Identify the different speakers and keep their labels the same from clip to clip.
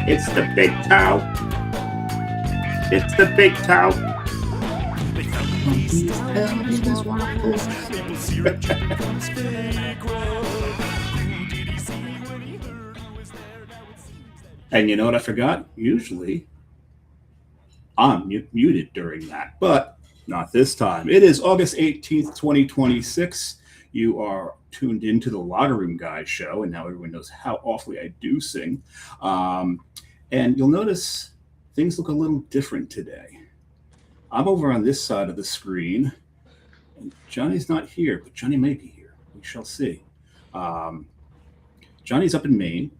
Speaker 1: It's the big toe. It's the big toe. And you know what I forgot? Usually I'm muted during that, but not this time. It is August 18th, 2026. You are tuned into the Locker Room Guys show, and now everyone knows how awfully I do sing. And you'll notice things look a little different today. I'm over on this side of the screen, and Johnny's not here, but Johnny may be here. We shall see. Johnny's up in Maine.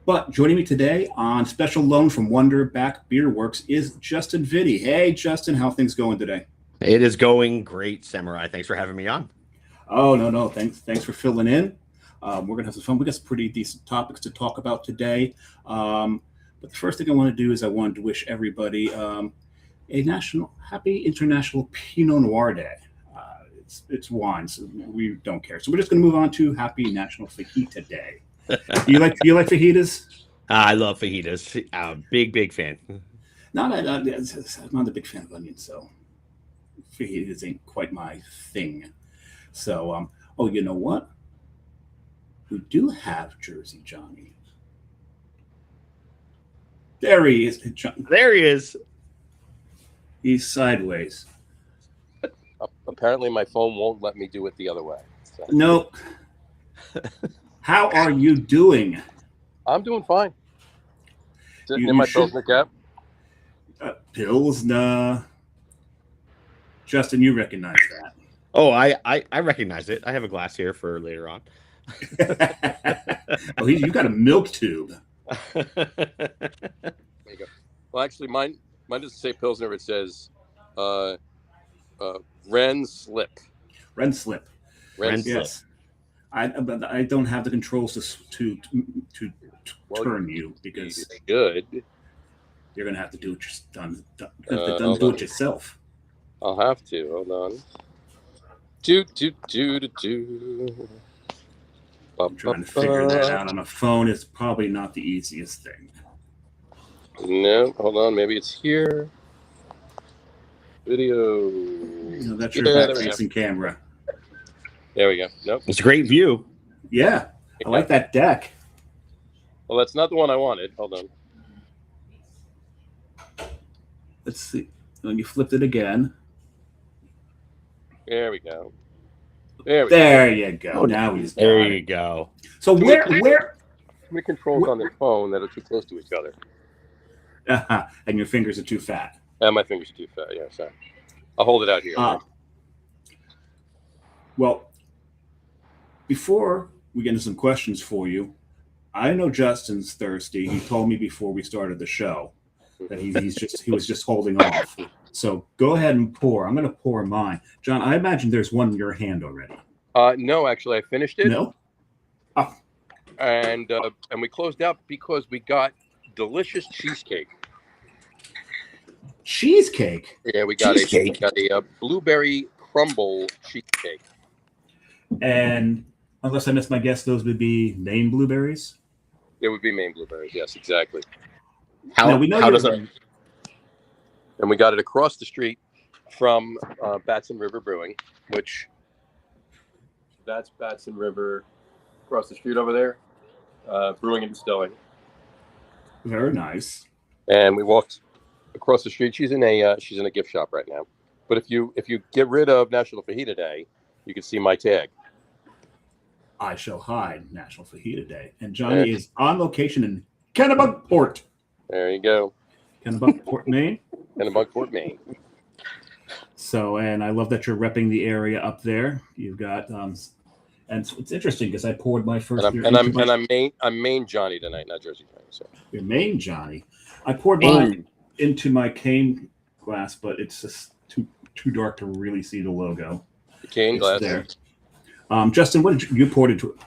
Speaker 1: But joining me today on special loan from Wonder Back Beer Works is Justin Vitti. Hey, Justin, how are things going today?
Speaker 2: It is going great, Samurai. Thanks for having me on.
Speaker 1: Oh, no. Thanks for filling in. We're going to have some fun. We got some pretty decent topics to talk about today. But the first thing I want to do is I wanted to wish everybody a happy International Pinot Noir Day. It's wine, so we don't care. So we're just going to move on to Happy National Fajita Day. You like fajitas?
Speaker 2: I love fajitas. Big fan.
Speaker 1: I'm not a big fan of onions, so fajitas ain't quite my thing. So, you know what? We do have Jersey Johnny. There he is.
Speaker 2: There he is.
Speaker 1: He's sideways.
Speaker 3: Apparently, my phone won't let me do it the other way. So.
Speaker 1: No. How are you doing?
Speaker 3: I'm doing fine. Sitting in my Pilsner cap.
Speaker 1: Pilsner. Justin, you recognize that.
Speaker 2: Oh, I recognize it. I have a glass here for later on.
Speaker 1: Oh, you got a milk tube.
Speaker 3: There you go. Well, actually, mine doesn't say Pilsner. It says Ren Slip.
Speaker 1: Ren Slip.
Speaker 2: Yes.
Speaker 1: I don't have the controls to turn you because
Speaker 3: good.
Speaker 1: You're gonna have to do it do it yourself.
Speaker 3: I'll have to. Hold on.
Speaker 1: I'm trying to figure that out on a phone. It's probably not the easiest thing.
Speaker 3: No, hold on. Maybe it's here. Video.
Speaker 1: That's your back-facing camera.
Speaker 3: There we go. Nope.
Speaker 2: It's a great view.
Speaker 1: Yeah. I like that deck.
Speaker 3: Well, that's not the one I wanted. Hold on.
Speaker 1: Let's see. When you flipped it again.
Speaker 3: There we go.
Speaker 1: There you go.
Speaker 2: Oh,
Speaker 1: now he's
Speaker 2: there. You go.
Speaker 1: So where?
Speaker 3: Too many controls on the phone that are too close to each other.
Speaker 1: And your fingers are too fat.
Speaker 3: And my fingers are too fat. Yeah, sorry. I'll hold it out here.
Speaker 1: Well, before we get into some questions for you, I know Justin's thirsty. He told me before we started the show that he was just holding off. So go ahead and pour. I'm going to pour mine. John, I imagine there's one in your hand already.
Speaker 3: No, actually, I finished it.
Speaker 1: No? Oh.
Speaker 3: And we closed out because we got delicious cheesecake.
Speaker 1: Cheesecake?
Speaker 3: Yeah, we got a blueberry crumble cheesecake.
Speaker 1: And unless I missed my guess, those would be Maine blueberries?
Speaker 3: It would be Maine blueberries, yes, exactly.
Speaker 2: How does it?
Speaker 3: And we got it across the street from Batson River Brewing, which that's Batson River across the street over there, brewing and distilling.
Speaker 1: Very nice.
Speaker 3: And we walked across the street. She's in a gift shop right now. But if you get rid of National Fajita Day, you can see my tag.
Speaker 1: I shall hide National Fajita Day. And Johnny is on location in Kennebunkport.
Speaker 3: There you go.
Speaker 1: Kennebunkport, Maine.
Speaker 3: Kennebunkport, Maine.
Speaker 1: So, and I love that you're repping the area up there. You've got, and it's interesting because I poured my first.
Speaker 3: I'm Maine Johnny tonight, not Jersey Johnny. So
Speaker 1: you're Maine Johnny. I poured mine into my cane glass, but it's just too dark to really see the logo.
Speaker 3: The cane glass.
Speaker 1: There. Justin, what did you poured into it?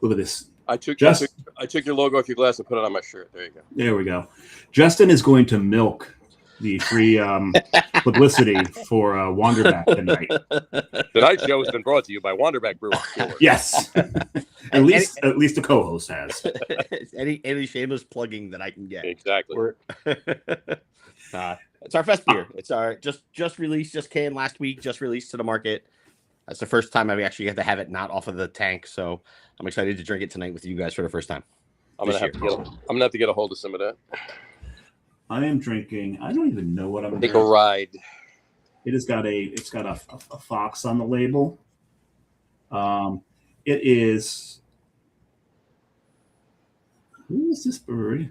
Speaker 1: Look at this.
Speaker 3: I took your logo off your glass and put it on my shirt. There you go.
Speaker 1: There we go. Justin is going to milk the free publicity for Wanderback tonight.
Speaker 3: Tonight's show has been brought to you by Wanderback Brewing.
Speaker 1: Yes, at least the co-host has.
Speaker 2: any shameless plugging that I can get.
Speaker 3: Exactly.
Speaker 2: It's our fest beer. It's our just released, just canned last week, just released to the market. That's the first time I actually get to have it not off of the tank, so I'm excited to drink it tonight with you guys for the first time.
Speaker 3: I'm gonna have to get a hold of some of that.
Speaker 1: I am drinking. I don't even know what I'm
Speaker 3: Take
Speaker 1: drinking.
Speaker 3: a ride.
Speaker 1: It's got a fox on the label. It is. Who is this brewery?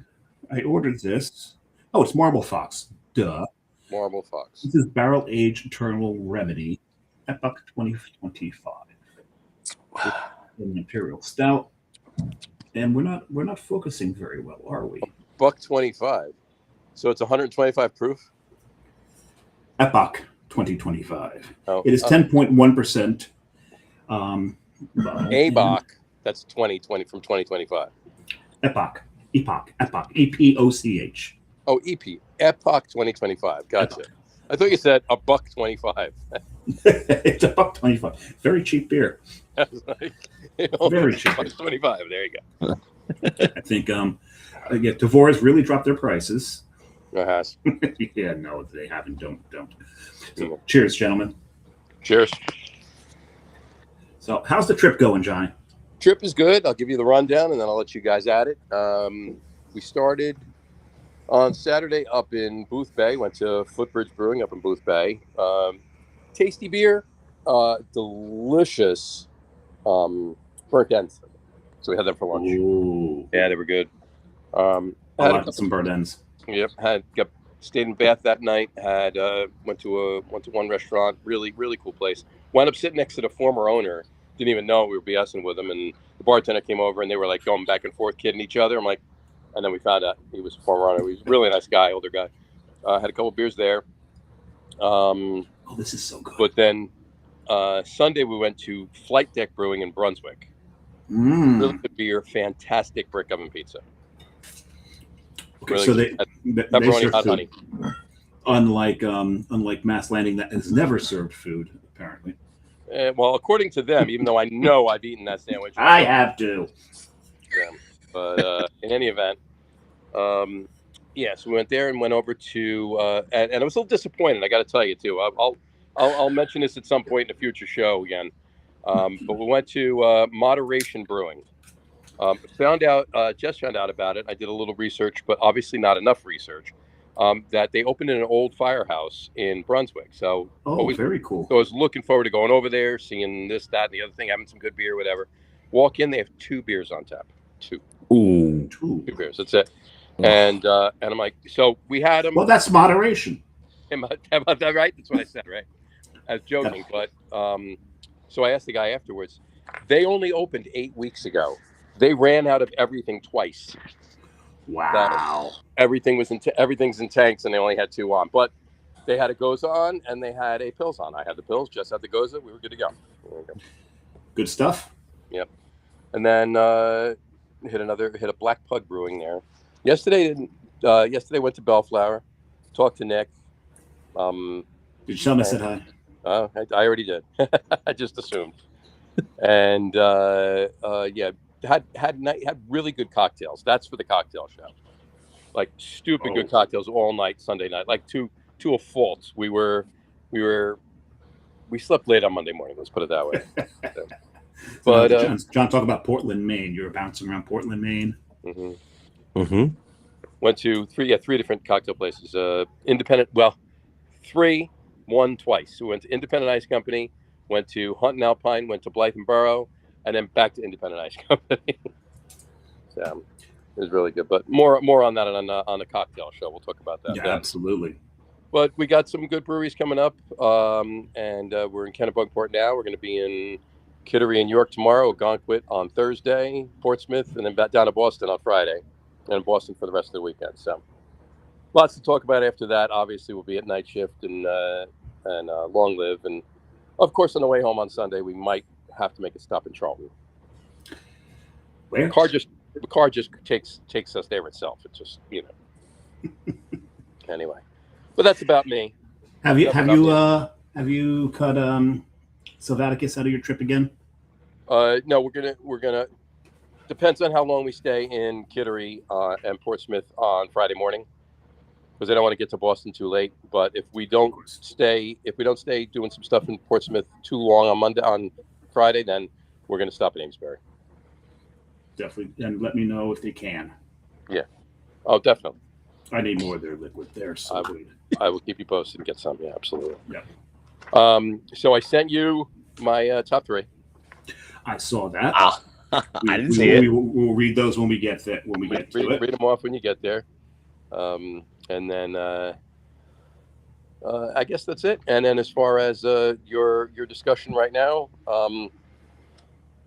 Speaker 1: I ordered this. Oh, it's Marble Fox. Duh.
Speaker 3: Marble Fox.
Speaker 1: This is Barrel Aged Eternal Remedy, Epoch 2025. An Imperial Stout. And we're not focusing very well, are we?
Speaker 3: $1.25. So it's 125 proof.
Speaker 1: Epoch 2025.
Speaker 3: Oh,
Speaker 1: it is 10.1%.
Speaker 3: ABOC. That's 2020 from 2025.
Speaker 1: Epoch. EPOCH.
Speaker 3: Oh, Epoch 2025. Gotcha. Epoch. I thought you said $1.25.
Speaker 1: It's $1.25. Very cheap beer. Very cheap.
Speaker 3: $1.25. There you go.
Speaker 1: I think Tavore's really dropped their prices.
Speaker 3: It has.
Speaker 1: Yeah, no, they haven't. Don't. So, cheers, gentlemen.
Speaker 3: Cheers.
Speaker 1: So, how's the trip going, Johnny?
Speaker 3: Trip is good. I'll give you the rundown, and then I'll let you guys at it. We started on Saturday up in Booth Bay. Went to Footbridge Brewing up in Booth Bay. Tasty beer, delicious burnt ends. So we had them for lunch.
Speaker 1: Ooh.
Speaker 3: Yeah, they were good.
Speaker 1: I like some burnt ends.
Speaker 3: Yep. Stayed in Bath that night. Went to one restaurant. Really, really cool place. Wound up sitting next to the former owner. Didn't even know we were BSing with him. And the bartender came over and they were like going back and forth, kidding each other. I'm like, and then we found out he was a former owner. He was a really nice guy, older guy. Had a couple of beers there.
Speaker 1: This is so good.
Speaker 3: But then Sunday we went to Flight Deck Brewing in Brunswick. Really good beer, fantastic brick oven pizza.
Speaker 1: Okay,
Speaker 3: really
Speaker 1: so
Speaker 3: good.
Speaker 1: they
Speaker 3: Pepperoni,
Speaker 1: serve
Speaker 3: hot
Speaker 1: food.
Speaker 3: honey.
Speaker 1: Unlike Mass Landing, that has never served food, apparently.
Speaker 3: Well, according to them, even though I know I've eaten that sandwich,
Speaker 1: I have to.
Speaker 3: Yeah. But in any event, so we went there and went over to, and I was a little disappointed. I got to tell you too. I'll mention this at some point in a future show again. But we went to Moderation Brewing. Just found out about it. I did a little research, but obviously not enough research. That they opened in an old firehouse in Brunswick. So,
Speaker 1: very cool.
Speaker 3: So I was looking forward to going over there, seeing this, that, and the other thing, having some good beer, whatever. Walk in, they have 2 beers on tap. 2.
Speaker 2: Ooh.
Speaker 3: 2 beers. That's it. And I'm like, so we had them.
Speaker 1: Well, that's moderation.
Speaker 3: Am I that right? That's what I said, right? I was joking, but so I asked the guy afterwards. They only opened 8 weeks ago. They ran out of everything twice.
Speaker 1: Wow.
Speaker 3: Everything's in tanks, and they only had 2 on. But they had a Goza on, and they had a Pils on. I had the Pils, just had the Goza. We were good to go.
Speaker 1: Good stuff.
Speaker 3: Yep. And then hit a Black Pug Brewing there. Yesterday went to Bellflower, talked to Nick.
Speaker 1: Did you tell him I said hi?
Speaker 3: I already did. I just assumed. And had really good cocktails. That's for the cocktail show. Like stupid good cocktails all night Sunday night. Like to a fault. We slept late on Monday morning. Let's put it that way. So, but
Speaker 1: John, talk about Portland, Maine. You were bouncing around Portland, Maine.
Speaker 3: Mm-hmm. Mm-hmm. Went to 3 different cocktail places. Independent. Well, 3. 1 twice. We went to Independent Ice Company. Went to Hunt and Alpine. Went to Blythe and Borough. And then back to Independent Ice Company. So it was really good. But more on that on the cocktail show. We'll talk about that.
Speaker 1: Yeah, absolutely.
Speaker 3: But we got some good breweries coming up. And we're in Kennebunkport now. We're going to be in Kittery and York tomorrow, Algonquin on Thursday, Portsmouth, and then back down to Boston on Friday. And in Boston for the rest of the weekend. So lots to talk about after that. Obviously, we'll be at Night Shift and Long Live. And, of course, on the way home on Sunday, we might have to make a stop in Charlton.
Speaker 1: Where?
Speaker 3: The car just takes us there itself. It's just, Anyway. But that's about me.
Speaker 1: Have you
Speaker 3: That's
Speaker 1: have
Speaker 3: about
Speaker 1: you
Speaker 3: me.
Speaker 1: have you cut Silvaticus out of your trip again?
Speaker 3: No, we're gonna. Depends on how long we stay in Kittery and Portsmouth on Friday morning, because I don't want to get to Boston too late. But if we
Speaker 1: Of
Speaker 3: don't
Speaker 1: course.
Speaker 3: stay doing some stuff in Portsmouth too long on Friday, then we're gonna stop in Amesbury.
Speaker 1: Definitely, and let me know if they can.
Speaker 3: Yeah. Oh, definitely.
Speaker 1: I need more of their liquid. They're so
Speaker 3: I
Speaker 1: good.
Speaker 3: I will keep you posted and get some. Yeah, absolutely.
Speaker 1: Yeah.
Speaker 3: So I sent you my top 3.
Speaker 1: I saw that.
Speaker 2: Ah, I didn't see it.
Speaker 1: We'll read those when we get to it.
Speaker 3: Read them off when you get there, and then I guess that's it. And then as far as your discussion right now,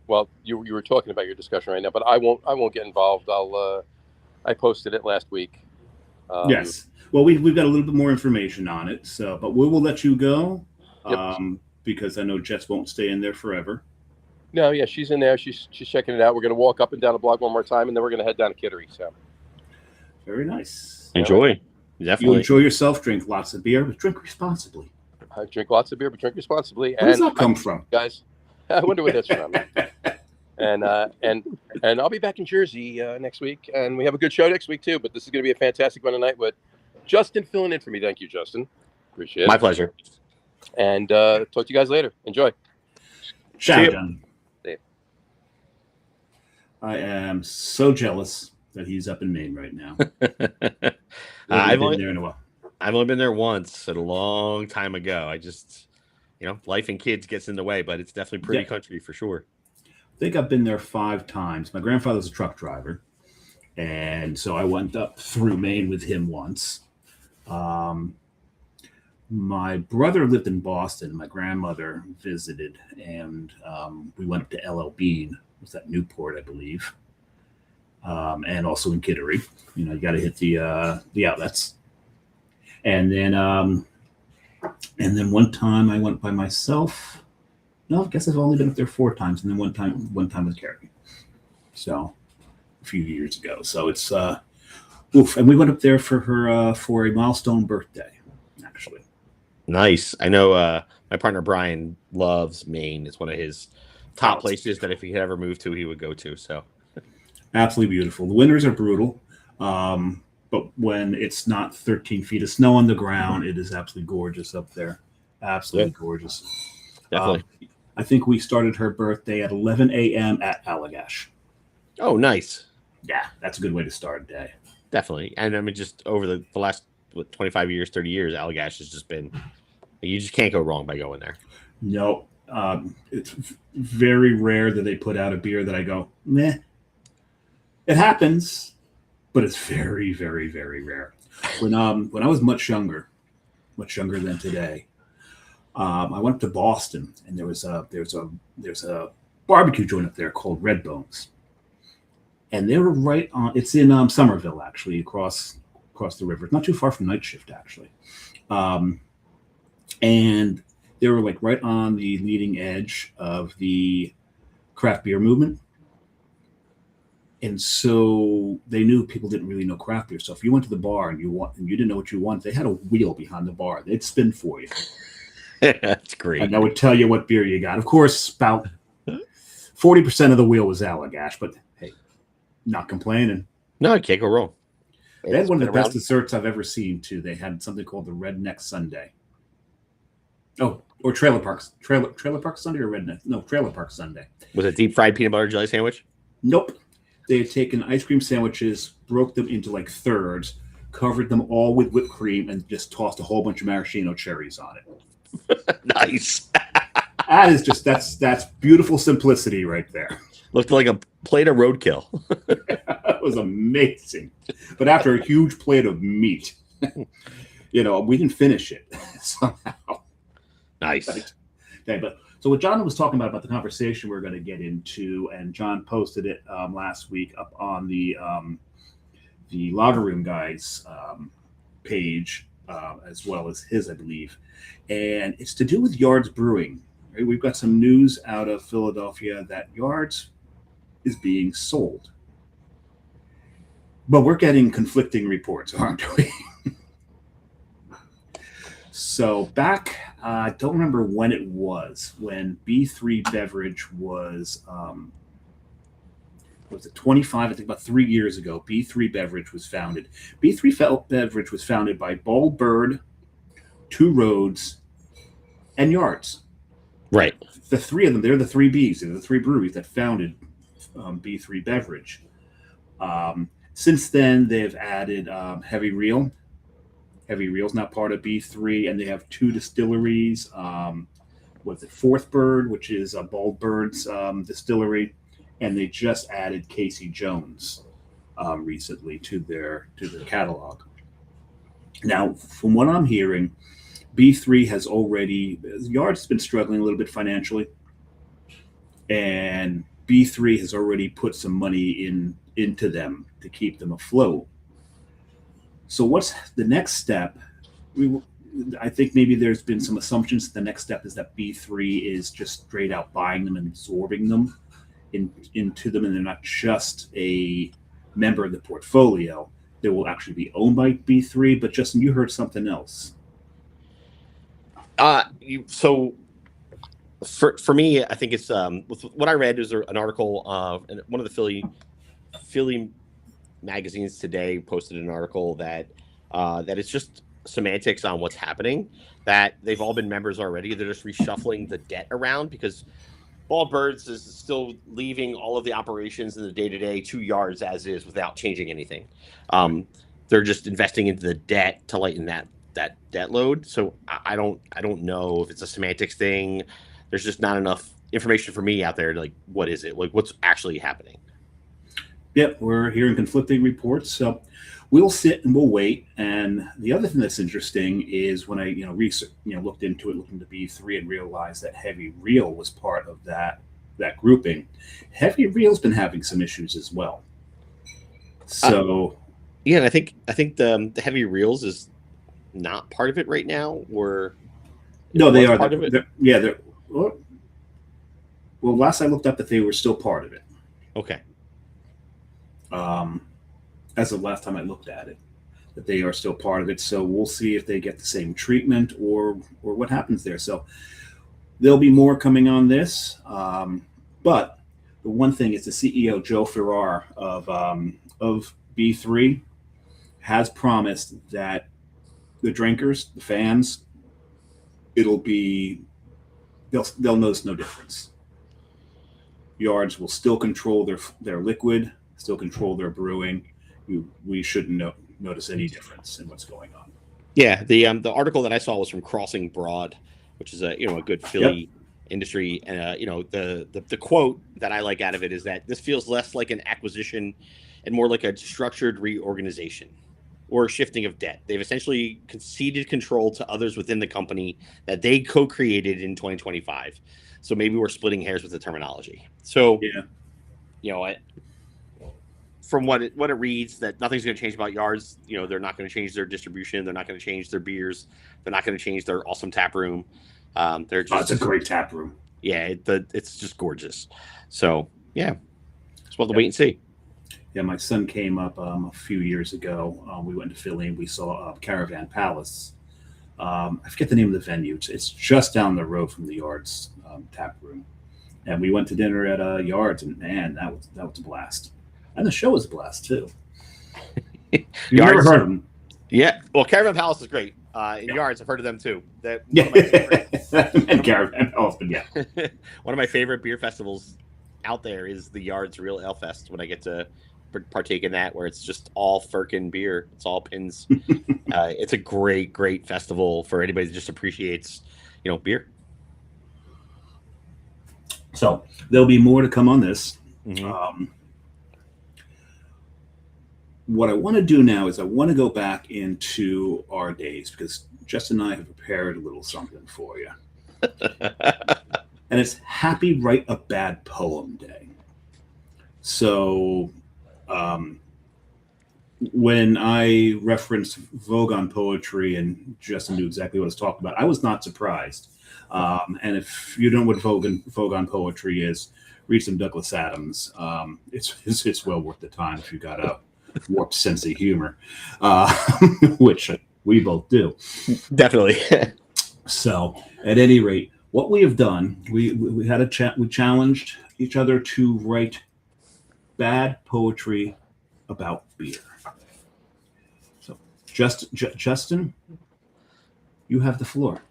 Speaker 3: well, you were talking about your discussion right now, but I won't get involved. I posted it last week.
Speaker 1: Yes. Well, we've got a little bit more information on it, so but we will let you go
Speaker 3: Yep.
Speaker 1: because I know Jess won't stay in there forever.
Speaker 3: No, yeah, she's in there. She's checking it out. We're gonna walk up and down the block one more time, and then we're gonna head down to Kittery. So
Speaker 1: Very nice.
Speaker 2: Enjoy.
Speaker 1: You
Speaker 2: Definitely.
Speaker 1: enjoy yourself. Drink lots of beer, but drink responsibly.
Speaker 3: I drink lots of beer, but drink responsibly.
Speaker 1: Where does that come from?
Speaker 3: Guys? I wonder where that's from. And I'll be back in Jersey next week, and we have a good show next week too. But this is going to be a fantastic one tonight with Justin filling in for me. Thank you, Justin. Appreciate it.
Speaker 2: My pleasure.
Speaker 3: And talk to you guys later. Enjoy.
Speaker 1: Ciao,
Speaker 2: See
Speaker 1: John.
Speaker 3: See ya.
Speaker 1: I am so jealous that he's up in Maine right now.
Speaker 2: I've
Speaker 1: been there in a while.
Speaker 2: only been there once, a long time ago. I just, life and kids gets in the way, but it's definitely pretty country for sure.
Speaker 1: I think I've been there 5 times. My grandfather's a truck driver, and so I went up through Maine with him once. My brother lived in Boston. My grandmother visited, and we went up to L.L. Bean. Was that Newport, I believe, and also in Kittery. You got to hit the outlets, and then one time I went by myself. No, I guess I've only been up there 4 times, and then one time with Carrie. So a few years ago. So it's oof. And we went up there for her for a milestone birthday, actually.
Speaker 2: Nice. I know my partner Brian loves Maine. It's one of his top places that if he could ever move to, he would go to. So
Speaker 1: absolutely beautiful. The winters are brutal, but when it's not 13 feet of snow on the ground, it is absolutely gorgeous up there. Absolutely gorgeous.
Speaker 2: Definitely.
Speaker 1: I think we started her birthday at 11 a.m. at Allagash.
Speaker 2: Oh, nice.
Speaker 1: Yeah, that's a good way to start a day.
Speaker 2: Definitely. And I mean, just over the last 25 years, 30 years, Allagash has just been, you just can't go wrong by going there.
Speaker 1: No, it's very rare that they put out a beer that I go, meh. It happens, but it's very, very, very rare. When I was much younger than today, I went up to Boston, and there's a barbecue joint up there called Red Bones, and they were right on. It's in Somerville, actually, across the river. It's not too far from Night Shift, actually, and they were like right on the leading edge of the craft beer movement. And so they knew people didn't really know craft beer. So if you went to the bar and you didn't know what you wanted, they had a wheel behind the bar. They'd spin for you.
Speaker 2: That's great.
Speaker 1: And I would tell you what beer you got. Of course, about 40% of the wheel was Allagash, but hey, not complaining.
Speaker 2: No, I can't go wrong.
Speaker 1: They had one of the best desserts I've ever seen, too. They had something called the Redneck Sundae. Oh, or Trailer Park Sundae or Redneck? No, Trailer Park Sundae.
Speaker 2: Was it deep fried peanut butter jelly sandwich?
Speaker 1: Nope. They had taken ice cream sandwiches, broke them into like thirds, covered them all with whipped cream, and just tossed a whole bunch of maraschino cherries on it.
Speaker 2: Nice.
Speaker 1: That is just that's beautiful simplicity right there.
Speaker 2: Looked like a plate of roadkill.
Speaker 1: That was amazing. But after a huge plate of meat, we didn't finish it somehow.
Speaker 2: Nice.
Speaker 1: Okay, but so what John was talking about the conversation we're going to get into, and John posted it last week up on the Lager Room Guys page, as well as his, I believe, and it's to do with Yards Brewing. Right? We've got some news out of Philadelphia that Yards is being sold, but we're getting conflicting reports, aren't we? So back, I don't remember when it was when B3 Beverage was it 25? I think about 3 years ago. B3 Beverage was founded. B3 Beverage was founded by Bald Bird, Two Roads, and Yards.
Speaker 2: Right.
Speaker 1: The three of them, they're the three Bs. They're the three breweries that founded B3 Beverage. Since then, they've added Heavy Reel. Heavy Reel's not part of B3, and they have two distilleries. What's it? Fourth Bird, which is Bald Bird's distillery, and they just added Casey Jones recently to their catalog. Now, from what I'm hearing, B3 has already Yard's been struggling a little bit financially, and B3 has already put some money into them to keep them afloat. So what's the next step? I think maybe there's been some assumptions that the next step is that B3 is just straight out buying them and absorbing them into them, and they're not just a member of the portfolio. They will actually be owned by B3. But Justin, you heard something else.
Speaker 2: So for me, I think it's what I read is an article in one of the Philly magazines today posted an article that it's just semantics on what's happening, that they've all been members already. They're just reshuffling the debt around because Bald Birds is still leaving all of the operations in the day-to-day 2 Yards as is without changing anything. They're just investing into the debt to lighten that debt load. So I don't know if it's a semantics thing. There's just not enough information for me out there to what is it? What's actually happening?
Speaker 1: Yep, we're hearing conflicting reports. So we'll sit and we'll wait. And the other thing that's interesting is when I looked into B3 and realized that Heavy Reel was part of that grouping. Heavy Reel's been having some issues as well. So
Speaker 2: and I think the Heavy Reels is not part of it right now. Or
Speaker 1: no, they are
Speaker 2: part of it.
Speaker 1: They're well, last I looked up that they were still part of it.
Speaker 2: Okay.
Speaker 1: As of last time I looked at it, that they are still part of it. So we'll see if they get the same treatment or what happens there. So there'll be more coming on this. But the one thing is the CEO, Joe Ferrar of B3, has promised that the drinkers, the fans, they'll notice no difference. Yards will still control their liquid, still control their brewing. We shouldn't notice any difference in what's going on.
Speaker 2: Yeah, the article that I saw was from Crossing Broad, which is a good Philly industry, and the quote that I like out of it is that this feels less like an acquisition and more like a structured reorganization or shifting of debt. They've essentially conceded control to others within the company that they co-created in 2025. So maybe we're splitting hairs with the terminology. So from what it reads, that nothing's going to change about Yards. They're not going to change their distribution. They're not going to change their beers. They're not going to change their awesome tap room. They're just
Speaker 1: it's a great tap room.
Speaker 2: Yeah, it's just gorgeous. So yeah, just we'll have to wait and see.
Speaker 1: Yeah, my son came up a few years ago. We went to Philly and we saw Caravan Palace. I forget the name of the venue. It's just down the road from the Yards tap room, and we went to dinner at Yards, and man, that was a blast. And the show was a blast too. You never heard of them?
Speaker 2: Yeah, well, Caravan Palace is great. In Yards, I've heard of them too.
Speaker 1: And Caravan Palace, but yeah.
Speaker 2: One of my favorite beer festivals out there is the Yards Real Ale Fest. When I get to partake in that, where it's just all Firkin beer, it's all pins. It's a great festival for anybody that just appreciates, beer.
Speaker 1: So there'll be more to come on this.
Speaker 2: Mm-hmm.
Speaker 1: What I want to do now is I want to go back into our days because Justin and I have prepared a little something for you. And it's Happy Write a Bad Poem Day. So when I referenced Vogue on Poetry and Justin knew exactly what I was talking about, I was not surprised. And if you don't know what Vogue on Poetry is, read some Douglas Adams. It's well worth the time if you got a warped sense of humor, which We both do.
Speaker 2: Definitely.
Speaker 1: So, at any rate, what we have done, we had a chat. We challenged each other to write bad poetry about beer. So, Justin, you have the floor.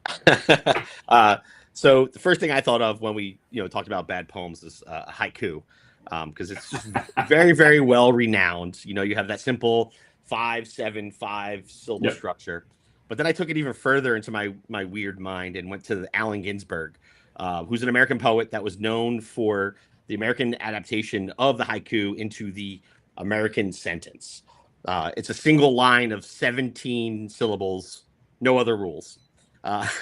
Speaker 2: So the first thing I thought of when we talked about bad poems is haiku, because it's just very, very well renowned. You have that simple 5-7-5 syllable structure. But then I took it even further into my weird mind and went to Allen Ginsberg, who's an American poet that was known for the American adaptation of the haiku into the American sentence. It's a single line of 17 syllables, no other rules.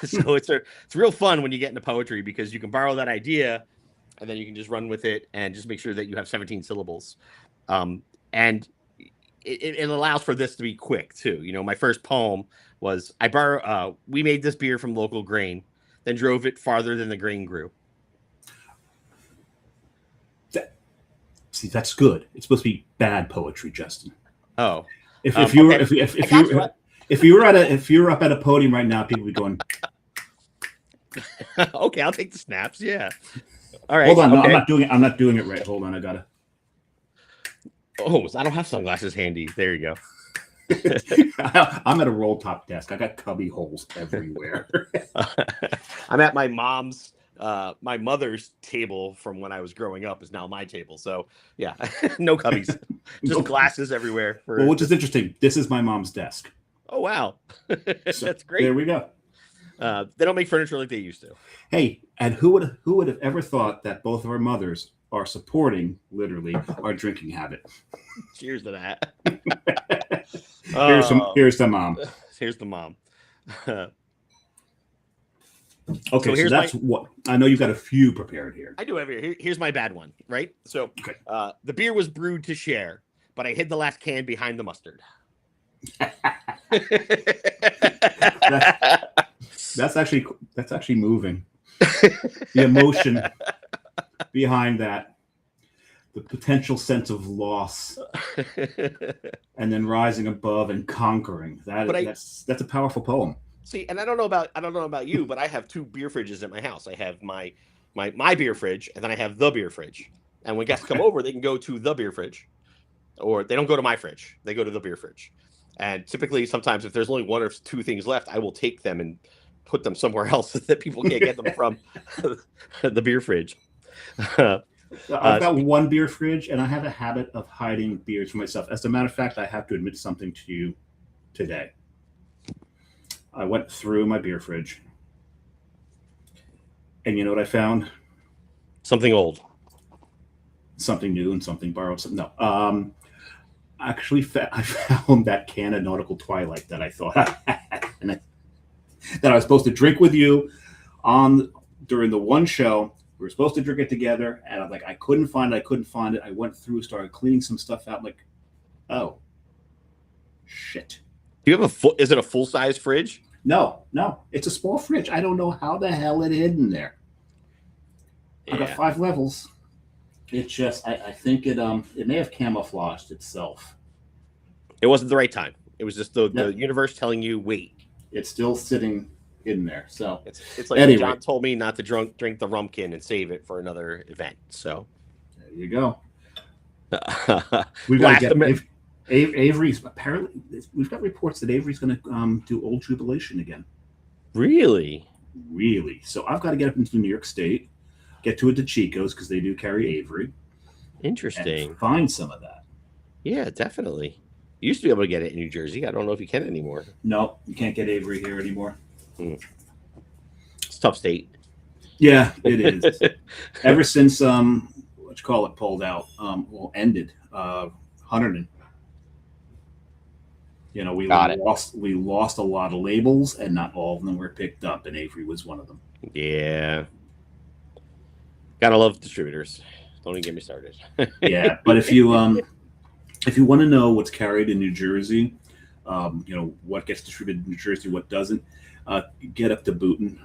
Speaker 2: So it's real fun when you get into poetry because you can borrow that idea and then you can just run with it and just make sure that you have 17 syllables. And it allows for this to be quick too. My first poem was we made this beer from local grain, then drove it farther than the grain grew.
Speaker 1: See, that's good. It's supposed to be bad poetry, Justin.
Speaker 2: Oh,
Speaker 1: if you were up at a podium right now, people would be going.
Speaker 2: Okay, I'll take the snaps. Yeah. All right.
Speaker 1: Hold on, no,
Speaker 2: okay.
Speaker 1: I'm not doing it right. Hold on, I gotta.
Speaker 2: Oh, I don't have sunglasses handy. There you go.
Speaker 1: I'm at a roll top desk. I got cubby holes everywhere.
Speaker 2: I'm at my mother's table from when I was growing up is now my table. So yeah, no cubbies, just glasses everywhere.
Speaker 1: Well, which is interesting. This is my mom's desk.
Speaker 2: Oh wow,
Speaker 1: So,
Speaker 2: that's great.
Speaker 1: There we go.
Speaker 2: They don't make furniture like they used to.
Speaker 1: Hey, and who would have ever thought that both of our mothers are supporting, literally, our drinking habit?
Speaker 2: Cheers to that.
Speaker 1: Here's the mom.
Speaker 2: Here's the mom.
Speaker 1: Okay, so that's what I know. You've got a few prepared here.
Speaker 2: I do have here. Here's my bad one, right? So,
Speaker 1: okay.
Speaker 2: The beer was brewed to share, but I hid the last can behind the mustard.
Speaker 1: That's actually moving. The emotion behind that, the potential sense of loss, and then rising above and conquering. That's a powerful poem.
Speaker 2: See, and I don't know about you, but I have two beer fridges at my house. I have my beer fridge, and then I have the beer fridge. And when guests come over, they can go to the beer fridge, or they don't go to my fridge. They go to the beer fridge. And typically, sometimes if there's only one or two things left, I will take them and put them somewhere else so that people can't get them from the beer fridge.
Speaker 1: I've got one beer fridge, and I have a habit of hiding beers for myself. As a matter of fact, I have to admit something to you today. I went through my beer fridge, and you know what I found?
Speaker 2: Something old.
Speaker 1: Something new and something borrowed. No. Actually, I found that can of Nautical Twilight that I thought I had, and that I was supposed to drink with you during the one show. We were supposed to drink it together, and I'm like, I couldn't find it. I went through, started cleaning some stuff out. Like, oh, shit.
Speaker 2: Do you have is it a full size fridge?
Speaker 1: No, it's a small fridge. I don't know how the hell it hid in there. Yeah. I got 5 levels. It's just, I think it may have camouflaged itself.
Speaker 2: It wasn't the right time. It was just the universe telling you, wait.
Speaker 1: It's still sitting in there. So
Speaker 2: it's like anyway. John told me not to drink the Rumpkin and save it for another event. So
Speaker 1: there you go. We've got to get Avery's. Apparently, we've got reports that Avery's going to do Old Jubilation again.
Speaker 2: Really?
Speaker 1: So I've got to get up into New York State, get to a DeChico's because they do carry Avery.
Speaker 2: Interesting.
Speaker 1: And find some of that.
Speaker 2: Yeah, definitely. You used to be able to get it in New Jersey. I don't know if you can anymore.
Speaker 1: No, you can't get Avery here anymore.
Speaker 2: It's a tough state.
Speaker 1: Yeah, it is. Ever since pulled out, ended. Hunterdon. We lost a lot of labels, and not all of them were picked up, and Avery was one of them.
Speaker 2: Yeah. Gotta love distributors. Don't even get me started.
Speaker 1: Yeah, but if you want to know what's carried in New Jersey, what gets distributed in New Jersey, what doesn't, get up to Boonton.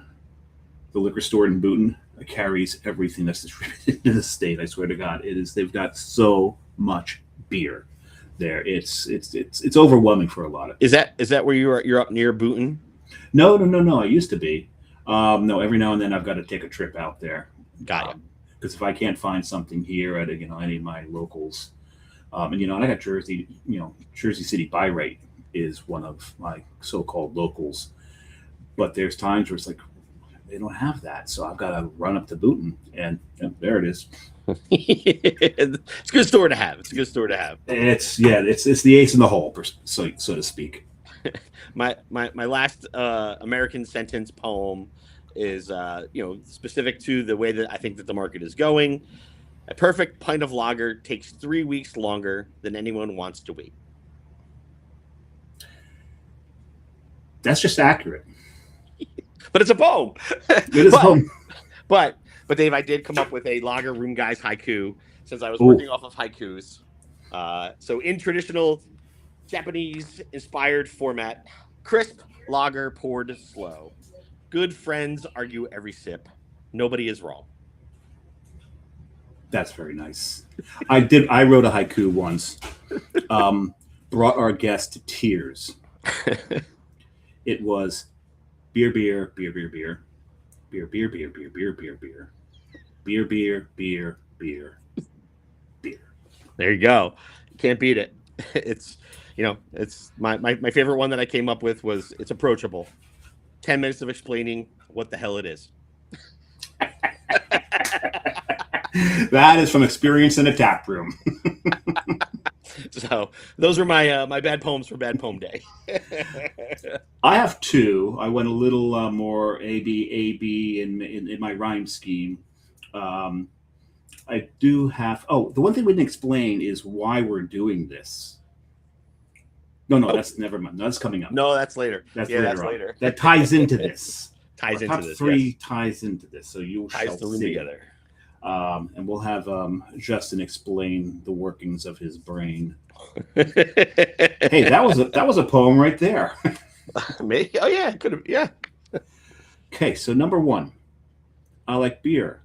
Speaker 1: The liquor store in Boonton carries everything that's distributed in the state. I swear to God, they've got so much beer there. It's overwhelming for a lot of.
Speaker 2: Is that where you're up near Boonton?
Speaker 1: No. I used to be. No, every now and then I've got to take a trip out there.
Speaker 2: Got you.
Speaker 1: Because if I can't find something here at any of my locals, and I got Jersey, Jersey City buy rate is one of my so-called locals, but there's times where it's like they don't have that, so I've got to run up to Boonton, and there it is.
Speaker 2: It's a good store to have. It's
Speaker 1: It's the ace in the hole, so to speak.
Speaker 2: My last American sentence poem is specific to the way that I think that the market is going. A perfect pint of lager takes 3 weeks longer than anyone wants to wait.
Speaker 1: That's just accurate.
Speaker 2: But it's a poem.
Speaker 1: It is a poem.
Speaker 2: But Dave, I did come up with a lager room guys haiku since I was working off of haikus. So in traditional Japanese inspired format, crisp lager poured slow. Good friends argue every sip. Nobody is wrong.
Speaker 1: That's very nice. I wrote a haiku once. Brought our guest to tears. It was beer, beer, beer, beer, beer, beer, beer, beer, beer, beer, beer, beer, beer, beer, beer, beer, beer.
Speaker 2: There you go. Can't beat it. It's my favorite one that I came up with was it's approachable. 10 minutes of explaining what the hell it is.
Speaker 1: That is from experience in a tap room.
Speaker 2: So those were my bad poems for Bad Poem Day.
Speaker 1: I have two. I went a little more AB in my rhyme scheme. I do have. Oh, the one thing we didn't explain is why we're doing this. No, that's never mind. No, that's coming up.
Speaker 2: No, that's later.
Speaker 1: That's
Speaker 2: later.
Speaker 1: That ties into this.
Speaker 2: Ties
Speaker 1: Our
Speaker 2: into this.
Speaker 1: Three
Speaker 2: yes.
Speaker 1: ties into this. So you
Speaker 2: ties
Speaker 1: shall
Speaker 2: the room
Speaker 1: see.
Speaker 2: Together.
Speaker 1: And we'll have Justin explain the workings of his brain. Hey, that was a poem right there.
Speaker 2: Maybe. Oh yeah, could have. Yeah.
Speaker 1: Okay, so number one, I like beer.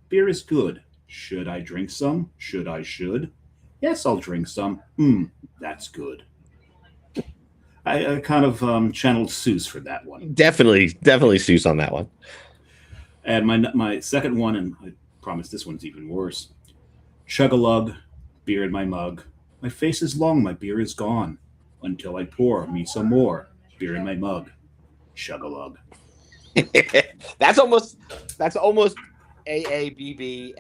Speaker 1: Beer is good. Should I drink some? Should? Yes, I'll drink some. That's good. I kind of channeled Seuss for that one.
Speaker 2: Definitely Seuss on that one.
Speaker 1: And my second one, and I promise this one's even worse. Chug-a-lug, beer in my mug. My face is long, my beer is gone. Until I pour me some more. Beer in my mug. Chug-a-lug.
Speaker 2: That's almost AABB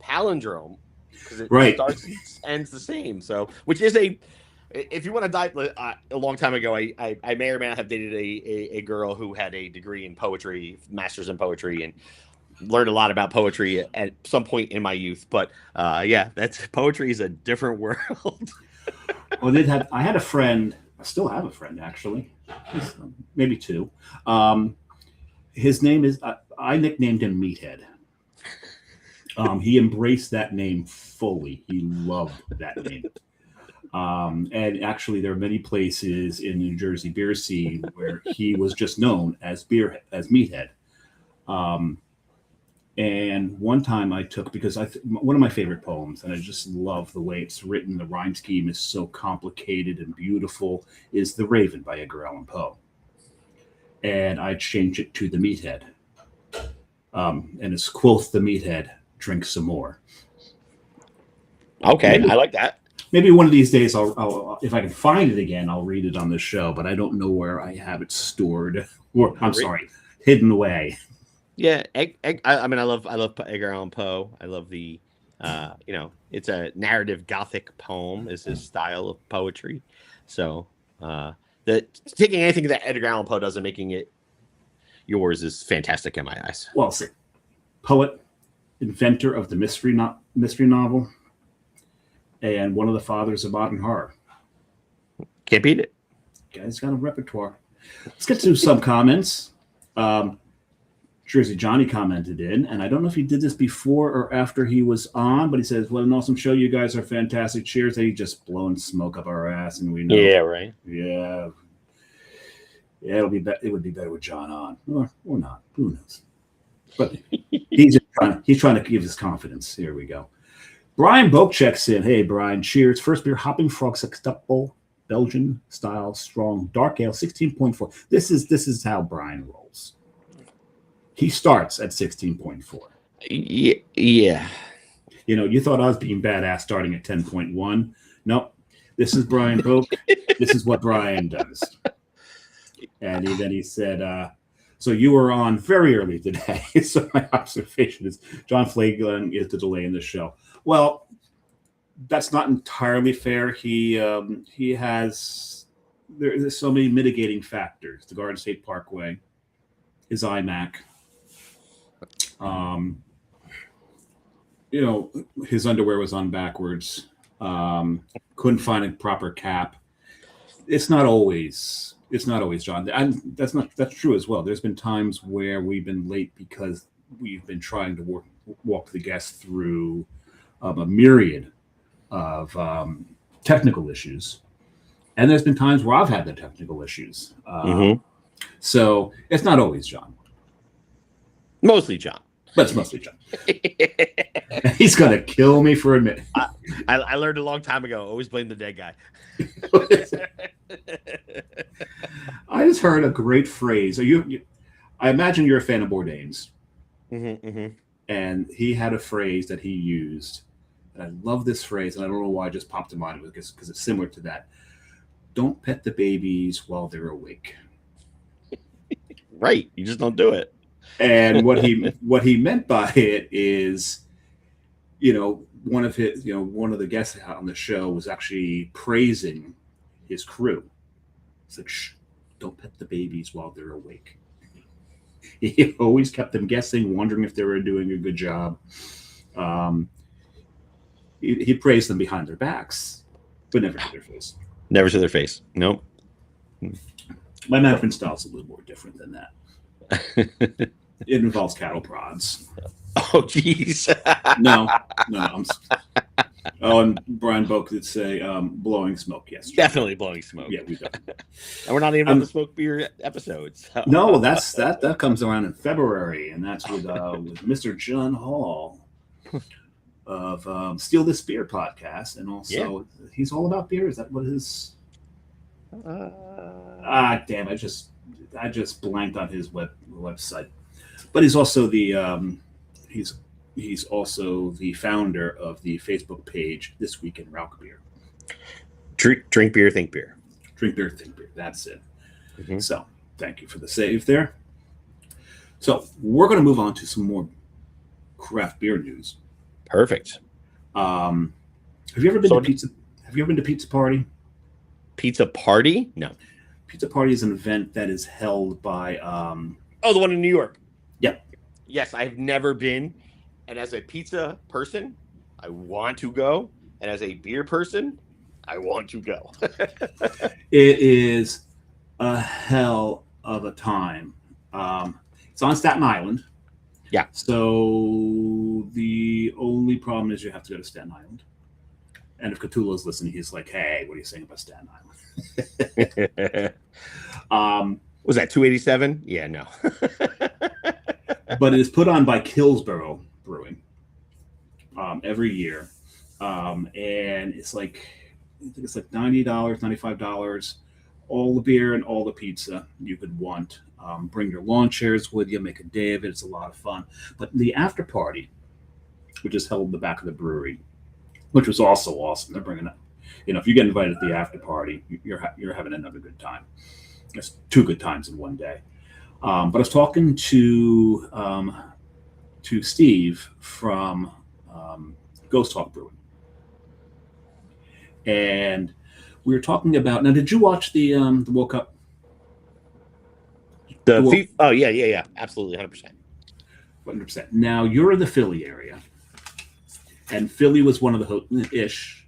Speaker 2: palindrome because it starts ends the same. So, which is if you want to dive a long time ago, I may or may not have dated a girl who had a degree in poetry, master's in poetry, and learned a lot about poetry at some point in my youth. But poetry is a different world.
Speaker 1: Well, I had a friend. I still have a friend, actually, maybe two. His name is. I nicknamed him Meathead. He embraced that name fully. He loved that name. And actually, there are many places in the New Jersey beer scene where he was just known as Meathead. And one time I took, because one of my favorite poems, and I just love the way it's written, the rhyme scheme is so complicated and beautiful, is The Raven by Edgar Allan Poe. And I changed it to The Meathead. And it's, quoth the Meathead, drink some more.
Speaker 2: Okay, I like that.
Speaker 1: Maybe one of these days, I'll if I can find it again, I'll read it on the show, but I don't know where I have it stored, or hidden away.
Speaker 2: Yeah, I love Edgar Allan Poe. I love the, it's a narrative Gothic poem is his style of poetry. So taking anything that Edgar Allan Poe does and making it yours is fantastic in my eyes.
Speaker 1: Well, poet, inventor of the mystery novel, and one of the fathers of modern horror.
Speaker 2: Can't beat it.
Speaker 1: Guy's got a repertoire. Let's get to some comments. Jersey Johnny commented in, and I don't know if he did this before or after he was on, but he says, "What an awesome show! You guys are fantastic. Cheers!" He just blown smoke up our ass, and we know.
Speaker 2: Yeah, right.
Speaker 1: Yeah. It would be better with John on, or not. Who knows? But he's trying to give us confidence. Here we go. Brian Boak checks in. Hey, Brian. Cheers. First beer, Hopping Frog Sextuple, Belgian style, strong, dark ale, 16.4. This is how Brian rolls. He starts at 16.4.
Speaker 2: Yeah.
Speaker 1: You know, you thought I was being badass starting at 10.1. Nope. This is Brian Boak. This is what Brian does. And then he said, so you were on very early today. So my observation is John Flagling is the delay in the show. Well, that's not entirely fair. He has there's so many mitigating factors. The Garden State Parkway, his iMac, you know, his underwear was on backwards. Couldn't find a proper cap. It's not always John. And that's true as well. There's been times where we've been late because we've been trying to walk the guests through a myriad of technical issues, and there's been times where I've had the technical issues. So it's not always John.
Speaker 2: Mostly John.
Speaker 1: But it's mostly John. He's gonna kill me for admitting.
Speaker 2: I learned a long time ago. Always blame the dead guy.
Speaker 1: I just heard a great phrase. I imagine you're a fan of Bourdain's. And he had a phrase that he used, and I love this phrase, and I don't know why it just popped in mind because it's similar to that. Don't pet the babies while they're awake.
Speaker 2: Right. You just don't do it.
Speaker 1: And what he meant by it is, you know, one of the guests on the show was actually praising his crew. It's like, shh, don't pet the babies while they're awake. He always kept them guessing, wondering if they were doing a good job. He praised them behind their backs, but never to their face.
Speaker 2: Never to their face. Nope.
Speaker 1: My management style is a little more different than that. It involves cattle prods.
Speaker 2: Oh, jeez.
Speaker 1: No. And Brian Boak did say blowing smoke. Yes,
Speaker 2: definitely blowing smoke.
Speaker 1: Yeah, we do.
Speaker 2: And we're not even on the smoke beer episodes. So.
Speaker 1: No, that comes around in February, and that's with Mr. John Hall of Steal This Beer podcast, and also he's all about beer. Is that what his? Damn! I just blanked on his website, but he's also the he's also the founder of the Facebook page This Week in Rauch Beer.
Speaker 2: Drink beer, think beer.
Speaker 1: Drink beer, think beer. That's it. So thank you for the save there. So we're going to move on to some more craft beer news.
Speaker 2: Perfect.
Speaker 1: Have you ever been to pizza? Have you ever been to Pizza Party?
Speaker 2: Pizza Party? No.
Speaker 1: Pizza Party is an event that is held by.
Speaker 2: The one in New York.
Speaker 1: Yeah.
Speaker 2: Yes, I've never been, and as a pizza person, I want to go, and as a beer person, I want to go.
Speaker 1: It is a hell of a time. It's on Staten Island.
Speaker 2: Yeah.
Speaker 1: So the only problem is you have to go to Staten Island. And if Cthulhu's listening, he's like, "Hey, what are you saying about Staten Island?"
Speaker 2: Was that 287? Yeah, no.
Speaker 1: But it is put on by Killsborough Brewing every year, and it's like $90, $95, all the beer and all the pizza you could want. Bring your lawn chairs with you, make a day of it. It's a lot of fun. But the after party, which is held in the back of the brewery, which was also awesome. They're bringing up, if you get invited to the after party, you're having another good time. It's 2 good times in one day. But I was talking to Steve from Ghost Hawk Brewing, and we were talking about. Now, did you watch the World Cup?
Speaker 2: Yeah, absolutely, 100%.
Speaker 1: 100%. Now you're in the Philly area, and Philly was one of the ish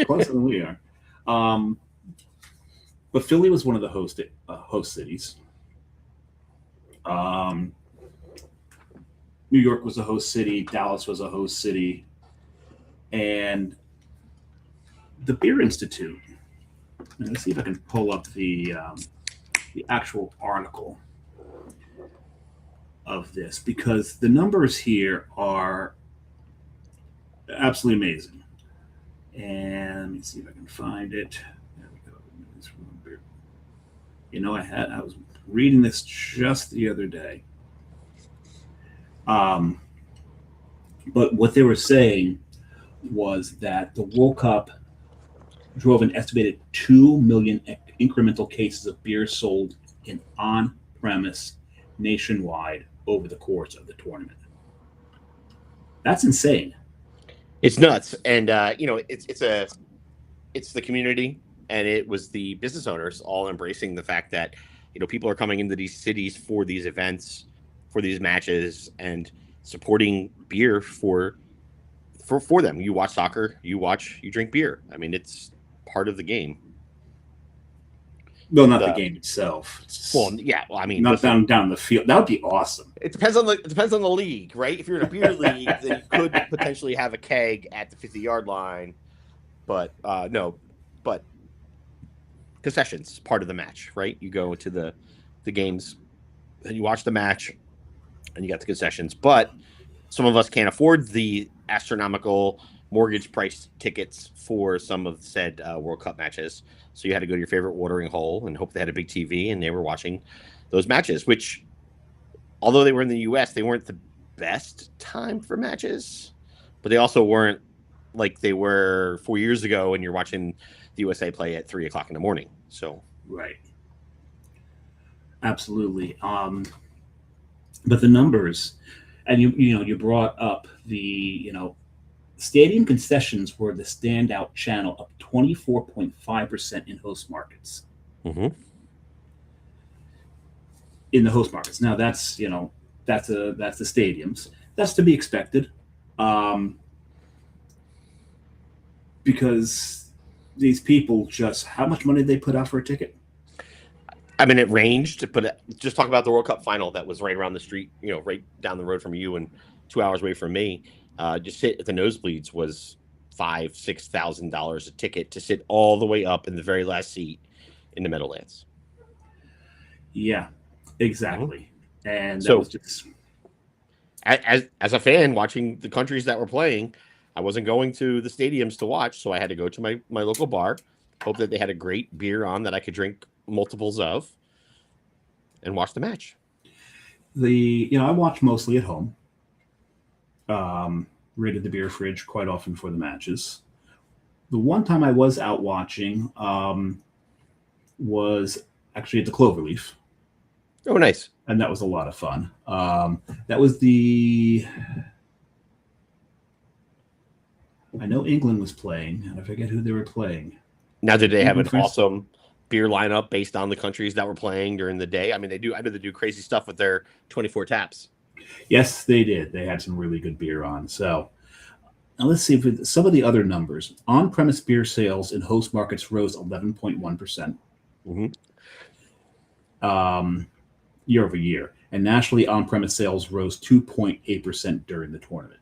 Speaker 1: closer than we are. But Philly was one of the host cities. New York was a host city. Dallas was a host city, and the Beer Institute. Let's see if I can pull up the actual article of this, because the numbers here are absolutely amazing. And let me see if I can find it. There we go. I was reading this just the other day. But what they were saying was that the World Cup drove an estimated 2 million incremental cases of beer sold in on-premise nationwide over the course of the tournament. That's insane.
Speaker 2: It's nuts, and it's the community, and it was the business owners all embracing the fact that people are coming into these cities for these events, for these matches, and supporting beer for them. You watch soccer, you drink beer. I mean, it's part of the game.
Speaker 1: Well, not the game itself.
Speaker 2: Well, yeah. Well, I mean,
Speaker 1: not down the field. That would be awesome.
Speaker 2: It depends on the league, right? If you're in a beer league, then you could potentially have a keg at the 50-yard line, but no. But concessions part of the match, right? You go to the games and you watch the match, and you got the concessions. But some of us can't afford the astronomical mortgage price tickets for some of said World Cup matches. So you had to go to your favorite watering hole and hope they had a big TV and they were watching those matches, which, although they were in the U.S., they weren't the best time for matches, but they also weren't like they were 4 years ago when you're watching the USA play at 3:00 in the morning. So
Speaker 1: right, absolutely. But the numbers, and you brought up the stadium concessions were the standout channel, up 24.5% in host markets.
Speaker 2: Mm-hmm.
Speaker 1: In the host markets. Now that's that's the stadiums. That's to be expected, because these people how much money did they put out for a ticket?
Speaker 2: I mean, it ranged, but just talk about the World Cup final that was right around the street, right down the road from you and 2 hours away from me. Just sit at the nosebleeds was $5,000-$6,000 a ticket to sit all the way up in the very last seat in the Meadowlands.
Speaker 1: Yeah, exactly. Mm-hmm. And that was just
Speaker 2: as a fan watching the countries that were playing, I wasn't going to the stadiums to watch, so I had to go to my local bar, hope that they had a great beer on that I could drink multiples of, and watch the match.
Speaker 1: I watch mostly at home. Raided the beer fridge quite often for the matches. The one time I was out watching was actually at the Cloverleaf.
Speaker 2: Oh, nice.
Speaker 1: And that was a lot of fun. That was I know England was playing, and I forget who they were playing.
Speaker 2: Now, did they have an awesome beer lineup based on the countries that were playing during the day? I mean, I know they do crazy stuff with their 24 taps.
Speaker 1: Yes, they did. They had some really good beer on. So now let's see if some of the other numbers. On-premise beer sales in host markets rose 11.1%.
Speaker 2: Mm-hmm.
Speaker 1: Year over year. And nationally, on-premise sales rose 2.8% during the tournament.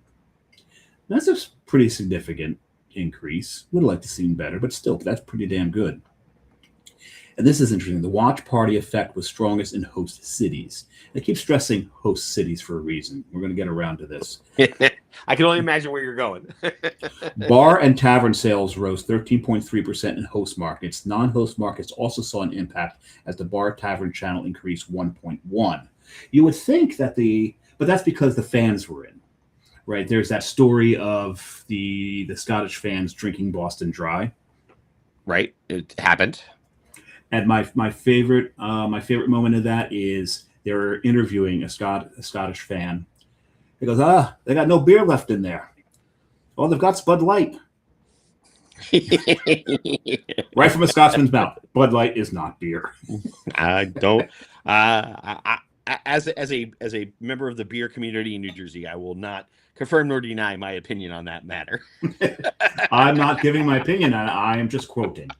Speaker 1: That's a pretty significant increase. Would have liked to see better, but still, that's pretty damn good. And this is interesting. The watch party effect was strongest in host cities. I keep stressing host cities for a reason. We're going to get around to this.
Speaker 2: I can only imagine where you're going.
Speaker 1: Bar and tavern sales rose 13.3% in host markets. Non-host markets also saw an impact as the bar tavern channel increased 1.1. You would think that but that's because the fans were in, right? There's that story of the Scottish fans drinking Boston Dry.
Speaker 2: Right. It happened.
Speaker 1: And my favorite moment of that is they were interviewing a Scottish fan. He goes, they got no beer left in there. Oh, they've got Bud Light. Right from a Scotsman's mouth. Bud Light is not beer.
Speaker 2: I don't. As a member of the beer community in New Jersey, I will not confirm nor deny my opinion on that matter.
Speaker 1: I'm not giving my opinion on it. I am just quoting.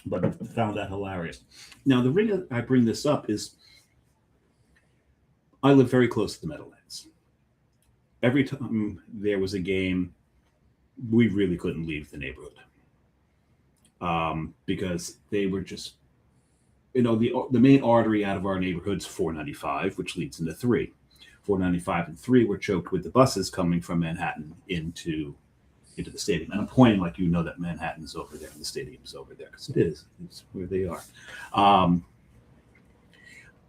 Speaker 1: But I found that hilarious. Now, the reason I bring this up is I live very close to the Meadowlands. Every time there was a game, we really couldn't leave the neighborhood because they were just, the main artery out of our neighborhood's 495, which leads into 3. 495 and 3 were choked with the buses coming from Manhattan into the stadium. And I'm pointing like you know that Manhattan's over there and the stadium's over there, because it is. It's where they are.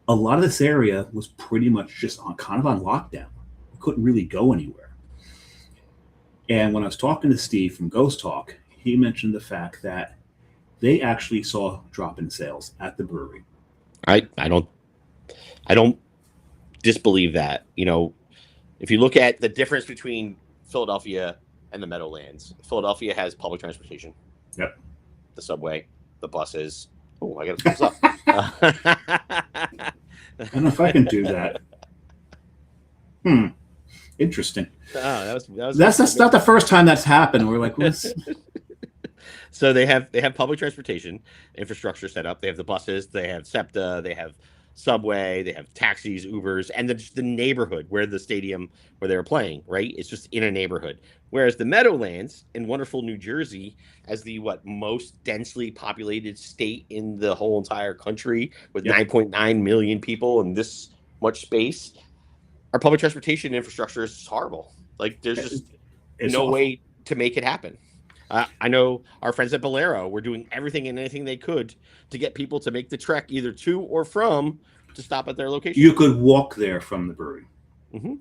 Speaker 1: A lot of this area was pretty much just on lockdown. We couldn't really go anywhere. And when I was talking to Steve from Ghost Talk, he mentioned the fact that they actually saw a drop in sales at the brewery.
Speaker 2: I don't disbelieve that. You know, if you look at the difference between Philadelphia and the Meadowlands, Philadelphia has public transportation.
Speaker 1: Yep.
Speaker 2: The subway, the buses. Oh, I got to thumbs up.
Speaker 1: I don't know if I can do that. Interesting.
Speaker 2: Oh,
Speaker 1: That's not the first time that's happened. We're like, what's...
Speaker 2: So they have public transportation infrastructure set up. They have the buses, they have SEPTA, they have subway, they have taxis, Ubers, and the neighborhood where the stadium where they were playing, right? It's just in a neighborhood. Whereas the Meadowlands in wonderful New Jersey, as the most densely populated state in the whole entire country, with 9.9 million people in this much space, our public transportation infrastructure is horrible. Like there's just no way to make it happen. I know our friends at Bolero were doing everything and anything they could to get people to make the trek either to or from to stop at their location.
Speaker 1: You could walk there from the brewery.
Speaker 2: Mm-hmm.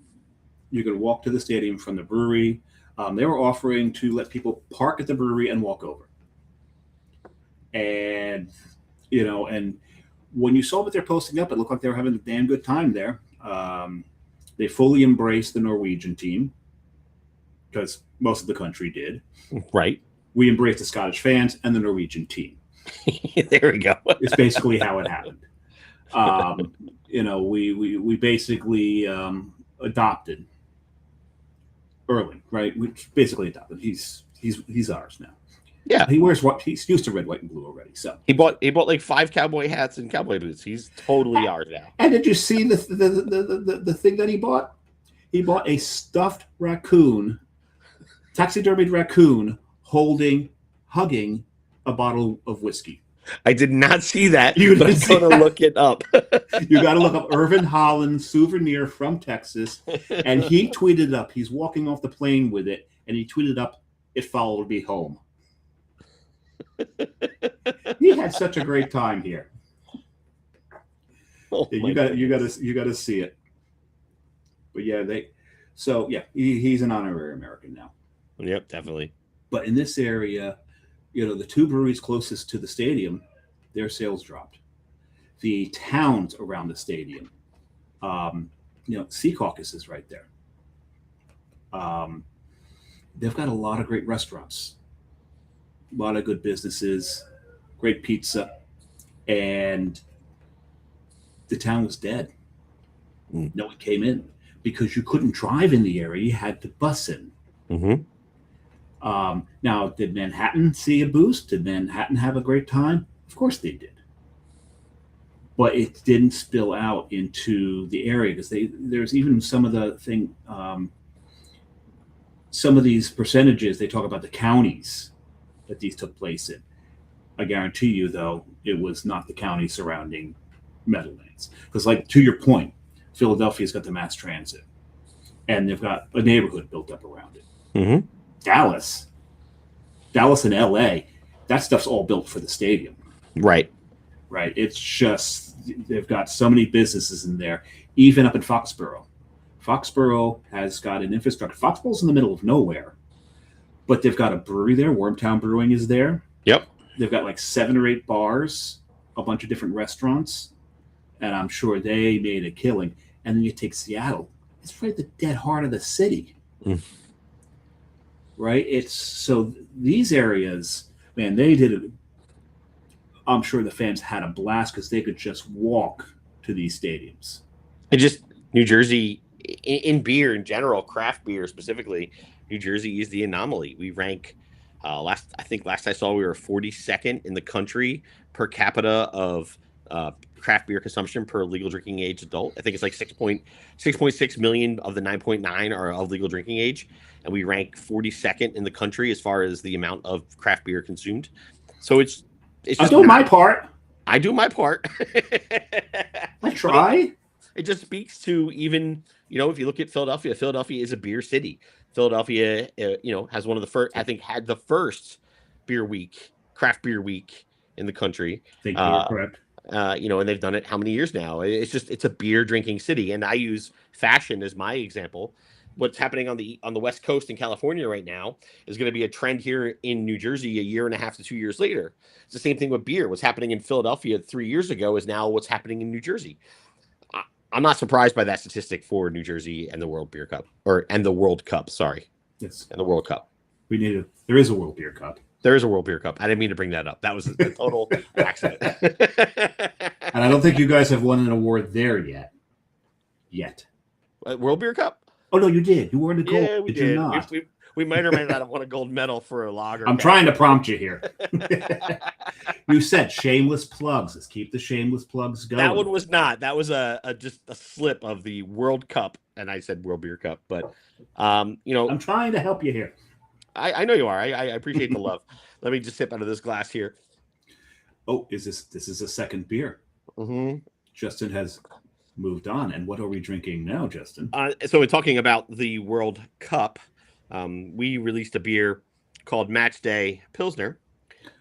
Speaker 1: You could walk to the stadium from the brewery. They were offering to let people park at the brewery and walk over. And, you know, and when you saw what they're posting up, it looked like they were having a damn good time there. They fully embraced the Norwegian team, because most of the country did.
Speaker 2: Right.
Speaker 1: We embraced the Scottish fans and the Norwegian team.
Speaker 2: There we go.
Speaker 1: It's basically how it happened. You know, we basically adopted Erling, right? We basically adopted. He's ours now.
Speaker 2: Yeah.
Speaker 1: He wears what he's used to red, white, and blue already. So
Speaker 2: he bought like 5 cowboy hats and cowboy boots. He's totally ours now.
Speaker 1: And did you see the thing that he bought? He bought a stuffed raccoon, taxidermied raccoon, hugging a bottle of whiskey.
Speaker 2: I did not see that.
Speaker 1: You
Speaker 2: but I'm going to look it up.
Speaker 1: You got to look up Irvin Holland souvenir from Texas, and he tweeted up. He's walking off the plane with it, and he tweeted up, "It followed me home." He had such a great time here.
Speaker 2: Oh,
Speaker 1: you got to see it. But yeah, he's an honorary American now.
Speaker 2: Yep, definitely.
Speaker 1: But in this area, you know, the 2 breweries closest to the stadium, their sales dropped. The towns around the stadium, you know, Sea Caucus is right there. They've got a lot of great restaurants, a lot of good businesses, great pizza, and the town was dead. No one came in because you couldn't drive in the area. You had to bus in.
Speaker 2: Mm-hmm.
Speaker 1: Now, did Manhattan see a boost? Did Manhattan have a great time? Of course they did. But it didn't spill out into the area, because there's even some of the thing, some of these percentages, they talk about the counties that these took place in. I guarantee you, though, it was not the county surrounding Meadowlands. Because, like, to your point, Philadelphia's got the mass transit, and they've got a neighborhood built up around it.
Speaker 2: Mm-hmm.
Speaker 1: Dallas and LA, that stuff's all built for the stadium.
Speaker 2: Right.
Speaker 1: It's just, they've got so many businesses in there, even up in Foxborough. Foxborough has got an infrastructure. Foxborough's in the middle of nowhere, but they've got a brewery there. Wormtown Brewing is there.
Speaker 2: Yep.
Speaker 1: They've got like 7 or 8 bars, a bunch of different restaurants, and I'm sure they made a killing. And then you take Seattle. It's right at the dead heart of the city. Right? It's so these areas, man, they did it. I'm sure the fans had a blast because they could just walk to these stadiums.
Speaker 2: And just New Jersey, in beer in general, craft beer specifically, New Jersey is the anomaly. We rank last I saw we were 42nd in the country per capita of craft beer consumption per legal drinking age adult. I think it's like 6.6 million of the 9.9 are of legal drinking age, and we rank 42nd in the country as far as the amount of craft beer consumed. So it's
Speaker 1: I do my part.
Speaker 2: I do my part.
Speaker 1: I try.
Speaker 2: it just speaks to even, if you look at Philadelphia, Philadelphia is a beer city. Philadelphia, has one of the first, I think, had the first craft beer week in the country.
Speaker 1: I think you are correct.
Speaker 2: And they've done it how many years now? It's a beer drinking city. And I use fashion as my example. What's happening on the West Coast in California right now is going to be a trend here in New Jersey a year and a half to 2 years later. It's the same thing with beer. What's happening in Philadelphia 3 years ago is now what's happening in New Jersey. I'm not surprised by that statistic for New Jersey and the World Beer Cup, and the World Cup. Sorry,
Speaker 1: yes,
Speaker 2: and the World Cup.
Speaker 1: There is a World Beer Cup.
Speaker 2: There is a World Beer Cup. I didn't mean to bring that up. That was a total accident.
Speaker 1: And I don't think you guys have won an award there yet.
Speaker 2: World Beer Cup?
Speaker 1: Oh no, you did. You won a gold.
Speaker 2: Yeah, we did. We might or might not have won a gold medal for a lager.
Speaker 1: I'm trying to prompt you here. You said shameless plugs. Let's keep the shameless plugs going.
Speaker 2: That one was not. That was just a slip of the World Cup, and I said World Beer Cup. But
Speaker 1: I'm trying to help you here.
Speaker 2: I know you are. I appreciate the love. Let me just sip out of this glass here.
Speaker 1: Oh, this is a second beer?
Speaker 2: Mm-hmm.
Speaker 1: Justin has moved on. And what are we drinking now, Justin?
Speaker 2: So we're talking about the World Cup. We released a beer called Match Day Pilsner.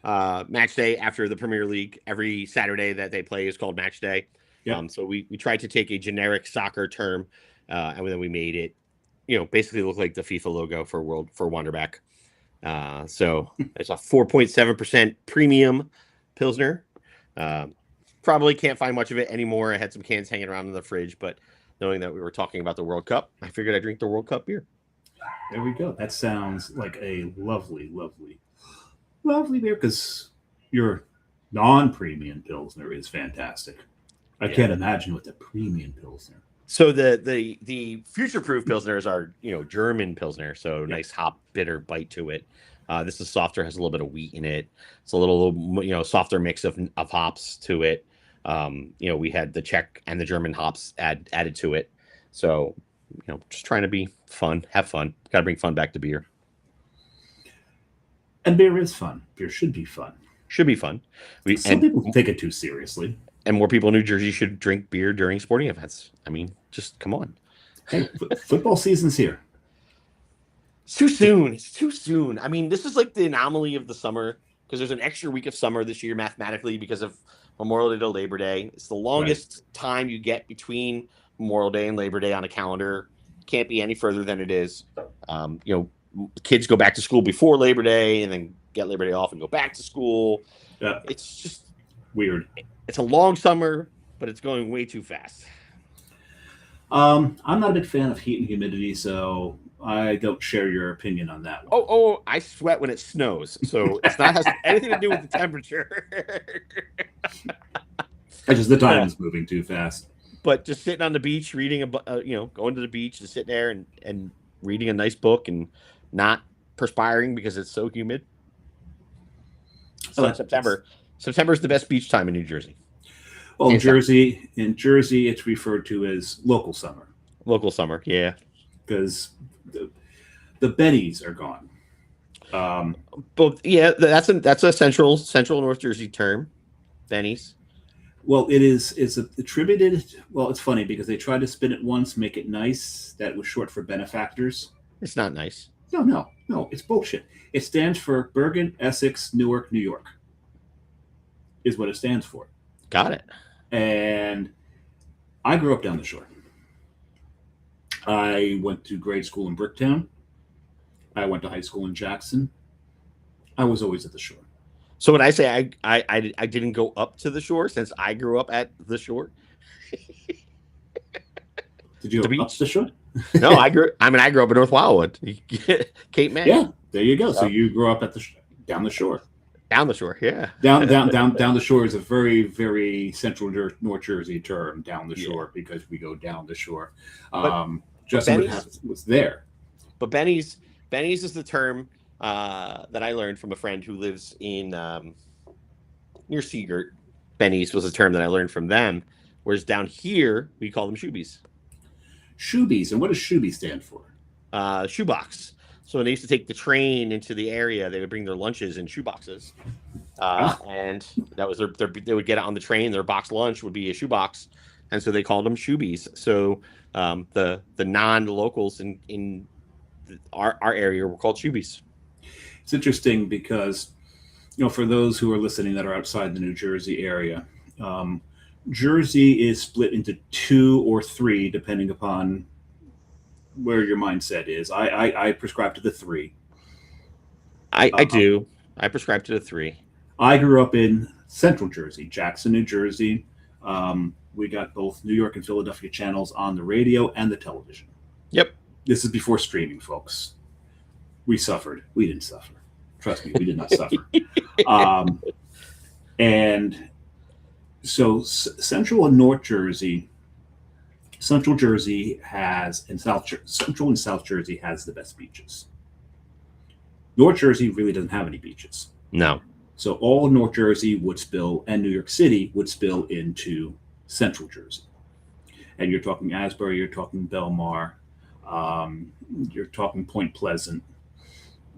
Speaker 2: Match Day after the Premier League, every Saturday that they play is called Match Day. Yep. So we tried to take a generic soccer term, and then we made it, basically look like the FIFA logo for Wonderback. So it's a 4.7% premium Pilsner. Probably can't find much of it anymore. I had some cans hanging around in the fridge, but knowing that we were talking about the World Cup, I figured I'd drink the World Cup beer.
Speaker 1: There we go. That sounds like a lovely, lovely, lovely beer, because your non-premium Pilsner is fantastic. I can't imagine with the premium Pilsner.
Speaker 2: So the future-proof Pilsners are, German Pilsner, so nice hop, bitter bite to it. This is softer, has a little bit of wheat in it. It's a little softer mix of hops to it. We had the Czech and the German hops added to it. So, just trying to be fun, have fun. Got to bring fun back to beer.
Speaker 1: And beer is fun. Beer should be fun.
Speaker 2: Should be fun.
Speaker 1: Some people take it too seriously.
Speaker 2: And more people in New Jersey should drink beer during sporting events. I mean, just come on.
Speaker 1: Hey, football season's here.
Speaker 2: It's too soon. It's too soon. I mean, this is like the anomaly of the summer, because there's an extra week of summer this year mathematically because of Memorial Day to Labor Day. It's the longest time you get between Memorial Day and Labor Day on a calendar. Can't be any further than it is. Kids go back to school before Labor Day and then get Labor Day off and go back to school.
Speaker 1: Yeah.
Speaker 2: It's just
Speaker 1: weird.
Speaker 2: It's a long summer, but it's going way too fast. I'm
Speaker 1: not a big fan of heat and humidity, so I don't share your opinion on that one.
Speaker 2: Oh, I sweat when it snows, so it's not has anything to do with the temperature.
Speaker 1: It's just the time is moving too fast.
Speaker 2: But just sitting on the beach, reading going to the beach, just sitting there and reading a nice book and not perspiring because it's so humid. So in September is the best beach time in New Jersey.
Speaker 1: Well, in Jersey, it's referred to as local summer.
Speaker 2: Local summer, yeah.
Speaker 1: Because the bennies are gone.
Speaker 2: But yeah, that's a central North Jersey term, bennies.
Speaker 1: Well, it's attributed. Well, it's funny because they tried to spin it once, make it nice. That was short for benefactors.
Speaker 2: It's not nice.
Speaker 1: No, it's bullshit. It stands for Bergen, Essex, Newark, New York. Is what it stands for.
Speaker 2: Got it.
Speaker 1: And I grew up down the shore. I went to grade school in Bricktown. I went to high school in Jackson. I was always at the shore.
Speaker 2: So when I say I didn't go up to the shore since I grew up at the shore.
Speaker 1: Did you go up the shore?
Speaker 2: No, I grew up in North Wildwood, Cape May.
Speaker 1: Yeah, there you go. So you grew up down the shore.
Speaker 2: Down the shore, yeah.
Speaker 1: Down the shore is a very, very central North Jersey term. Down the shore because we go down the shore. Justin was there.
Speaker 2: But Benny's is the term that I learned from a friend who lives in near Seagirt. Benny's was a term that I learned from them. Whereas down here we call them shoebies.
Speaker 1: Shoebies, and what does shoebie stand for?
Speaker 2: Shoebox. So when they used to take the train into the area, they would bring their lunches in shoeboxes, and that was they would get it on the train. Their box lunch would be a shoebox, and so they called them shoebies. So the non-locals in our area were called shoebies.
Speaker 1: It's interesting because, for those who are listening that are outside the New Jersey area, Jersey is split into two or three, depending upon where your mindset is. I prescribe to the three.
Speaker 2: I do. I prescribe to the three.
Speaker 1: I grew up in Central Jersey, Jackson, New Jersey. We got both New York and Philadelphia channels on the radio and the television.
Speaker 2: Yep.
Speaker 1: This is before streaming, folks. We suffered. We didn't suffer. Trust me, we did not suffer. And so Central and North Jersey, Central Jersey has, and Central and South Jersey has the best beaches. North Jersey really doesn't have any beaches.
Speaker 2: No.
Speaker 1: So all of North Jersey would spill, and New York City would spill into Central Jersey. And you're talking Asbury, you're talking Belmar, you're talking Point Pleasant,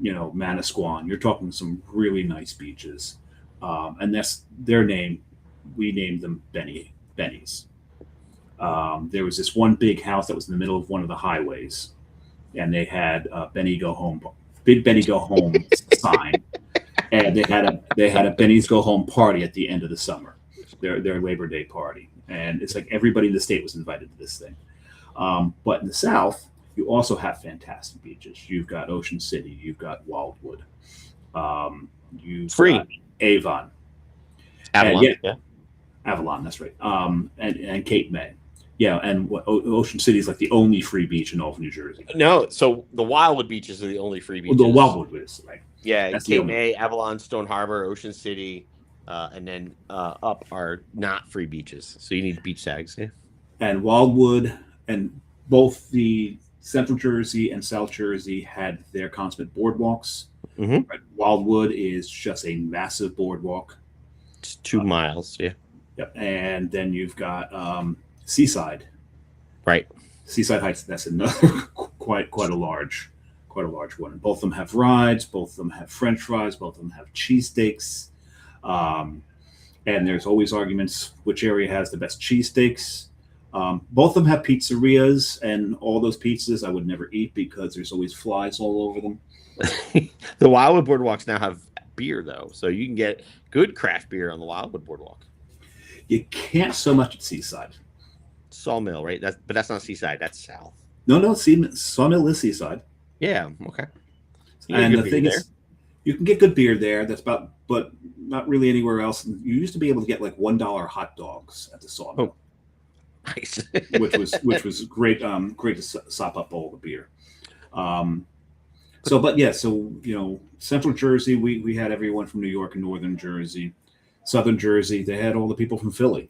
Speaker 1: Manasquan. You're talking some really nice beaches. And that's their name. We named them Benny's. There was this one big house that was in the middle of one of the highways, and they had Benny Go Home, big Benny Go Home sign. And they had a Benny's Go Home party at the end of the summer, their Labor Day party, and it's like everybody in the state was invited to this thing. But in the South, you also have fantastic beaches. You've got Ocean City, you've got Wildwood, you've got Avon,
Speaker 2: Avalon,
Speaker 1: yeah, Avalon. That's right. And Cape May. Yeah, and Ocean City is like the only free beach in all of New Jersey.
Speaker 2: No, so the Wildwood beaches are the only free beaches.
Speaker 1: Well, the Wildwood is right.
Speaker 2: Yeah, Cape May, Avalon, Stone Harbor, Ocean City, and then up are not free beaches. So you need beach tags. Yeah.
Speaker 1: And Wildwood, and both the Central Jersey and South Jersey had their consummate boardwalks.
Speaker 2: Mm-hmm.
Speaker 1: Right? Wildwood is just a massive boardwalk.
Speaker 2: It's 2 miles. Yeah.
Speaker 1: Yep. And then you've got Seaside.
Speaker 2: Right.
Speaker 1: Seaside Heights. That's another quite a large one. Both of them have rides. Both of them have French fries. Both of them have cheesesteaks. And there's always arguments which area has the best cheesesteaks. Both of them have pizzerias, and all those pizzas I would never eat because there's always flies all over them.
Speaker 2: The Wildwood Boardwalks now have beer, though, so you can get good craft beer on the Wildwood Boardwalk.
Speaker 1: You can't so much at Seaside.
Speaker 2: Sawmill, right? But that's not Seaside. That's South.
Speaker 1: No. Sawmill is Seaside.
Speaker 2: Yeah. Okay.
Speaker 1: And the thing is, you can get good beer there. But not really anywhere else. You used to be able to get like $1 hot dogs at the Sawmill.
Speaker 2: Oh, nice.
Speaker 1: which was great. Great to sop up all the beer. So Central Jersey, we had everyone from New York and Northern Jersey. Southern Jersey, they had all the people from Philly.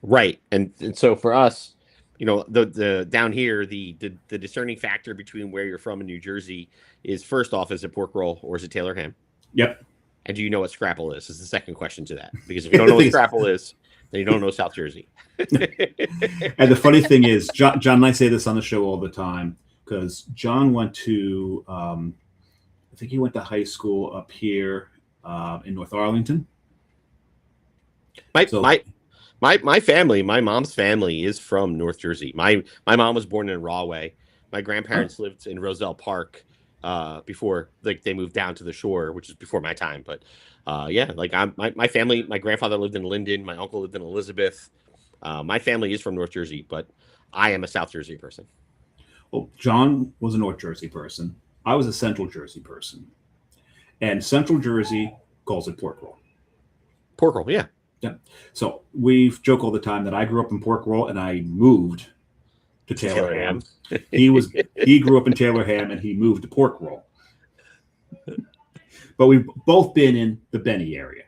Speaker 2: Right, and so for us, the down here, the discerning factor between where you're from in New Jersey is, first off, is it pork roll or is it Taylor ham?
Speaker 1: Yep.
Speaker 2: And do you know what scrapple is? Is the second question to that, because if you don't know what scrapple is, then you don't know South Jersey.
Speaker 1: And the funny thing is, John and I say this on the show all the time, because John went to, I think he went to high school up here in North Arlington.
Speaker 2: My family, my mom's family is from North Jersey. My mom was born in Rahway. My grandparents lived in Roselle Park before they moved down to the shore, which is before my time. But my family, my grandfather lived in Linden. My uncle lived in Elizabeth. My family is from North Jersey, but I am a South Jersey person.
Speaker 1: Well, John was a North Jersey person. I was a Central Jersey person. And Central Jersey calls it pork roll.
Speaker 2: Pork roll, yeah.
Speaker 1: Yeah. So we joke all the time that I grew up in pork roll and I moved to Taylor ham. He grew up in Taylor ham and he moved to pork roll. But we've both been in the Benny area.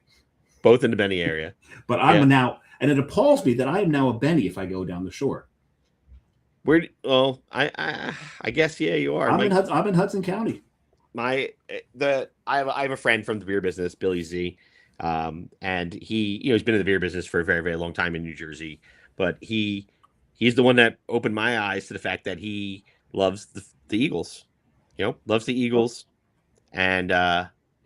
Speaker 2: Both in the Benny area.
Speaker 1: But I'm now, and it appalls me that I am now a Benny if I go down the shore.
Speaker 2: I guess you are.
Speaker 1: I'm in Hudson County.
Speaker 2: I have a friend from the beer business, Billy Z. And he's been in the beer business for a very, very long time in New Jersey, but he's the one that opened my eyes to the fact that he loves the Eagles, loves the Eagles, and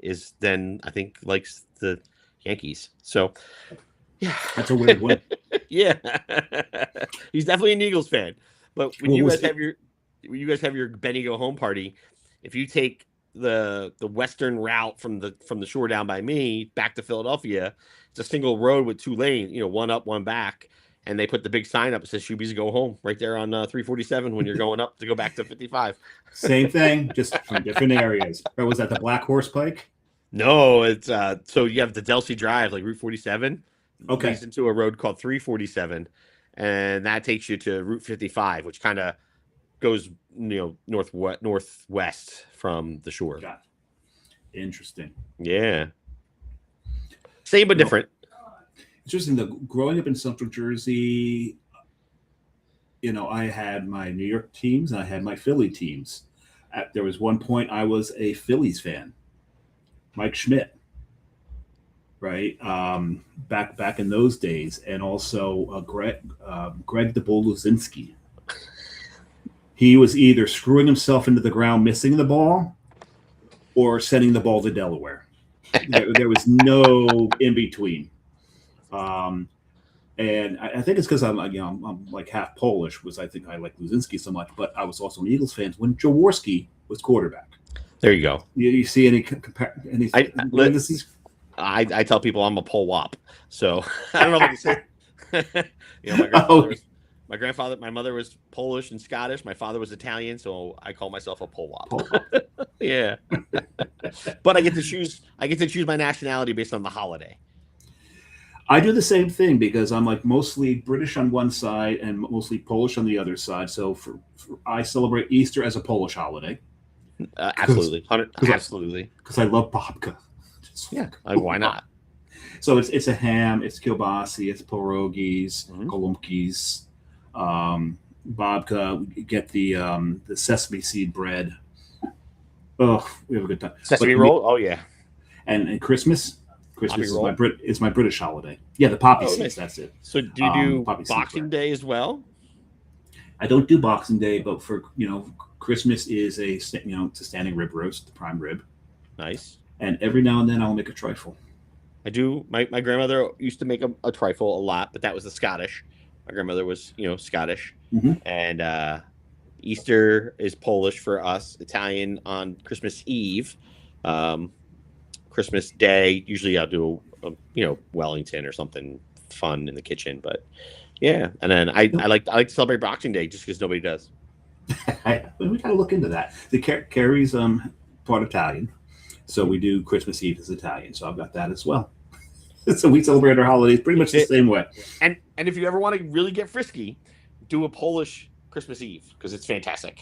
Speaker 2: is then I think likes the Yankees. So Yeah.
Speaker 1: That's a weird one.
Speaker 2: Yeah. He's definitely an Eagles fan. But when
Speaker 1: Well,
Speaker 2: you
Speaker 1: was
Speaker 2: guys have your Benny go home party, if you take the western route from the shore down by me back to Philadelphia, it's a single road with 2 lanes, one up, one back, and they put the big sign up that says Shuby's go home right there on 347 when you're going up to go back to 55.
Speaker 1: Same thing, just from different areas. Or was that the Black Horse Pike?
Speaker 2: No, it's so you have the Delsey Drive, like Route 47,
Speaker 1: Okay.
Speaker 2: leads into a road called 347, and that takes you to Route 55, which kind of goes northwest from the shore.
Speaker 1: Got it. Interesting.
Speaker 2: Yeah, same but different.
Speaker 1: Interesting. Growing up in Central Jersey, I had my New York teams and I had my Philly teams. There was one point I was a Phillies fan. Mike Schmidt, right? Back in those days, and also Greg Deboluzinski. He was either screwing himself into the ground, missing the ball, or sending the ball to Delaware. There was no in between. And I think it's because I'm like half Polish. I think I like Luzinski so much, but I was also an Eagles fan when Jaworski was quarterback.
Speaker 2: There you go.
Speaker 1: You see any
Speaker 2: I tell people I'm a Pol Wop, so I don't know if I can say. My mother was Polish and Scottish. My father was Italian, so I call myself a Pol Wop. Yeah, but I get to choose my nationality based on the holiday.
Speaker 1: I do the same thing because I'm like mostly British on one side and mostly Polish on the other side. So I celebrate Easter as a Polish holiday.
Speaker 2: Absolutely, absolutely.
Speaker 1: Because I love babka.
Speaker 2: Yeah, why not?
Speaker 1: So it's a ham, it's kielbasi, it's pierogies, golubkis, babka. Get the sesame seed bread. Oh, we have a good time.
Speaker 2: Sesame roll. Oh yeah.
Speaker 1: And Christmas is my British holiday. Yeah, the poppy seeds. Nice. That's it.
Speaker 2: So do you do Boxing Day as well?
Speaker 1: I don't do Boxing Day, but for Christmas is it's a standing rib roast, the prime rib.
Speaker 2: Nice.
Speaker 1: And every now and then I'll make a trifle.
Speaker 2: I do. My grandmother used to make a trifle a lot, but that was the Scottish. My grandmother was Scottish, and Easter is Polish for us. Italian on Christmas Eve. Christmas Day, usually I'll do Wellington or something fun in the kitchen, but yeah. And then I like to celebrate Boxing Day just because nobody does.
Speaker 1: We gotta look into that. The Carrie's part Italian, so we do Christmas Eve as Italian. So I've got that as well. So we celebrate our holidays pretty much the same way.
Speaker 2: And if you ever want to really get frisky, do a Polish Christmas Eve because it's fantastic.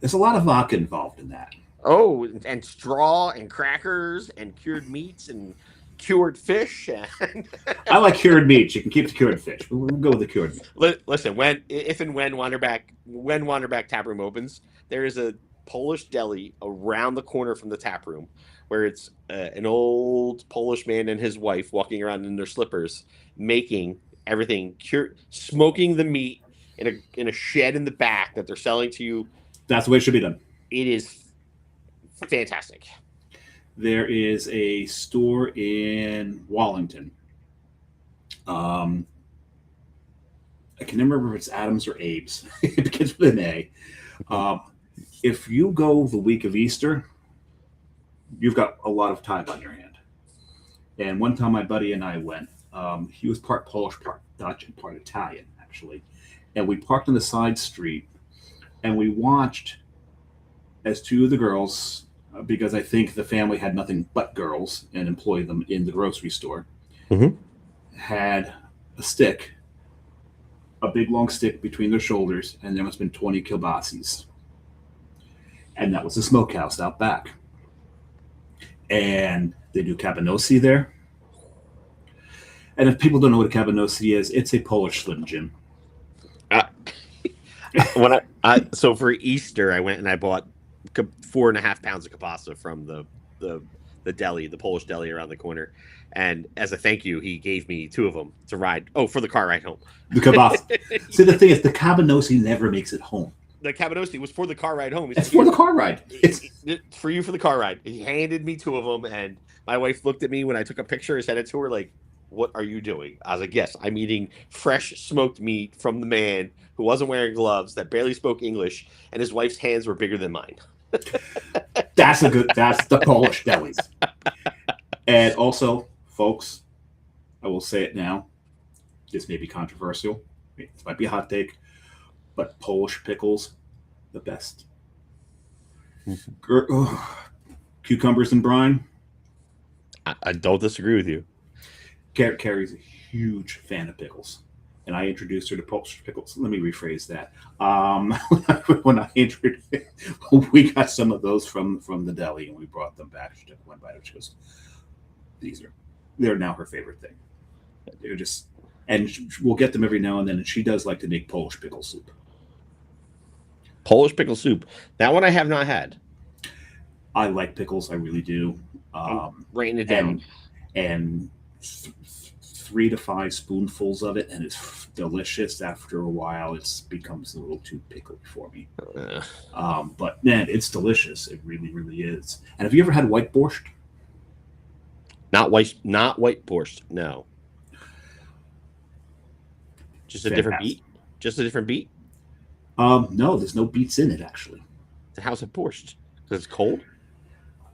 Speaker 1: There's a lot of vodka involved in that.
Speaker 2: Oh, and straw and crackers and cured meats and cured fish. And
Speaker 1: I like cured meats. You can keep the cured fish. We'll go with the cured meat.
Speaker 2: Listen, when Wanderback Tap Room opens, there is a Polish deli around the corner from the tap room where it's an old Polish man and his wife walking around in their slippers, making everything smoking the meat in a shed in the back that they're selling to you.
Speaker 1: That's the way it should be done.
Speaker 2: It is fantastic.
Speaker 1: There is a store in Wallington. I can never remember if it's Adams or Abe's. It begins with an A. If you go the week of Easter, you've got a lot of time on your hand. And one time my buddy and I went. He was part Polish, part Dutch, and part Italian, actually. And we parked on the side street, and we watched as two of the girls, because I think the family had nothing but girls and employed them in the grocery store, had a stick, a big long stick between their shoulders, and there must have been 20 kielbasis. And that was the smokehouse out back. And they do cabanossi there. And if people don't know what a cabanossi is, it's a Polish Slim Jim.
Speaker 2: So for Easter, I went and I bought 4.5 pounds of kielbasa from the deli, the Polish deli around the corner. And as a thank you, he gave me 2 of them to ride. Oh, for the car ride home.
Speaker 1: The kielbasa. See, the thing is, the cabanossi never makes it home.
Speaker 2: The cabanossi was for the car ride home.
Speaker 1: It's for the car ride.
Speaker 2: It's for you for the car ride. He handed me 2 of them, and my wife looked at me when I took a picture and sent it to her like, what are you doing? I was like, yes, I'm eating fresh smoked meat from the man who wasn't wearing gloves, that barely spoke English, and his wife's hands were bigger than mine.
Speaker 1: That's the Polish delis. And also, folks, I will say it now. This may be controversial. It might be a hot take, but Polish pickles, the best. Cucumbers and brine.
Speaker 2: I don't disagree with you.
Speaker 1: Carrie's a huge fan of pickles, and I introduced her to Polish pickles. Let me rephrase that. When I introduced, we got some of those from the deli, and we brought them back. She took one bite, and she goes, they're now her favorite thing. They're just, and we'll get them every now and then, and she does like to make Polish pickle soup.
Speaker 2: Polish pickle soup. That one I have not had.
Speaker 1: I like pickles, I really do.
Speaker 2: Writing it down.
Speaker 1: And 3 to 5 spoonfuls of it, and it's delicious. After a while, it becomes a little too pickly for me. But man, it's delicious. It really, really is. And have you ever had white borscht?
Speaker 2: Not white borscht. No. Just a different beet. Just a different beet.
Speaker 1: No, there's no beets in it actually.
Speaker 2: How's it borscht? Because it's cold.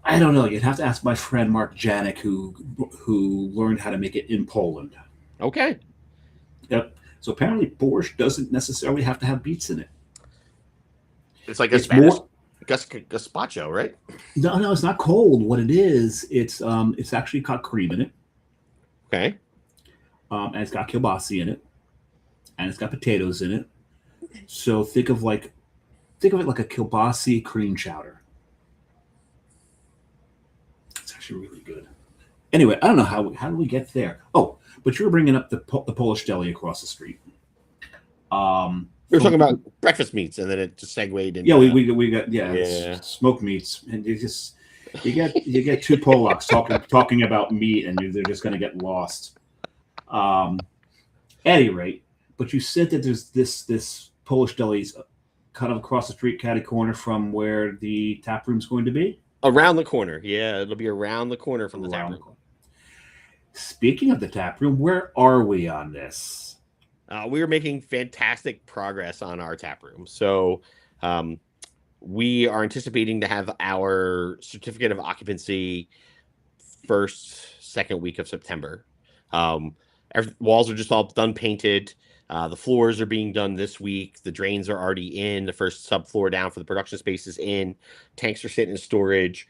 Speaker 1: I don't know. You'd have to ask my friend Mark Janik, who learned how to make it in Poland.
Speaker 2: Okay.
Speaker 1: Yep. So apparently, borscht doesn't necessarily have to have beets in it.
Speaker 2: It's like a Spanish gazpacho, right?
Speaker 1: No, it's not cold. What it is, it's actually got cream in it.
Speaker 2: Okay.
Speaker 1: And it's got kielbasa in it, and it's got potatoes in it. So think of it like a kielbasa cream chowder. Really good. Anyway, I don't know how do we get there. Oh, but you were bringing up the Polish deli across the street.
Speaker 2: We were talking about breakfast meats, and then it just segued into
Speaker 1: we got smoked meats, and you get two Polacks talking about meat, and they're just going to get lost. At any rate, but you said that there's this Polish deli's kind of across the street, catty corner from where the tap room's going to be.
Speaker 2: Around the corner. Yeah, it'll be around the corner from the tap room.
Speaker 1: Speaking of the tap room, where are we on this?
Speaker 2: We are making fantastic progress on our tap room. So we are anticipating to have our certificate of occupancy second week of September. Walls are just all done painted. The floors are being done this week. The drains are already in. The first subfloor down for the production space is in. Tanks are sitting in storage.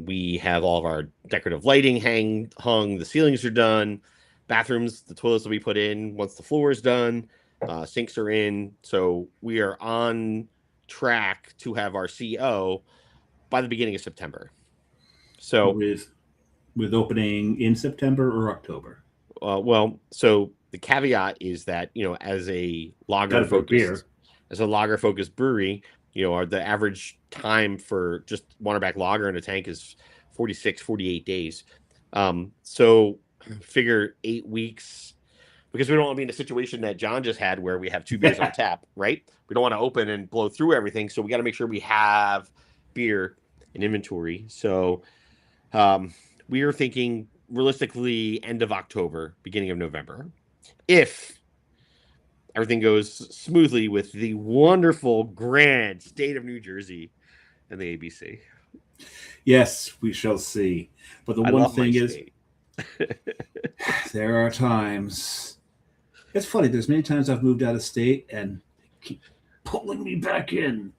Speaker 2: We have all of our decorative lighting hung. The ceilings are done. Bathrooms, the toilets will be put in once the floor is done. Sinks are in. So we are on track to have our CO by the beginning of September. So
Speaker 1: with opening in September or October?
Speaker 2: So the caveat is that, as a lager focused brewery, the average time for just Waterback lager in a tank is 48 days. So figure 8 weeks, because we don't want to be in a situation that John just had where we have 2 beers on tap, right? We don't want to open and blow through everything. So we got to make sure we have beer in inventory. So we are thinking realistically end of October, beginning of November, if everything goes smoothly with the wonderful, grand state of New Jersey and the ABC.
Speaker 1: Yes, we shall see. But the one thing is, there are times. It's funny. There's many times I've moved out of state and they keep pulling me back in.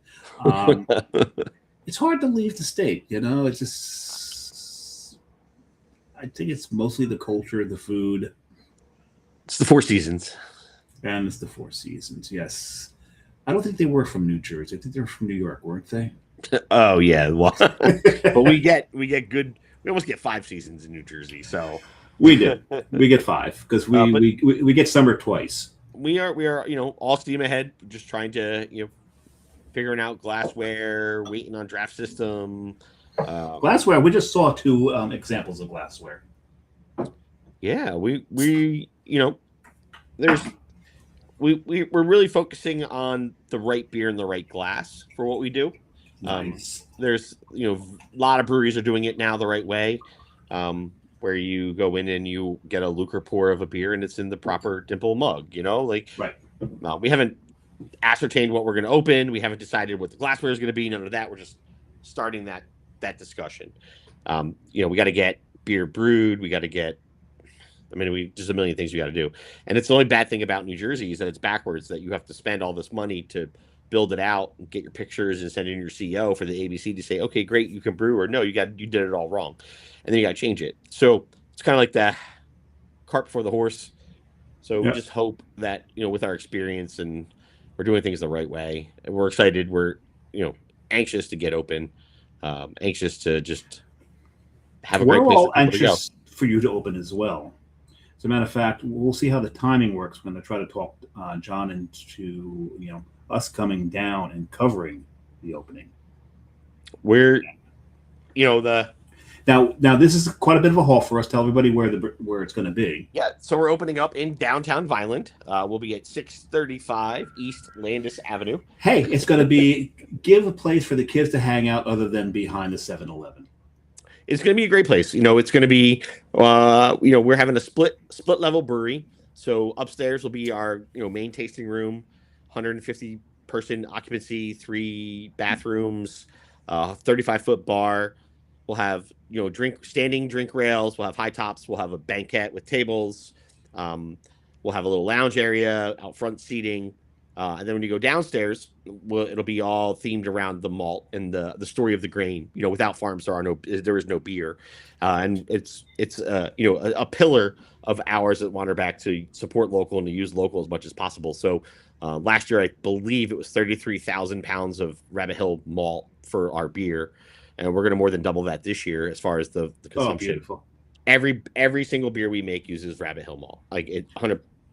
Speaker 1: It's hard to leave the state. It's just. I think it's mostly the culture, the food.
Speaker 2: It's the Four Seasons.
Speaker 1: And it's the Four Seasons, yes. I don't think they were from New Jersey. I think they were from New York, weren't they?
Speaker 2: Oh, yeah. Well, but we get good. We almost get 5 seasons in New Jersey, so
Speaker 1: we did. We get 5 because we get summer twice.
Speaker 2: We are all steam ahead, just trying to figuring out glassware, waiting on draft system.
Speaker 1: Glassware. We just saw 2 examples of glassware.
Speaker 2: Yeah, we're really focusing on the right beer in the right glass for what we do.
Speaker 1: Nice.
Speaker 2: There's a lot of breweries are doing it now the right way. where you go in and you get a lucre pour of a beer and it's in the proper dimple mug, like
Speaker 1: Right.
Speaker 2: we haven't ascertained what we're going to open. We haven't decided what the glassware is going to be. None of that. We're just starting that discussion. We got to get beer brewed. We got to get, there's a million things we got to do. And it's the only bad thing about New Jersey is that it's backwards, that you have to spend all this money to build it out and get your pictures and send in your CEO for the ABC to say, okay, great, you can brew, or no, you did it all wrong. And then you got to change it. So it's kind of like the cart before the horse. So we just hope that, with our experience and we're doing things the right way, and we're excited. We're, anxious to get open, anxious to just have a great place.
Speaker 1: We're all anxious for you to open as well. As a matter of fact, we'll see how the timing works. We're going to try to talk John into, us coming down and covering the opening.
Speaker 2: We're,
Speaker 1: Now this is quite a bit of a haul for us. Tell everybody where it's going to be.
Speaker 2: Yeah, so we're opening up in downtown Vineland. We'll be at 635 East Landis Avenue.
Speaker 1: Hey, it's going to give a place for the kids to hang out other than behind the 7-Eleven.
Speaker 2: It's going to be a great place. It's going to be, we're having a split level brewery. So upstairs will be our, main tasting room, 150 person occupancy, 3 bathrooms, 35-foot bar. We'll have, standing drink rails. We'll have high tops. We'll have a banquette with tables. We'll have a little lounge area, out front seating. And then when you go downstairs, it'll be all themed around the malt and the story of the grain. Without farms, there is no beer. And it's a pillar of ours that wander back to support local and to use local as much as possible. So last year, I believe it was 33,000 pounds of Rabbit Hill malt for our beer. And we're going to more than double that this year as far as the consumption.
Speaker 1: Oh, beautiful.
Speaker 2: Every single beer we make uses Rabbit Hill malt,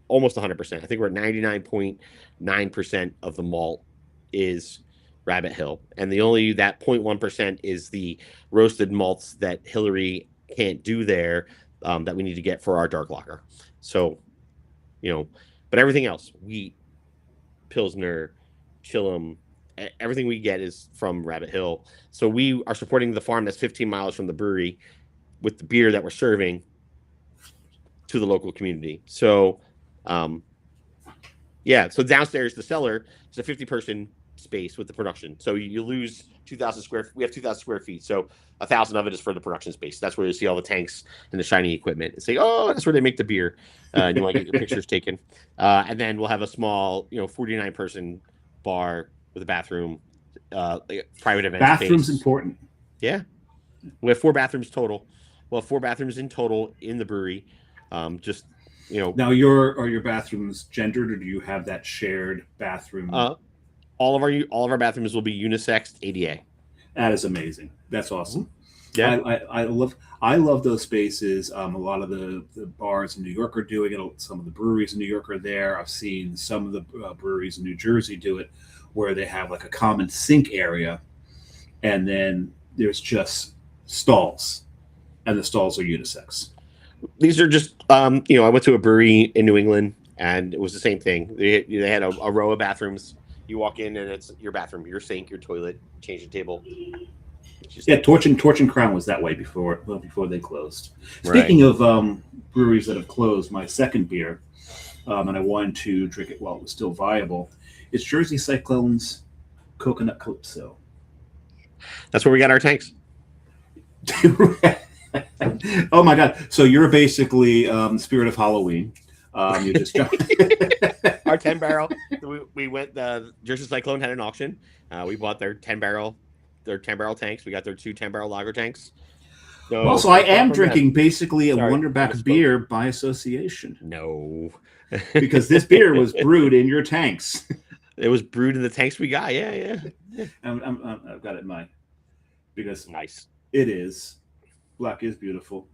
Speaker 2: almost 100%. I think we're at 99.9% of the malt is Rabbit Hill, and the only that 0.1% is the roasted malts that Hillary can't do there, that we need to get for our dark lager. So, but everything else, wheat, Pilsner, Chillum, everything we get is from Rabbit Hill. So we are supporting the farm that's 15 miles from the brewery with the beer that we're serving to the local community. So, so downstairs, the cellar is a 50-person space with the production. So you lose 2,000 we have 2,000 square feet. So 1,000 of it is for the production space. That's where you see all the tanks and the shiny equipment and say, oh, that's where they make the beer. And you want to get your pictures taken. And then we'll have a small, 49-person bar with a bathroom, private event
Speaker 1: Bathrooms
Speaker 2: space.
Speaker 1: Important.
Speaker 2: Yeah. We have 4 bathrooms total. We'll have 4 bathrooms in total in the brewery. Now
Speaker 1: are your bathrooms gendered, or do you have that shared bathroom?
Speaker 2: All of our bathrooms will be unisex ADA.
Speaker 1: That is amazing. That's awesome.
Speaker 2: Yeah,
Speaker 1: I love those spaces. A lot of the bars in New York are doing it. Some of the breweries in New York are there. I've seen some of the breweries in New Jersey do it, where they have like a common sink area, and then there's just stalls, and the stalls are unisex.
Speaker 2: These are just, I went to a brewery in New England, and it was the same thing. They had a row of bathrooms. You walk in, and it's your bathroom, your sink, your toilet, change the table.
Speaker 1: Torch and Crown was that way before they closed. Right. Speaking of breweries that have closed, my second beer, and I wanted to drink it while it was still viable, it's Jersey Cyclone's Coconut Calypso.
Speaker 2: That's where we got our tanks.
Speaker 1: Oh my God! So you're basically Spirit of Halloween. You just
Speaker 2: our 10-barrel. We went. Jersey Cyclone had an auction. We bought their 10-barrel tanks. We got their 2 10-barrel lager tanks. So
Speaker 1: also, I am drinking basically a Wonderback beer by association.
Speaker 2: No,
Speaker 1: because this beer was brewed in your tanks.
Speaker 2: It was brewed in the tanks we got. Yeah.
Speaker 1: I've got it in mind because
Speaker 2: nice.
Speaker 1: It is. Black is beautiful.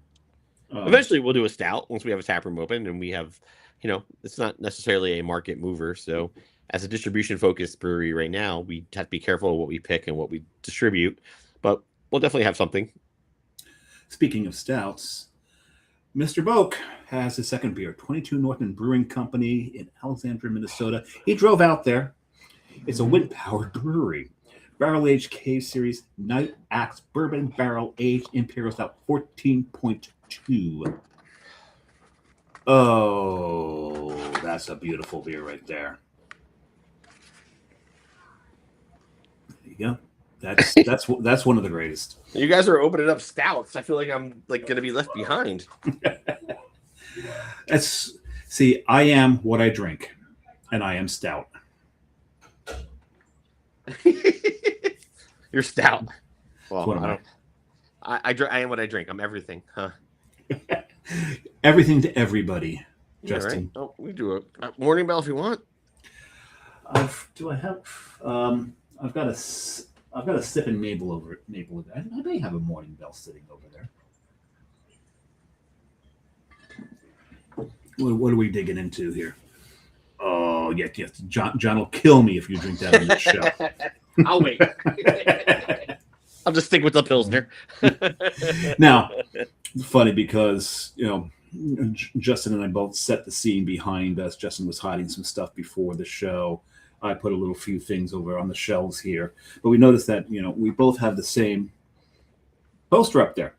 Speaker 2: Eventually, we'll do a stout once we have a tap room open, and we have, it's not necessarily a market mover. So, as a distribution-focused brewery right now, we have to be careful of what we pick and what we distribute. But we'll definitely have something.
Speaker 1: Speaking of stouts, Mr. Boak has his second beer, 22 Northern Brewing Company in Alexandria, Minnesota. He drove out there. It's a wind-powered brewery. Barrel Aged Cave Series Night Axe Bourbon Barrel Aged Imperial Stout 14.2. Oh, that's a beautiful beer right there. There you go. That's one of the greatest.
Speaker 2: You guys are opening up stouts. I feel like I'm like going to be left behind.
Speaker 1: See, I am what I drink, and I am stout.
Speaker 2: You're stout. Well,
Speaker 1: What am
Speaker 2: I don't. I am what I drink. I'm everything, huh?
Speaker 1: Everything to everybody,
Speaker 2: Yeah,
Speaker 1: Justin.
Speaker 2: right? Oh, we do a morning bell if you want.
Speaker 1: Do I have? I've got a sip and maple over maple. I may have a morning bell sitting over there. What are we digging into here? Oh, yes. John will kill me if you drink that on the show.
Speaker 2: I'll wait. I'll just stick with the Pilsner.
Speaker 1: Now, it's funny because, Justin and I both set the scene behind us. Justin was hiding some stuff before the show. I put a few things over on the shelves here. But we noticed that, we both have the same poster up there.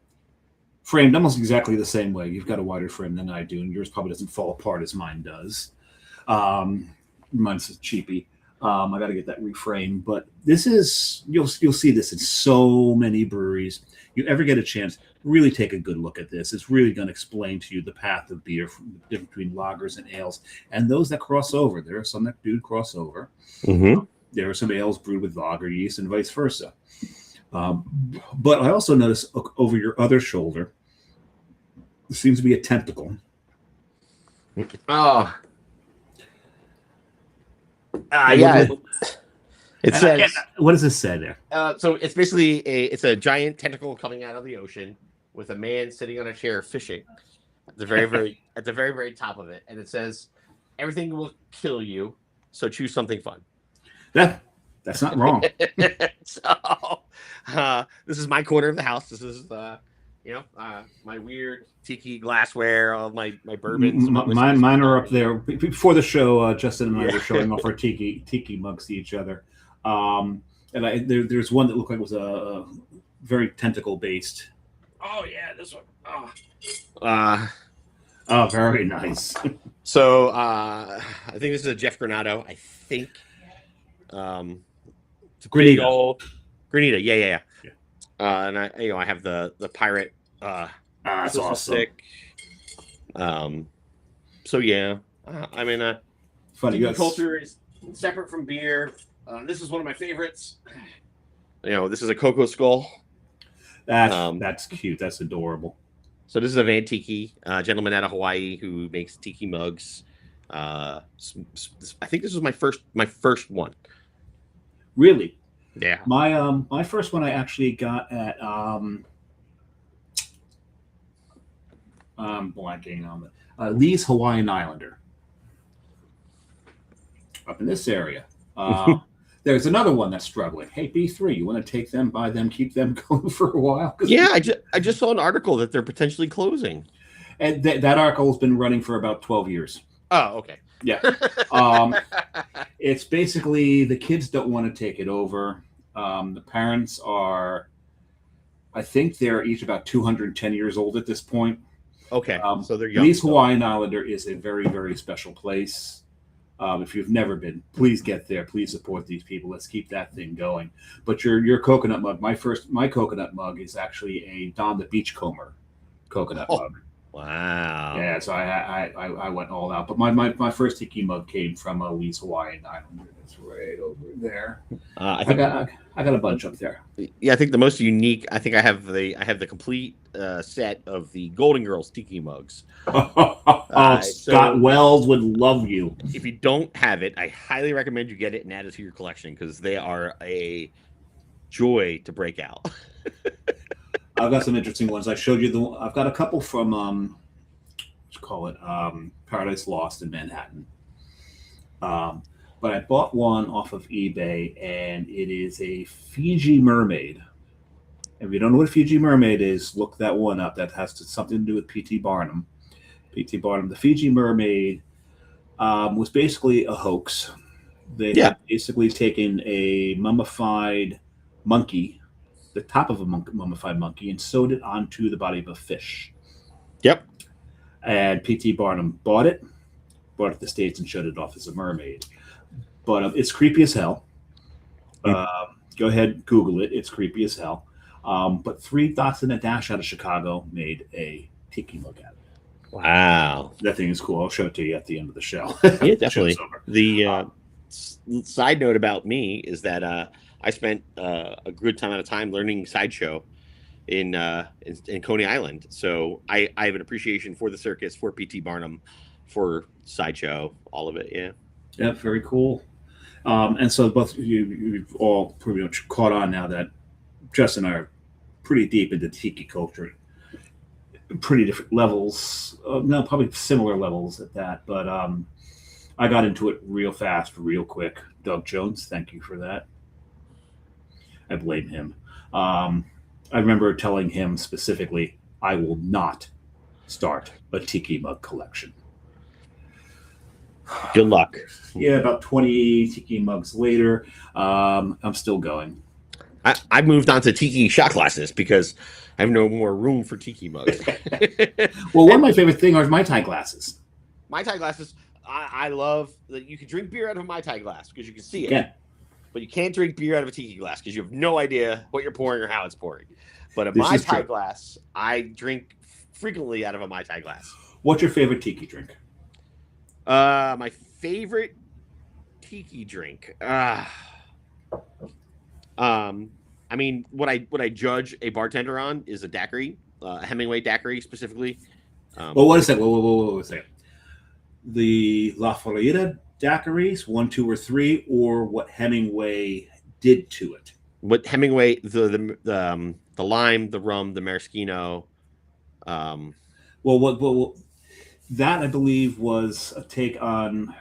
Speaker 1: Framed almost exactly the same way. You've got a wider frame than I do, and yours probably doesn't fall apart as mine does. Mine's cheapy. I got to get that reframed, but this is you'll see this in so many breweries. You ever get a chance, really take a good look at this. It's really going to explain to you the path of beer, the difference between lagers and ales, and those that cross over. There are some that do cross over.
Speaker 2: Mm-hmm.
Speaker 1: There are some ales brewed with lager yeast and vice versa. But I also notice over your other shoulder, there seems to be a tentacle.
Speaker 2: Oh. Yeah. It says.
Speaker 1: What does this say there?
Speaker 2: So it's basically it's a giant tentacle coming out of the ocean with a man sitting on a chair fishing at the very very top of it, and it says, "Everything will kill you, so choose something fun."
Speaker 1: That's not wrong.
Speaker 2: So this is my corner of the house. This is my weird tiki glassware, all my bourbons.
Speaker 1: Mine are up there. Before the show, Justin and I were showing off our tiki mugs to each other. And there's one that looked like it was a very tentacle based.
Speaker 2: Oh yeah, this one.
Speaker 1: Oh, very nice.
Speaker 2: So I think this is a Jeff Granado. I think. It's a big old Granita. Yeah. And I have the pirate.
Speaker 1: That's awesome.
Speaker 2: Sick. So yeah,
Speaker 1: Funny.
Speaker 2: tiki culture is separate from beer. This is one of my favorites. This is a cocoa skull.
Speaker 1: That's cute. That's adorable.
Speaker 2: So this is a Van Tiki, gentleman out of Hawaii who makes tiki mugs. I think this was my first one.
Speaker 1: Really?
Speaker 2: Yeah.
Speaker 1: My first one I actually got at I'm blanking on Lee's Hawaiian Islander up in this area. There's another one that's struggling. Hey, B3, you want to take them, buy them, keep them going for a while?
Speaker 2: Yeah, I just saw an article that they're potentially closing.
Speaker 1: And that article has been running for about 12 years.
Speaker 2: Oh, okay.
Speaker 1: Yeah. It's basically the kids don't want to take it over. The parents are, I think they're each about 210 years old at this point.
Speaker 2: Okay, so they're young.
Speaker 1: Lee's Hawaiian Islander is a very, very special place. If you've never been, please get there. Please support these people. Let's keep that thing going. But your coconut mug, my coconut mug is actually a Don the Beachcomber coconut mug.
Speaker 2: Wow.
Speaker 1: Yeah, so I went all out. But my first tiki mug came from Lee's Hawaiian Islander. It's right over there. I got a bunch up there.
Speaker 2: Yeah, I think the most unique. I think I have the complete set of the Golden Girls tiki mugs.
Speaker 1: Scott Wells would love you.
Speaker 2: If you don't have it, I highly recommend you get it and add it to your collection because they are a joy to break out.
Speaker 1: I've got some interesting ones. I showed you I've got a couple from Paradise Lost in Manhattan. But I bought one off of eBay, and it is a Fiji mermaid. If you don't know what a Fiji mermaid is, look that one up. That has something to do with P.T. Barnum. P.T. Barnum. The Fiji mermaid was basically a hoax. They had basically taken a mummified monkey, the top of a mummified monkey, and sewed it onto the body of a fish.
Speaker 2: Yep.
Speaker 1: And P.T. Barnum bought it to the States, and showed it off as a mermaid. But it's creepy as hell. Go ahead, Google it. It's creepy as hell. But 3 Dots and a Dash out of Chicago made a tiki mug out of it.
Speaker 2: Wow.
Speaker 1: That thing is cool. I'll show it to you at the end of the show.
Speaker 2: Yeah, definitely. The side note about me is that I spent a good amount of time learning sideshow in Coney Island. So I have an appreciation for the circus, for P.T. Barnum, for sideshow, all of it. Yeah.
Speaker 1: Yeah, very cool. And so both you've all pretty much caught on now that Justin and I are pretty deep into tiki culture. Pretty different levels. No, probably similar levels at that. But I got into it real fast, real quick. Doug Jones, thank you for that. I blame him. I remember telling him specifically, I will not start a tiki mug collection.
Speaker 2: Good luck.
Speaker 1: Yeah, about 20 tiki mugs later, I'm still going.
Speaker 2: I moved on to tiki shot glasses because I have no more room for tiki mugs.
Speaker 1: Well, one of my favorite things are Mai Tai glasses.
Speaker 2: Mai Tai glasses, I love that you can drink beer out of a Mai Tai glass because you can see it.
Speaker 1: Yeah.
Speaker 2: But you can't drink beer out of a tiki glass because you have no idea what you're pouring or how it's pouring. But a
Speaker 1: This
Speaker 2: Mai
Speaker 1: is
Speaker 2: Tai
Speaker 1: true.
Speaker 2: glass, I drink frequently out of a Mai Tai glass.
Speaker 1: What's your favorite tiki drink?
Speaker 2: My favorite tiki drink. I mean, what I judge a bartender on is a daiquiri, a Hemingway daiquiri specifically.
Speaker 1: Well, what is that? Whoa, a second. The La Florida daiquiris, 1, 2, or 3, or what Hemingway did to it?
Speaker 2: What Hemingway, the lime, the rum, the maraschino.
Speaker 1: Well, that I believe was a take on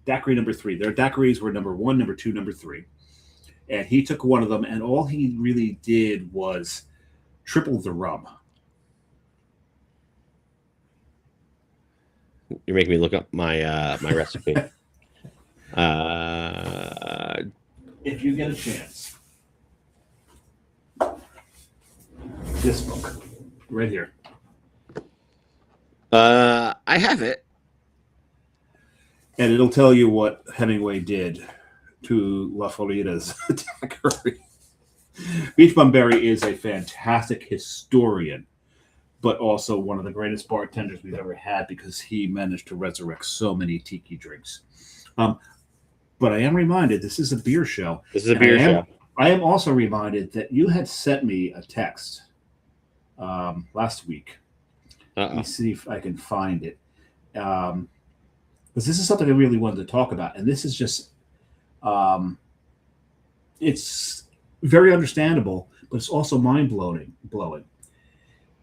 Speaker 1: daiquiri number 3. Their daiquiris were number 1, number 2, number 3. And he took one of them, and all he really did was triple the rum.
Speaker 2: You're making me look up my my recipe.
Speaker 1: If you get a chance, this book right here.
Speaker 2: I have it.
Speaker 1: And it'll tell you what Hemingway did to La Florida's daiquiri. Beach Bum Berry is a fantastic historian, but also one of the greatest bartenders we've ever had because he managed to resurrect so many tiki drinks. But I am reminded, this is a beer show.
Speaker 2: This is a beer show.
Speaker 1: I am also reminded that you had sent me a text last week. Let me see if I can find it. Because this is something I really wanted to talk about. And this is just, it's very understandable, but it's also mind-blowing.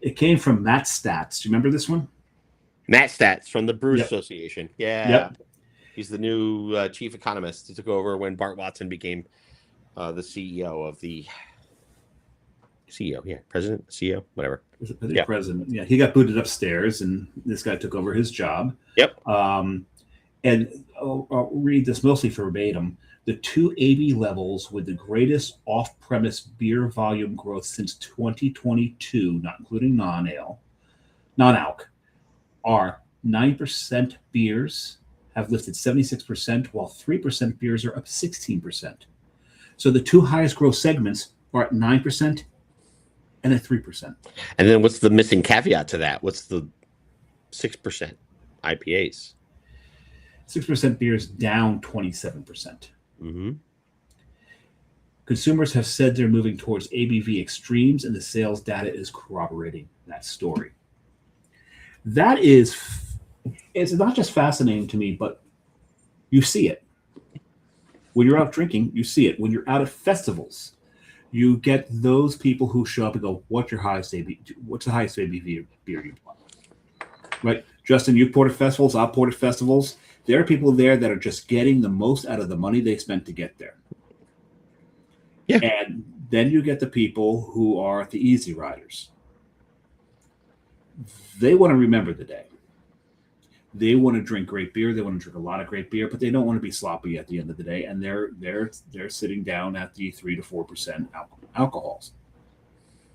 Speaker 1: It came from Matt Stats. Do you remember this one?
Speaker 2: Matt Stats from the Brewers
Speaker 1: Yep.
Speaker 2: Association. Yeah.
Speaker 1: Yep.
Speaker 2: He's the new chief economist. He took over when Bart Watson became the CEO of the president, CEO, whatever.
Speaker 1: The president. Yeah, he got booted upstairs, and this guy took over his job.
Speaker 2: Yep.
Speaker 1: And I'll read this mostly verbatim. The 2 AB levels with the greatest off-premise beer volume growth since 2022, not including non-alc, are 9% beers have lifted 76%, while 3% beers are up 16%. So the 2 highest growth segments are at 9% and at 3%.
Speaker 2: And then what's the missing caveat to that? What's the 6% IPAs?
Speaker 1: 6% beers down 27%.
Speaker 2: Mm-hmm.
Speaker 1: Consumers have said they're moving towards ABV extremes, and the sales data is corroborating that story. That is, it's not just fascinating to me, but you see it. When you're out drinking, you see it. When you're out at festivals, you get those people who show up and go, what's the highest ABV beer you want? Right? Justin, you poured at festivals, I've poured at festivals. There are people there that are just getting the most out of the money they spent to get there.
Speaker 2: Yeah.
Speaker 1: And then you get the people who are the easy riders. They want to remember the day. They want to drink great beer. They want to drink a lot of great beer, but they don't want to be sloppy at the end of the day. And they're sitting down at the 3 to 4% alcohols,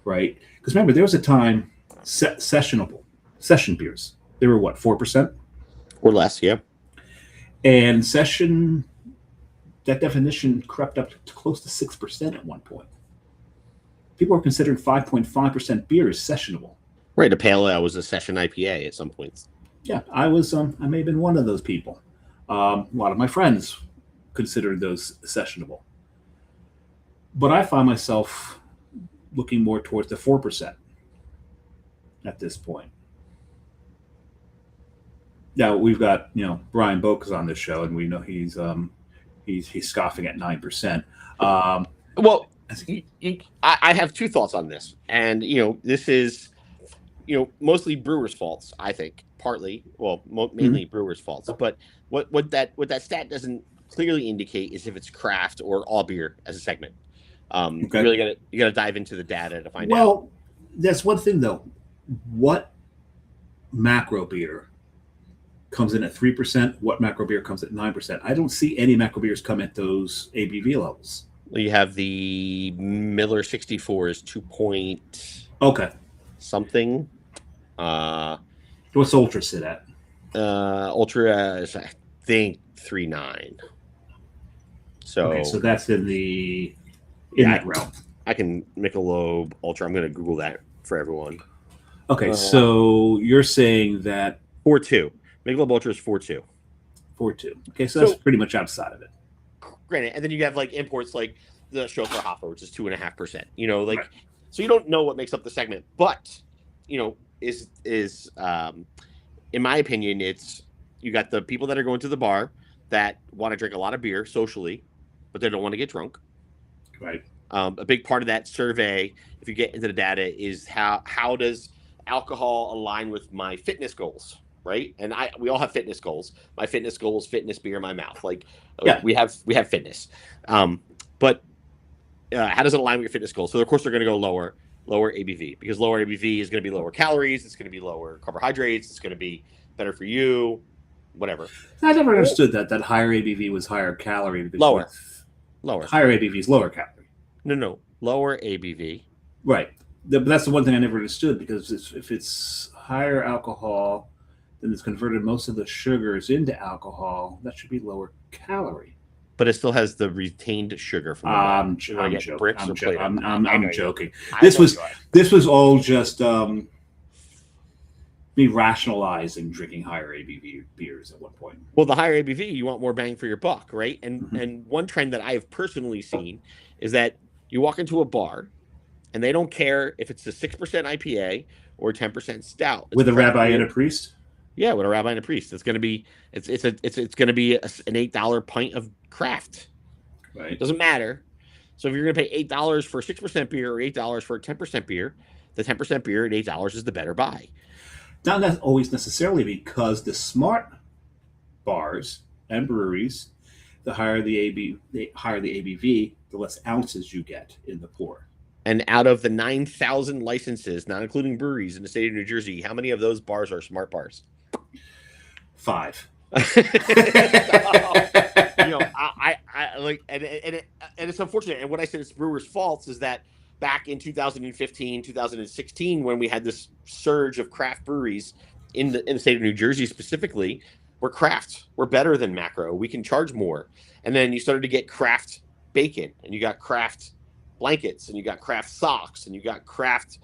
Speaker 1: right? Because remember, there was a time session beers. They were what, 4%
Speaker 2: or less, yeah.
Speaker 1: And session, that definition crept up to close to 6% at one point. People are considering 5.5% beer as sessionable.
Speaker 2: Right, a pale ale was a session IPA at some points.
Speaker 1: Yeah, I was. I may have been one of those people. A lot of my friends considered those sessionable, but I find myself looking more towards the 4% at this point. Now we've got Brian Bokas on this show, and we know he's scoffing at 9%.
Speaker 2: Well, I have two thoughts on this, and this is mostly brewers' faults, I think. Partly, well, mainly brewers' faults. But what that stat doesn't clearly indicate is if it's craft or all beer as a segment. Okay. You really gotta dive into the data to find out.
Speaker 1: Well, that's one thing though. What macro beer comes in at 3%? What macro beer comes at 9%? I don't see any macro beers come at those ABV levels.
Speaker 2: Well, you have the Miller 64 is 2 point something.
Speaker 1: What's Ultra sit at?
Speaker 2: Ultra is, I think, 3.9. So
Speaker 1: that's in that realm.
Speaker 2: I can Michelob Ultra. I'm going to Google that for everyone.
Speaker 1: Okay, so you're saying that
Speaker 2: 4.2. Michelob Ultra is 4.2.
Speaker 1: 4.2. Okay, so that's pretty much outside of it.
Speaker 2: Granted, and then you have like imports like the Schoeffer Hopper, which is 2.5%. Right. So you don't know what makes up the segment, but is in my opinion, it's you got the people that are going to the bar that want to drink a lot of beer socially, but they don't want to get drunk.
Speaker 1: Right.
Speaker 2: A big part of that survey, if you get into the data, is how does alcohol align with my fitness goals, right? And we all have fitness goals. My fitness goal is fitness beer in my mouth. We have fitness. But how does it align with your fitness goals? So of course they're going to go lower ABV, because lower ABV is going to be lower calories, it's going to be lower carbohydrates, it's going to be better for you, whatever.
Speaker 1: I never understood that higher ABV was higher calorie.
Speaker 2: Lower.
Speaker 1: Higher ABV is lower calorie.
Speaker 2: No, lower ABV.
Speaker 1: Right. But that's the one thing I never understood, because if it's higher alcohol, then it's converted most of the sugars into alcohol. That should be lower calorie.
Speaker 2: But it still has the retained sugar from
Speaker 1: I'm joking. I'm joking. This was all just me rationalizing drinking higher ABV beers at one point.
Speaker 2: Well, the higher ABV, you want more bang for your buck, right? And one trend that I have personally seen is that you walk into a bar and they don't care if it's a 6% IPA or 10% stout.
Speaker 1: With a rabbi and a priest?
Speaker 2: Yeah, with a rabbi and a priest. It's going to be an $8 pint of craft.
Speaker 1: Right.
Speaker 2: It doesn't matter. So if you're going to pay $8 for a 6% beer or $8 for a 10% beer, the 10% beer at $8 is the better buy.
Speaker 1: Not always necessarily, because the smart bars and breweries, the higher the ABV, the less ounces you get in the pour.
Speaker 2: And out of the 9,000 licenses, not including breweries in the state of New Jersey, how many of those bars are smart bars?
Speaker 1: 5.
Speaker 2: I like, and it's unfortunate. And what I said is brewers' faults is that back in 2015, 2016, when we had this surge of craft breweries in the state of New Jersey specifically, where craft were better than macro, we can charge more. And then you started to get craft bacon, and you got craft blankets, and you got craft socks, and you got craft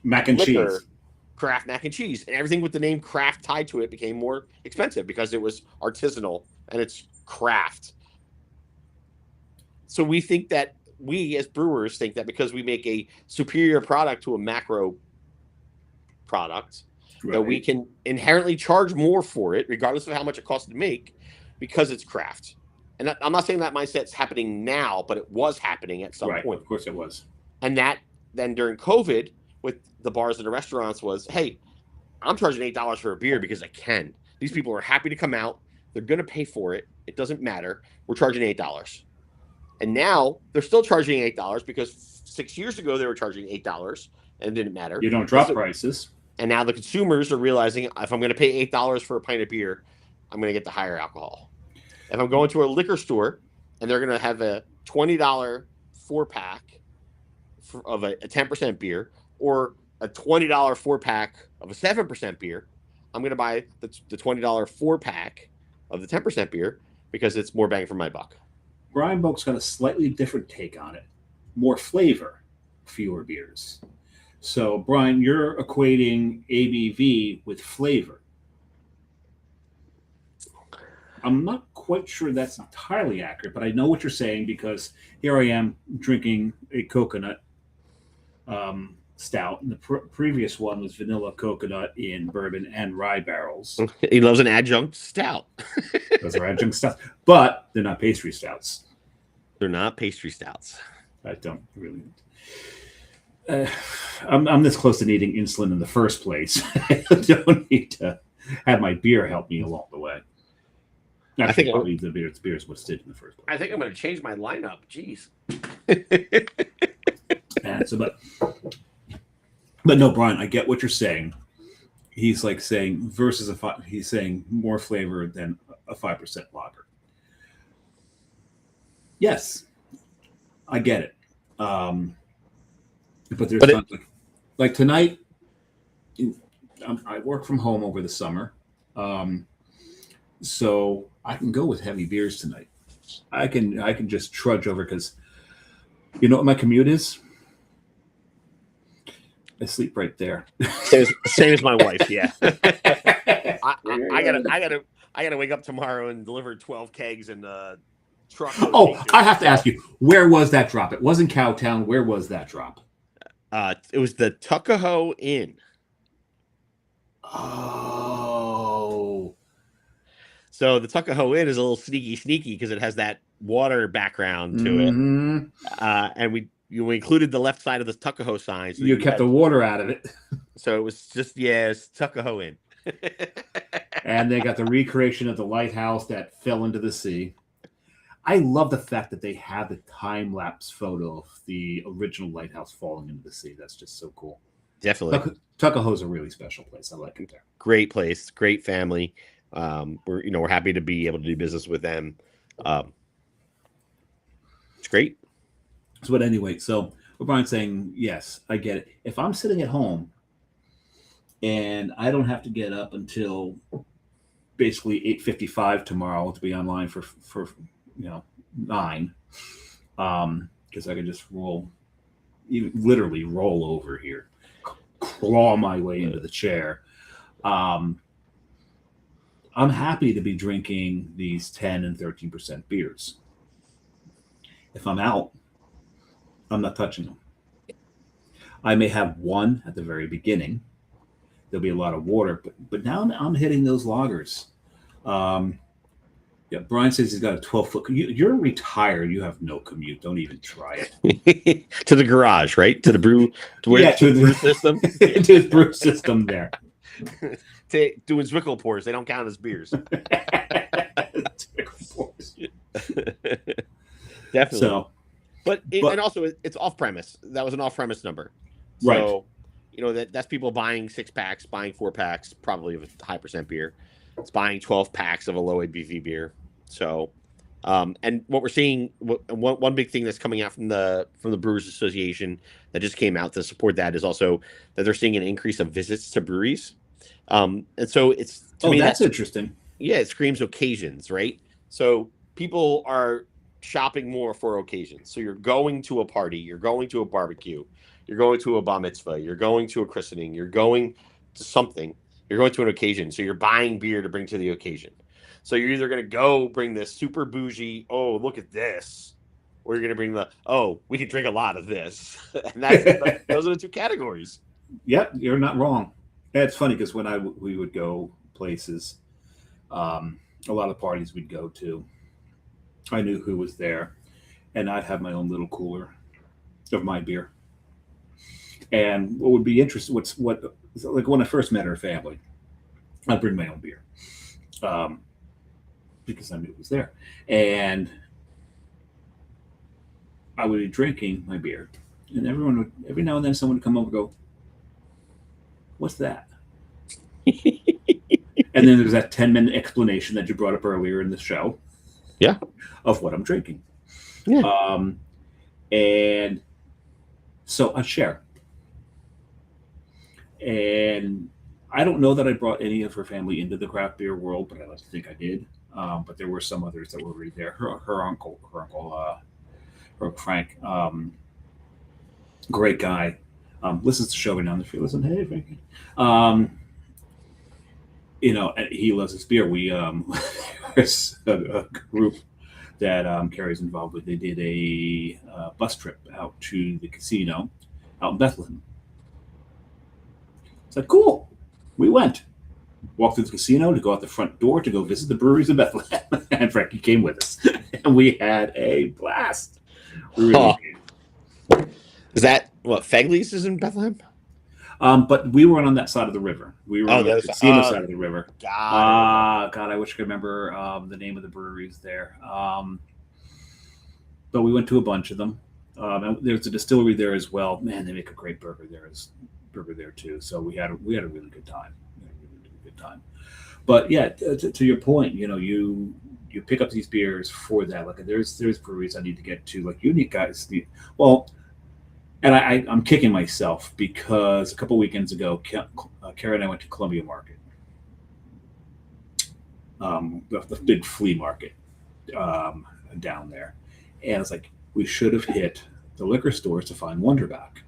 Speaker 1: mac and cheese.
Speaker 2: Craft mac and cheese, and everything with the name craft tied to it became more expensive because it was artisanal and it's craft. So we think that we as brewers think that because we make a superior product to a macro product, right, that we can inherently charge more for it, regardless of how much it costs to make, because it's craft. And I'm not saying that mindset's happening now, but it was happening at some point.
Speaker 1: Of course it was.
Speaker 2: And that then during COVID, with the bars and the restaurants, was, hey, I'm charging $8 for a beer because I can. These people are happy to come out. They're going to pay for it. It doesn't matter. We're charging $8. And now they're still charging $8 because 6 years ago they were charging $8 and it didn't matter.
Speaker 1: You don't drop prices.
Speaker 2: And now the consumers are realizing if I'm going to pay $8 for a pint of beer, I'm going to get the higher alcohol. If I'm going to a liquor store and they're going to have a $20 4-pack of a 10% beer or a $20 4-pack of a 7% beer, I'm going to buy the $20 4-pack of the 10% beer because it's more bang for my buck.
Speaker 1: Brian Boke's got a slightly different take on it. More flavor, fewer beers. So, Brian, you're equating ABV with flavor. I'm not quite sure that's entirely accurate, but I know what you're saying because here I am drinking a coconut stout. And the previous one was vanilla coconut in bourbon and rye barrels.
Speaker 2: He loves an adjunct stout.
Speaker 1: Those are adjunct stouts, but they're not pastry stouts.
Speaker 2: They're not pastry stouts.
Speaker 1: I don't really. I'm this close to needing insulin in the first place. I don't need to have my beer help me along the way. Actually,
Speaker 2: I think
Speaker 1: probably the beer's what did in the first place.
Speaker 2: I think I'm going to change my lineup. Jeez.
Speaker 1: And so, but no, Brian, I get what you're saying. He's like saying versus he's saying more flavor than a 5% lager. Yes, I get it. But there's something like tonight. I work from home over the summer, so I can go with heavy beers tonight. I can just trudge over because you know what my commute is. I sleep right there.
Speaker 2: Same as my wife. Yeah. I gotta wake up tomorrow and deliver 12 kegs and truck.
Speaker 1: Oh, I have to ask you, where was that drop? It wasn't Cowtown. Where was that drop?
Speaker 2: It was the Tuckahoe Inn.
Speaker 1: Oh.
Speaker 2: So the Tuckahoe Inn is a little sneaky because it has that water background to it. And we included the left side of the Tuckahoe sign. So
Speaker 1: you kept the water out of it.
Speaker 2: So it was just, it's Tuckahoe Inn.
Speaker 1: And they got the recreation of the lighthouse that fell into the sea. I love the fact that they have the time-lapse photo of the original lighthouse falling into the sea. That's just so cool.
Speaker 2: Definitely.
Speaker 1: Tuckahoe's a really special place. I like it there.
Speaker 2: Great place, great family. We're happy to be able to do business with them. It's great.
Speaker 1: So, but anyway, so what Brian's saying, yes, I get it. If I'm sitting at home and I don't have to get up until basically 8:55 tomorrow to be online for 9, because I can just literally roll over here, claw my way into the chair. I'm happy to be drinking these 10 and 13% beers. If I'm out, I'm not touching them. I may have one at the very beginning. There'll be a lot of water, but now I'm hitting those lagers. Yeah, Brian says he's got a 12-foot. You're retired. You have no commute. Don't even try it.
Speaker 2: To the garage, right? To the brew. To the brew system.
Speaker 1: To his brew system there.
Speaker 2: Doing Zwickle pours. They don't count as beers. Definitely.
Speaker 1: So,
Speaker 2: but and also it's off premise. That was an off premise number. So,
Speaker 1: right.
Speaker 2: that's people buying 6-packs, buying 4-packs, probably of a high percent beer. It's buying 12 packs of a low ABV beer. So, and what we're seeing, one big thing that's coming out from the Brewers Association that just came out to support that is also that they're seeing an increase of visits to breweries. And so it's to me
Speaker 1: that's interesting.
Speaker 2: Yeah, it screams occasions, right? So people are shopping more for occasions. So you're going to a party, you're going to a barbecue, you're going to a bar mitzvah, you're going to a christening, you're going to something. You're going to an occasion, so you're buying beer to bring to the occasion. So you're either going to go bring this super bougie, oh, look at this, or you're going to bring we can drink a lot of this. And those are the two categories.
Speaker 1: Yep, you're not wrong. It's funny because when we would go places, a lot of parties we'd go to, I knew who was there, and I'd have my own little cooler of my beer. And what would be interesting, like when I first met her family, I'd bring my own beer because I knew it was there. And I would be drinking my beer. And every now and then someone would come over and go, What's that? And then there's that 10-minute explanation that you brought up earlier in the show.
Speaker 2: Yeah.
Speaker 1: Of what I'm drinking.
Speaker 2: Yeah.
Speaker 1: And so I share. And I don't know that I brought any of her family into the craft beer world, but I like to think I did. But there were some others that were already there. Her uncle, Frank, great guy. Listens to show every now and then. If you listen, hey Frankie. He loves his beer. We there's a group that Carrie's involved with. They did a bus trip out to the casino out in Bethlehem. It's like, cool. We went. Walked through the casino to go out the front door to go visit the breweries in Bethlehem. And Frankie came with us. And we had a blast. We really did.
Speaker 2: Is that what Fegley's is in Bethlehem?
Speaker 1: But we weren't on that side of the river. We were on the casino side of the river.
Speaker 2: God,
Speaker 1: I wish I could remember the name of the breweries there. But we went to a bunch of them. And there's a distillery there as well. Man, they make a great burger there too. So we had a really good time. But yeah, to your point, you pick up these beers for that. Like there's breweries I need to get to. Like you need guys. And I'm kicking myself because a couple weekends ago, Kara and I went to Columbia Market, the big flea market down there. And it's like, we should have hit the liquor stores to find Wonderback.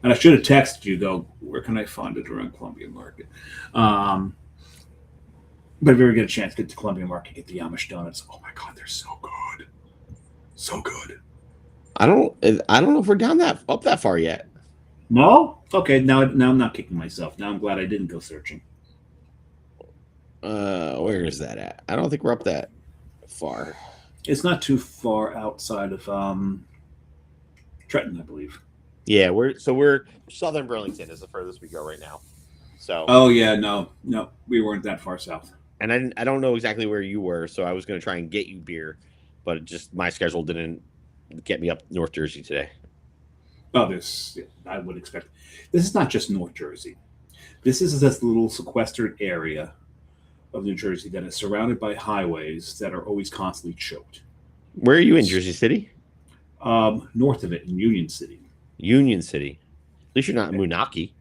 Speaker 1: And I should have texted you, though, where can I find it around Columbia Market? But if you ever get a chance, get to Columbia Market, get the Amish donuts. Oh my God, they're so good. So good.
Speaker 2: I don't know if we're up that far yet.
Speaker 1: No? Okay, now I'm not kicking myself. Now I'm glad I didn't go searching.
Speaker 2: Where is that at? I don't think we're up that far.
Speaker 1: It's not too far outside of Trenton, I believe.
Speaker 2: Yeah, we're Southern Burlington is the furthest we go right now. So.
Speaker 1: Oh yeah, no, we weren't that far south.
Speaker 2: And I don't know exactly where you were, so I was going to try and get you beer, but just my schedule didn't get me up North Jersey today.
Speaker 1: Oh, I would expect. This is not just North Jersey. This is this little sequestered area of New Jersey that is surrounded by highways that are always constantly choked.
Speaker 2: Where are you in Jersey City?
Speaker 1: North of it, in Union City.
Speaker 2: Union City. At least you're not in Moonachie.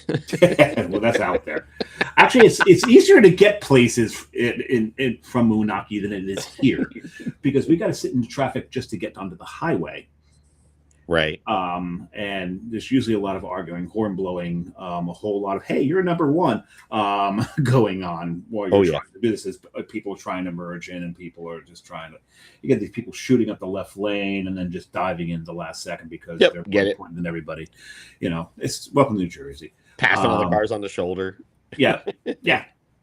Speaker 1: Well, that's out there. Actually, it's easier to get places from Moonachie than it is here, because we got to sit in the traffic just to get onto the highway.
Speaker 2: Right.
Speaker 1: And there's usually a lot of arguing, horn blowing, a whole lot of, hey, you're number one, going on while you're trying to do this. People are trying to merge in, and people are just trying to. You get these people shooting up the left lane and then just diving in the last second because they're more important than everybody. It's welcome to New Jersey.
Speaker 2: Passing other cars on the shoulder.
Speaker 1: Yeah.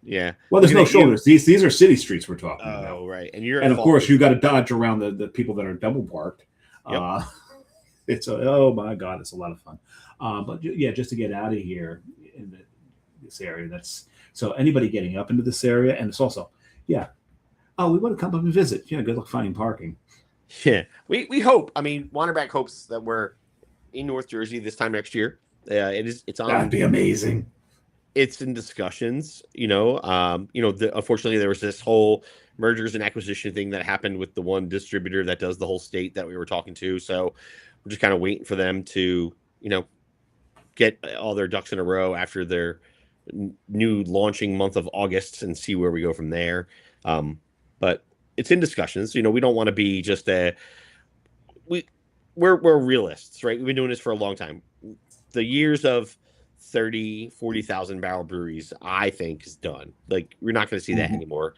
Speaker 2: Yeah.
Speaker 1: Well, there's no shoulders. These are city streets we're talking about.
Speaker 2: Oh, right. And
Speaker 1: of course, you got to dodge around the people that are double parked. Yep. Oh my God, it's a lot of fun. But yeah, just to get out of here in this area, so anybody getting up into this area, and it's also, we want to come up and visit. Yeah, good luck finding parking.
Speaker 2: Yeah, we hope. I mean, Wonderback hopes that we're in North Jersey this time next year. It's on.
Speaker 1: That'd be amazing.
Speaker 2: It's in discussions. Unfortunately, there was this whole mergers and acquisition thing that happened with the one distributor that does the whole state that we were talking to. So we're just kind of waiting for them to, get all their ducks in a row after their new launching month of August and see where we go from there. But it's in discussions. We don't want to be just we're realists, right? We've been doing this for a long time. The years of 30, 40,000 barrel breweries, I think, is done. Like, we're not going to see that anymore.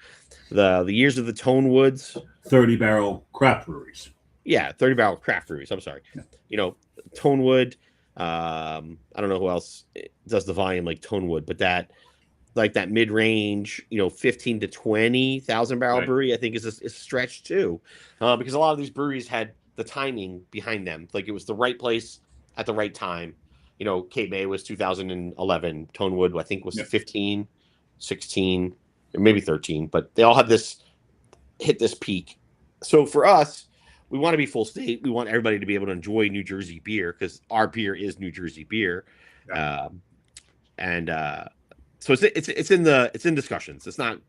Speaker 2: The years of the Tonewoods,
Speaker 1: 30 barrel craft breweries.
Speaker 2: Yeah, 30 barrel craft breweries. I'm sorry. Yeah. Tonewood. I don't know who else does the volume like Tonewood, but that mid range, 15 to 20,000 barrel brewery, I think is a stretch too, because a lot of these breweries had the timing behind them. Like, it was the right place at the right time. Cape May was 2011. Tonewood, I think, was 15, 16, or maybe 13. But they all had hit this peak. So for us, we want to be full state. We want everybody to be able to enjoy New Jersey beer because our beer is New Jersey beer.
Speaker 1: Yeah.
Speaker 2: So it's in discussions. It's not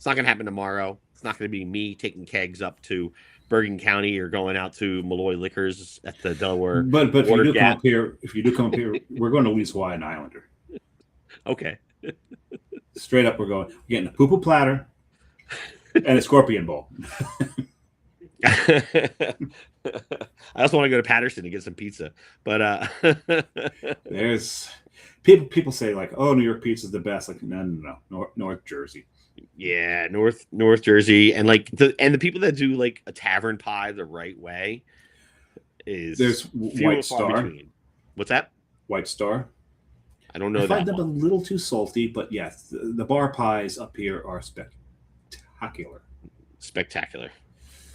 Speaker 2: going to happen tomorrow. It's not going to be me taking kegs up to Bergen County or going out to Malloy Liquors at the Delaware.
Speaker 1: But if
Speaker 2: Water
Speaker 1: you do
Speaker 2: Gap.
Speaker 1: come up here, we're going to Lee's Hawaiian Islander.
Speaker 2: Okay.
Speaker 1: Straight up, we're getting a poo-poo platter and a scorpion bowl.
Speaker 2: I also want to go to Patterson to get some pizza, but
Speaker 1: There's people say like, "Oh, New York pizza is the best." Like, no, North Jersey.
Speaker 2: yeah, North Jersey, and like the people that do like a tavern pie the right way is
Speaker 1: There's
Speaker 2: few
Speaker 1: White
Speaker 2: and far
Speaker 1: Star.
Speaker 2: between. What's that?
Speaker 1: White Star.
Speaker 2: I don't know
Speaker 1: I
Speaker 2: that
Speaker 1: find them a
Speaker 2: one.
Speaker 1: little too salty, but yes, the bar pies up here are spectacular.
Speaker 2: Spectacular.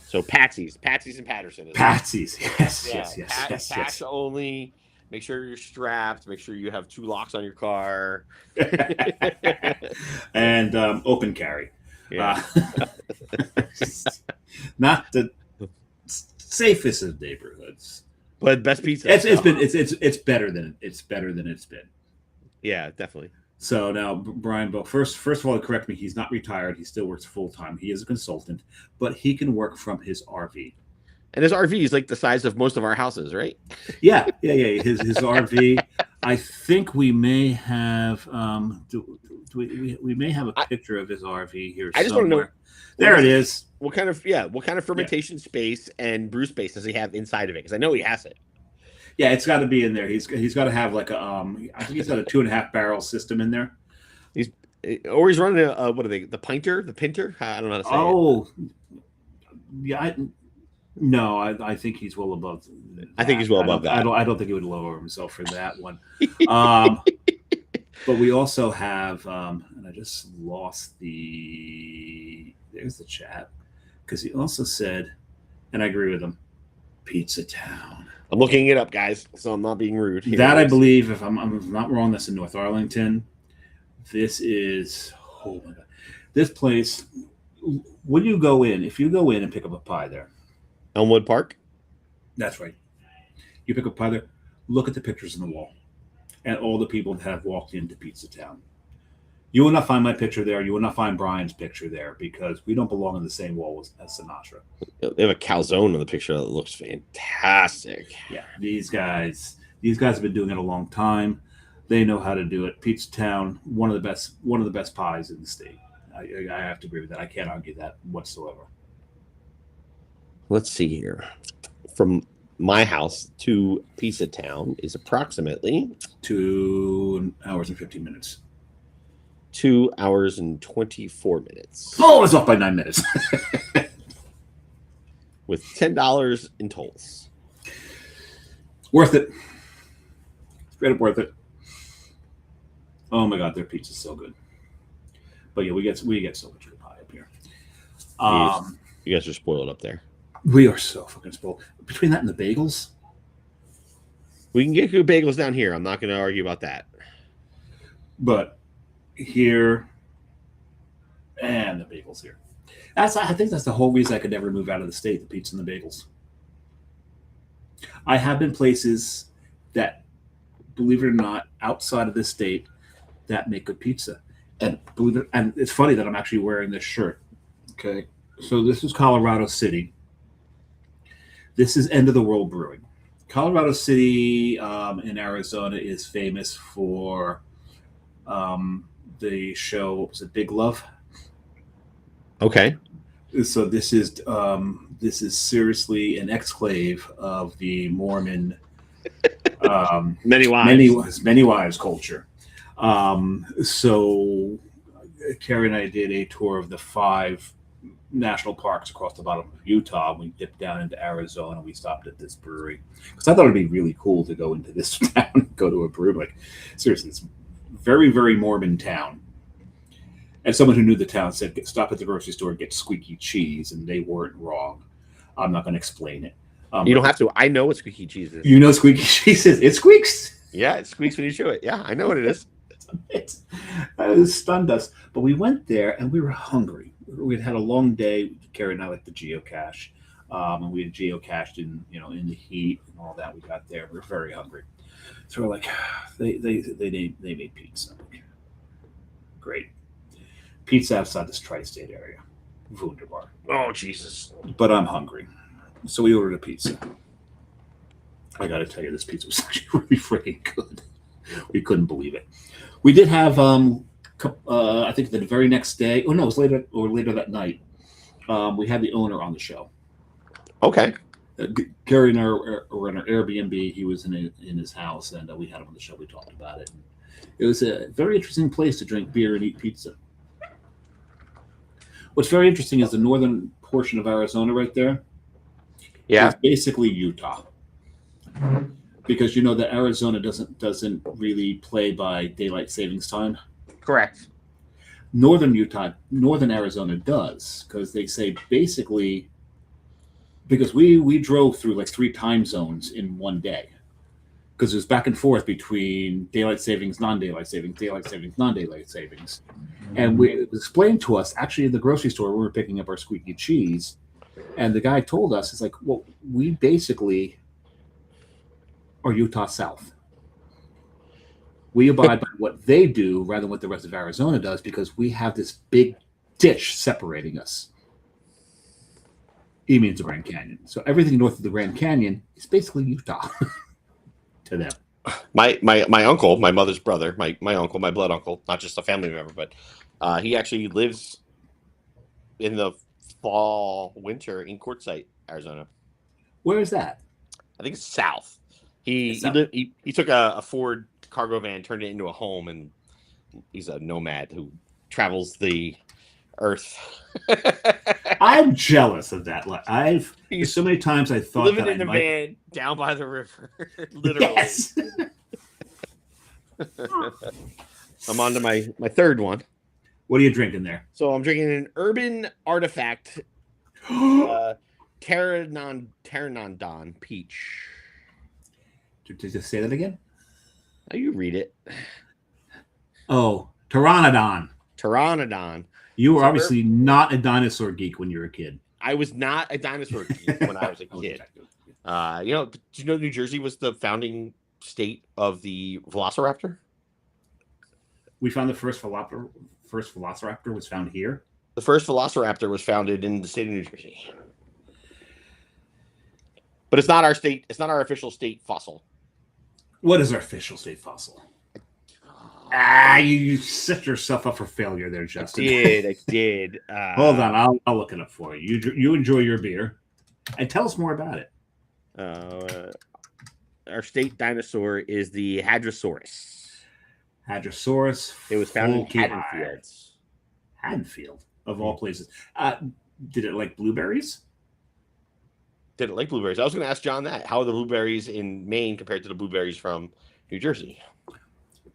Speaker 2: So Patsy's and Patterson.
Speaker 1: Patsy's, yes,
Speaker 2: Yeah,
Speaker 1: yes.
Speaker 2: cash only. Make sure you're strapped. Make sure you have 2 locks on your car.
Speaker 1: And open carry.
Speaker 2: Yeah.
Speaker 1: Not the safest of neighborhoods,
Speaker 2: But best pizza.
Speaker 1: it's better than it's been.
Speaker 2: Yeah, definitely.
Speaker 1: So now, Brian, but first of all, correct me. He's not retired. He still works full time. He is a consultant, but he can work from his RV.
Speaker 2: And his RV is like the size of most of our houses, right?
Speaker 1: Yeah. His RV. I think we may have we may have a picture of his RV here.
Speaker 2: I just want to know.
Speaker 1: There it is.
Speaker 2: What kind of fermentation space and brew space does he have inside of it? Because I know he has it.
Speaker 1: Yeah, it's got to be in there. He's got to have like a I think he's got a 2.5 barrel system in there.
Speaker 2: He's running a what are they? The pinter? I don't know how to say it.
Speaker 1: Oh, yeah. I think he's well above.
Speaker 2: I think he's well above that.
Speaker 1: I don't think he would lower himself for that one. But we also have, and I just lost there's the chat, because he also said, and I agree with him, Pizza Town.
Speaker 2: I'm looking it up, guys, so I'm not being rude. Here
Speaker 1: That I believe, if I'm not wrong, that's in North Arlington. This is, oh my God. This place, when you go in, if you go in and pick up a pie there.
Speaker 2: Elmwood Park?
Speaker 1: That's right. You pick up a pie there, look at the pictures on the wall and all the people that have walked into Pizza Town. You will not find my picture there. You will not find Brian's picture there because we don't belong in the same wall as Sinatra.
Speaker 2: They have a calzone in the picture that looks fantastic.
Speaker 1: Yeah, these guys have been doing it a long time. They know how to do it. Pizza Town, one of the best pies in the state. I have to agree with that. I can't argue that whatsoever.
Speaker 2: Let's see here. From my house to Pizza Town is approximately
Speaker 1: 2 hours and 15 minutes.
Speaker 2: 2 hours and 24 minutes.
Speaker 1: Oh, it's off by 9 minutes.
Speaker 2: With $10 in tolls.
Speaker 1: Worth it. Straight up worth it. Oh my God, their pizza's so good. But yeah, we get so much good pie up here.
Speaker 2: You guys are spoiled up there.
Speaker 1: We are so fucking spoiled. Between that and the bagels.
Speaker 2: We can get good bagels down here. I'm not going to argue about that.
Speaker 1: But here and the bagels here. I think that's the whole reason I could never move out of the state, the pizza and the bagels. I have been places that, believe it or not, outside of this state that make good pizza. And and it's funny that I'm actually wearing this shirt. Okay. So this is Colorado City. This is End of the World Brewing. Colorado City in Arizona is famous for the show, what was it, Big Love?
Speaker 2: Okay.
Speaker 1: So this is seriously an exclave of the Mormon
Speaker 2: Many wives
Speaker 1: culture. So Carrie and I did a tour of the 5 national parks across the bottom of Utah. We dipped down into Arizona. We stopped at this brewery because I thought it'd be really cool to go into this town and go to a brewery. Like, seriously, it's a very, very Mormon town. And someone who knew the town said, stop at the grocery store and get squeaky cheese, and they weren't wrong. I'm not going to explain it.
Speaker 2: You don't have to. I know what squeaky cheese is.
Speaker 1: You know squeaky cheese is. It squeaks.
Speaker 2: Yeah, it squeaks when you chew it. Yeah, I know what it is.
Speaker 1: It stunned us. But we went there, and we were hungry. We'd had a long day. Carrie and I like the geocache. And we had geocached in the heat and all that. We got there. We were very hungry, so we're like, they made pizza. Great pizza outside this tri-state area, wunderbar.
Speaker 2: Oh Jesus!
Speaker 1: But I'm hungry, so we ordered a pizza. I got to tell you, this pizza was actually really freaking good. We couldn't believe it. We did have, I think the very next day. Oh no, it was later that night. We had the owner on the show.
Speaker 2: Okay.
Speaker 1: Gary and I were in our Airbnb. He was in his house, and we had him on the show. We talked about it. It was a very interesting place to drink beer and eat pizza. What's very interesting is the northern portion of Arizona right there.
Speaker 2: Yeah.
Speaker 1: Is basically Utah. Because you know that Arizona doesn't really play by daylight savings time.
Speaker 2: Correct.
Speaker 1: Northern Arizona does, because they say basically, because we drove through like 3 time zones in one day, because it was back and forth between daylight savings, non-daylight savings, daylight savings, non-daylight savings, and it was explained to us actually at the grocery store. We were picking up our squeaky cheese, and the guy told us, it's like, well, we basically are Utah South. We abide by what they do rather than what the rest of Arizona does, because we have this big ditch separating us. He means the Grand Canyon. So everything north of the Grand Canyon is basically Utah to them.
Speaker 2: My uncle, my mother's brother, my uncle, my blood uncle, not just a family member, but he actually lives in the winter in Quartzsite, Arizona.
Speaker 1: Where is that?
Speaker 2: I think it's south. He took a Ford cargo van, turned it into a home, and he's a nomad who travels the earth.
Speaker 1: I'm jealous of that. He's so many times I thought
Speaker 2: living in a van down by the river, literally.
Speaker 1: Yes.
Speaker 2: I'm on to my third one.
Speaker 1: What are you drinking there?
Speaker 2: So I'm drinking an Urban Artifact Pteranodon Peach.
Speaker 1: Did you say that again?
Speaker 2: Now you read it.
Speaker 1: Oh, Pteranodon.
Speaker 2: Pteranodon.
Speaker 1: You were obviously not a dinosaur geek when you were a kid.
Speaker 2: I was not a dinosaur geek when I was a kid. Did you know New Jersey was the founding state of the Velociraptor?
Speaker 1: We found the first Velociraptor was found here.
Speaker 2: The first Velociraptor was founded in the state of New Jersey. But it's not our state. It's not our official state fossil.
Speaker 1: What is our official state fossil? You set yourself up for failure there, Justin.
Speaker 2: I did.
Speaker 1: Hold on, I'll look it up for you. You enjoy your beer, and tell us more about it.
Speaker 2: Our state dinosaur is the Hadrosaurus.
Speaker 1: Hadrosaurus.
Speaker 2: It was found in Haddonfield.
Speaker 1: Haddonfield, of all places. Did it like blueberries?
Speaker 2: Did it like blueberries? I was going to ask John that. How are the blueberries in Maine compared to the blueberries from New Jersey?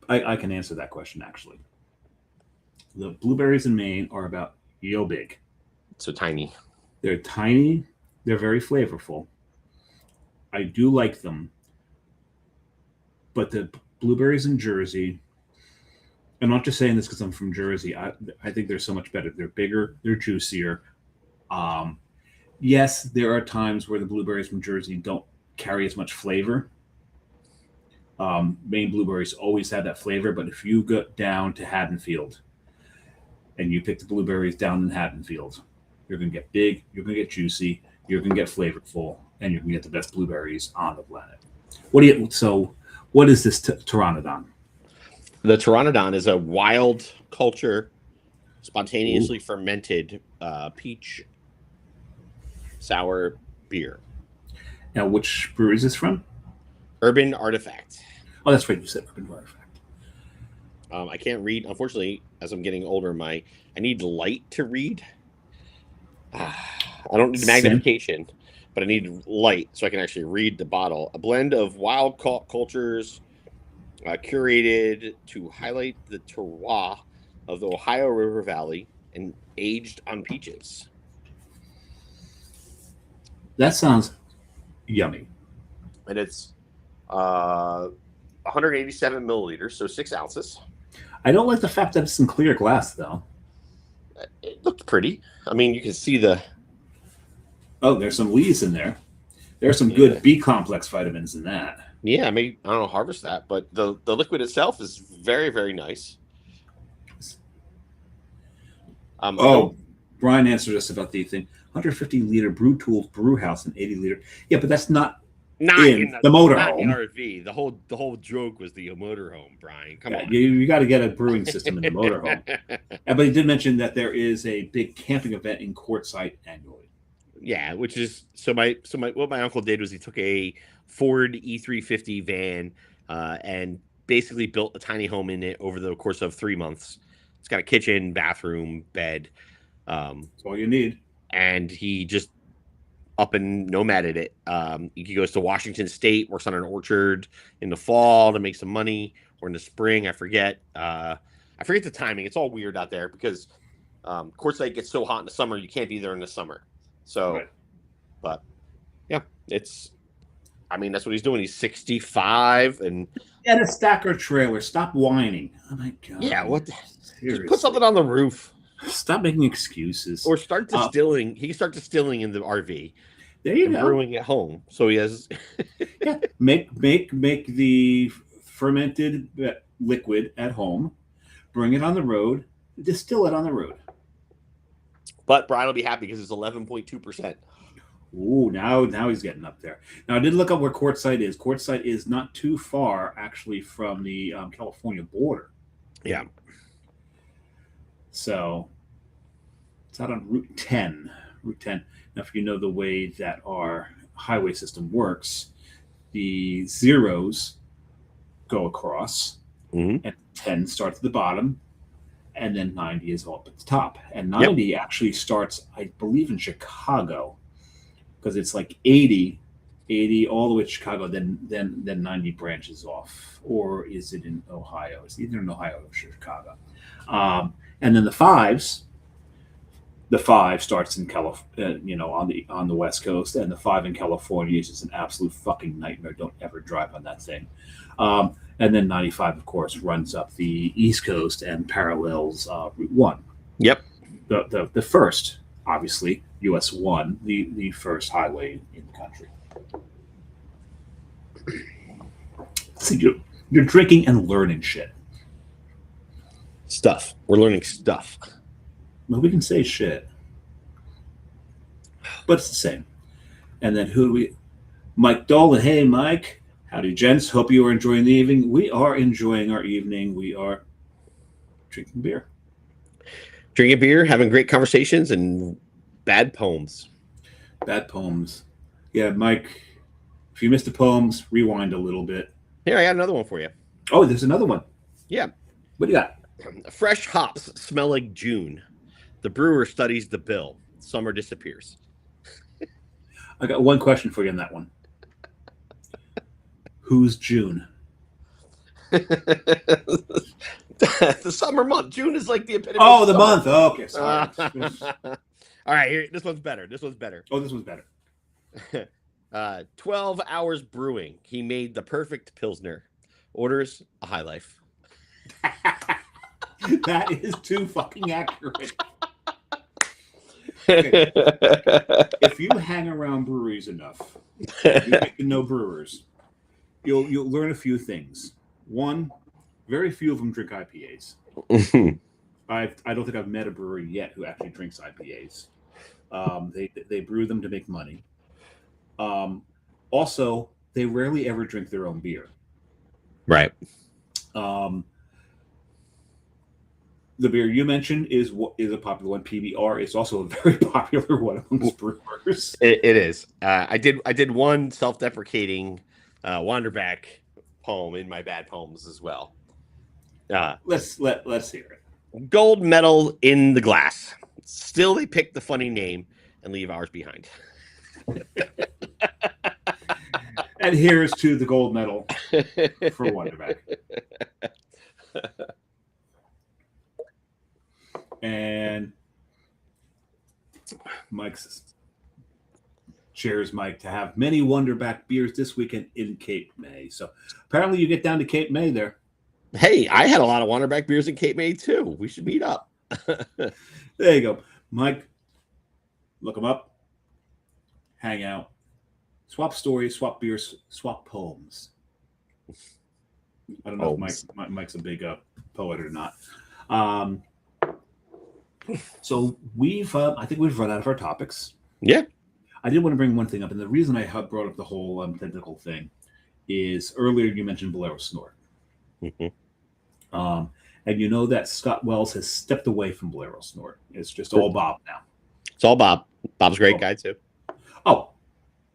Speaker 1: I can answer that question, actually. The blueberries in Maine are about yo big.
Speaker 2: So tiny.
Speaker 1: They're tiny. They're very flavorful. I do like them. But the blueberries in Jersey, I'm not just saying this because I'm from Jersey. I think they're so much better. They're bigger. They're juicier. Yes, there are times where the blueberries from Jersey don't carry as much flavor. Maine blueberries always have that flavor, but if you go down to Haddonfield and you pick the blueberries down in Haddonfield, you're going to get big, you're going to get juicy, you're going to get flavorful, and you're going to get the best blueberries on the planet. What is this Pteranodon?
Speaker 2: The Pteranodon is a wild culture, spontaneously fermented peach sour beer.
Speaker 1: Now, which brewery is this from?
Speaker 2: Urban Artifact.
Speaker 1: Oh, that's right. You said Urban Artifact.
Speaker 2: I can't read, unfortunately, as I'm getting older. I need light to read. I don't need magnification, but I need light so I can actually read the bottle. A blend of wild cultures curated to highlight the terroir of the Ohio River Valley and aged on peaches.
Speaker 1: That sounds yummy.
Speaker 2: And it's 187 milliliters, so 6 ounces.
Speaker 1: I don't like the fact that it's in clear glass, though.
Speaker 2: It looked pretty. I mean, you can see the
Speaker 1: Oh, there's some Lees in there. There's some good B complex vitamins in that.
Speaker 2: Yeah, I don't know, harvest that, but the liquid itself is very, very nice.
Speaker 1: Brian answered us about the thing. 150-liter brew tools brew house and 80-liter. Yeah, but that's not in the motorhome.
Speaker 2: In RV. The whole joke was the motorhome, Brian. Come on.
Speaker 1: You got to get a brewing system in the motorhome. But he did mention that there is a big camping event in Quartzsite annually.
Speaker 2: Yeah, which is what my uncle did was he took a Ford E350 van and basically built a tiny home in it over the course of 3 months. It's got a kitchen, bathroom, bed.
Speaker 1: That's all you need.
Speaker 2: And he just up and nomaded it. He goes to Washington State, works on an orchard in the fall to make some money, or in the spring. I forget the timing. It's all weird out there because Quartzsite gets so hot in the summer you can't be there in the summer. So, right. But yeah, that's what he's doing. He's 65 and
Speaker 1: a stacker trailer. Stop whining. Oh my god.
Speaker 2: Yeah, what? Just put something on the roof.
Speaker 1: Stop making excuses.
Speaker 2: Or start distilling. He can start distilling in the RV.
Speaker 1: There you go.
Speaker 2: Brewing at home. So he has.
Speaker 1: Yeah. Make the fermented liquid at home. Bring it on the road. Distill it on the road.
Speaker 2: But Brian will be happy because it's 11.2%.
Speaker 1: Ooh, now he's getting up there. Now I did look up where Quartzsite is. Quartzsite is not too far, actually, from the California border.
Speaker 2: Yeah.
Speaker 1: So it's out on Route 10. Route 10. Now, if you know the way that our highway system works, the zeros go across, and 10 starts at the bottom, and then 90 is all up at the top. And 90 actually starts, I believe, in Chicago, because it's like 80 all the way to Chicago, then 90 branches off. Or is it in Ohio? It's either in Ohio or Chicago. And then the 5 starts in California, on the West Coast, and the 5 in California is just an absolute fucking nightmare. Don't ever drive on that thing. And then 95, of course, runs up the East Coast and parallels Route 1.
Speaker 2: Yep.
Speaker 1: The first, obviously, US 1, the first highway in the country. See, you're drinking and learning shit.
Speaker 2: Stuff. We're learning stuff.
Speaker 1: Well, we can say shit. But it's the same. And then who do we... Mike Dolan. Hey, Mike. Howdy, gents. Hope you are enjoying the evening. We are enjoying our evening. We are drinking beer.
Speaker 2: Drinking beer, having great conversations, and bad poems.
Speaker 1: Bad poems. Yeah, Mike, if you missed the poems, rewind a little bit.
Speaker 2: Here, I got another one for you.
Speaker 1: Oh, there's another one.
Speaker 2: Yeah.
Speaker 1: What do you got?
Speaker 2: Fresh hops smell like June. The brewer studies the bill. Summer disappears.
Speaker 1: I got one question for you on that one. Who's June?
Speaker 2: The summer month. June is like the epitome.
Speaker 1: Oh, the month. Oh, okay, sorry.
Speaker 2: All right, here. This one's better.
Speaker 1: Oh, this one's better.
Speaker 2: 12 hours brewing. He made the perfect Pilsner. Orders a High Life.
Speaker 1: That is too fucking accurate. Okay. If you hang around breweries enough, you get to know brewers, you'll learn a few things. One, very few of them drink IPAs. I don't think I've met a brewery yet who actually drinks IPAs. They brew them to make money. Also, they rarely ever drink their own beer.
Speaker 2: Right.
Speaker 1: The beer you mentioned is a popular one. PBR is also a very popular one amongst brewers.
Speaker 2: It is. I did one self-deprecating Wanderback poem in my bad poems as well.
Speaker 1: Let's hear it.
Speaker 2: Gold medal in the glass. Still, they pick the funny name and leave ours behind.
Speaker 1: And here's to the gold medal for Wanderback. And Mike's cheers, Mike, to have many Wonderback beers this weekend in Cape May. So apparently you get down to Cape May there.
Speaker 2: Hey, I had a lot of Wanderback beers in Cape May too. We should meet up.
Speaker 1: There you go. Mike, look them up. hang out, swap stories, swap beers, swap poems. I don't know
Speaker 2: Poems.
Speaker 1: if Mike's a big poet or not. Um, so I think we've run out of our topics.
Speaker 2: Yeah.
Speaker 1: I did want to bring one thing up, and the reason I brought up the whole tentacle thing is earlier you mentioned Bolero Snort.
Speaker 2: Mm-hmm.
Speaker 1: And you know that Scott Wells has stepped away from Bolero Snort. It's just all Bob now.
Speaker 2: It's all Bob. Bob's a great guy, too.
Speaker 1: Oh,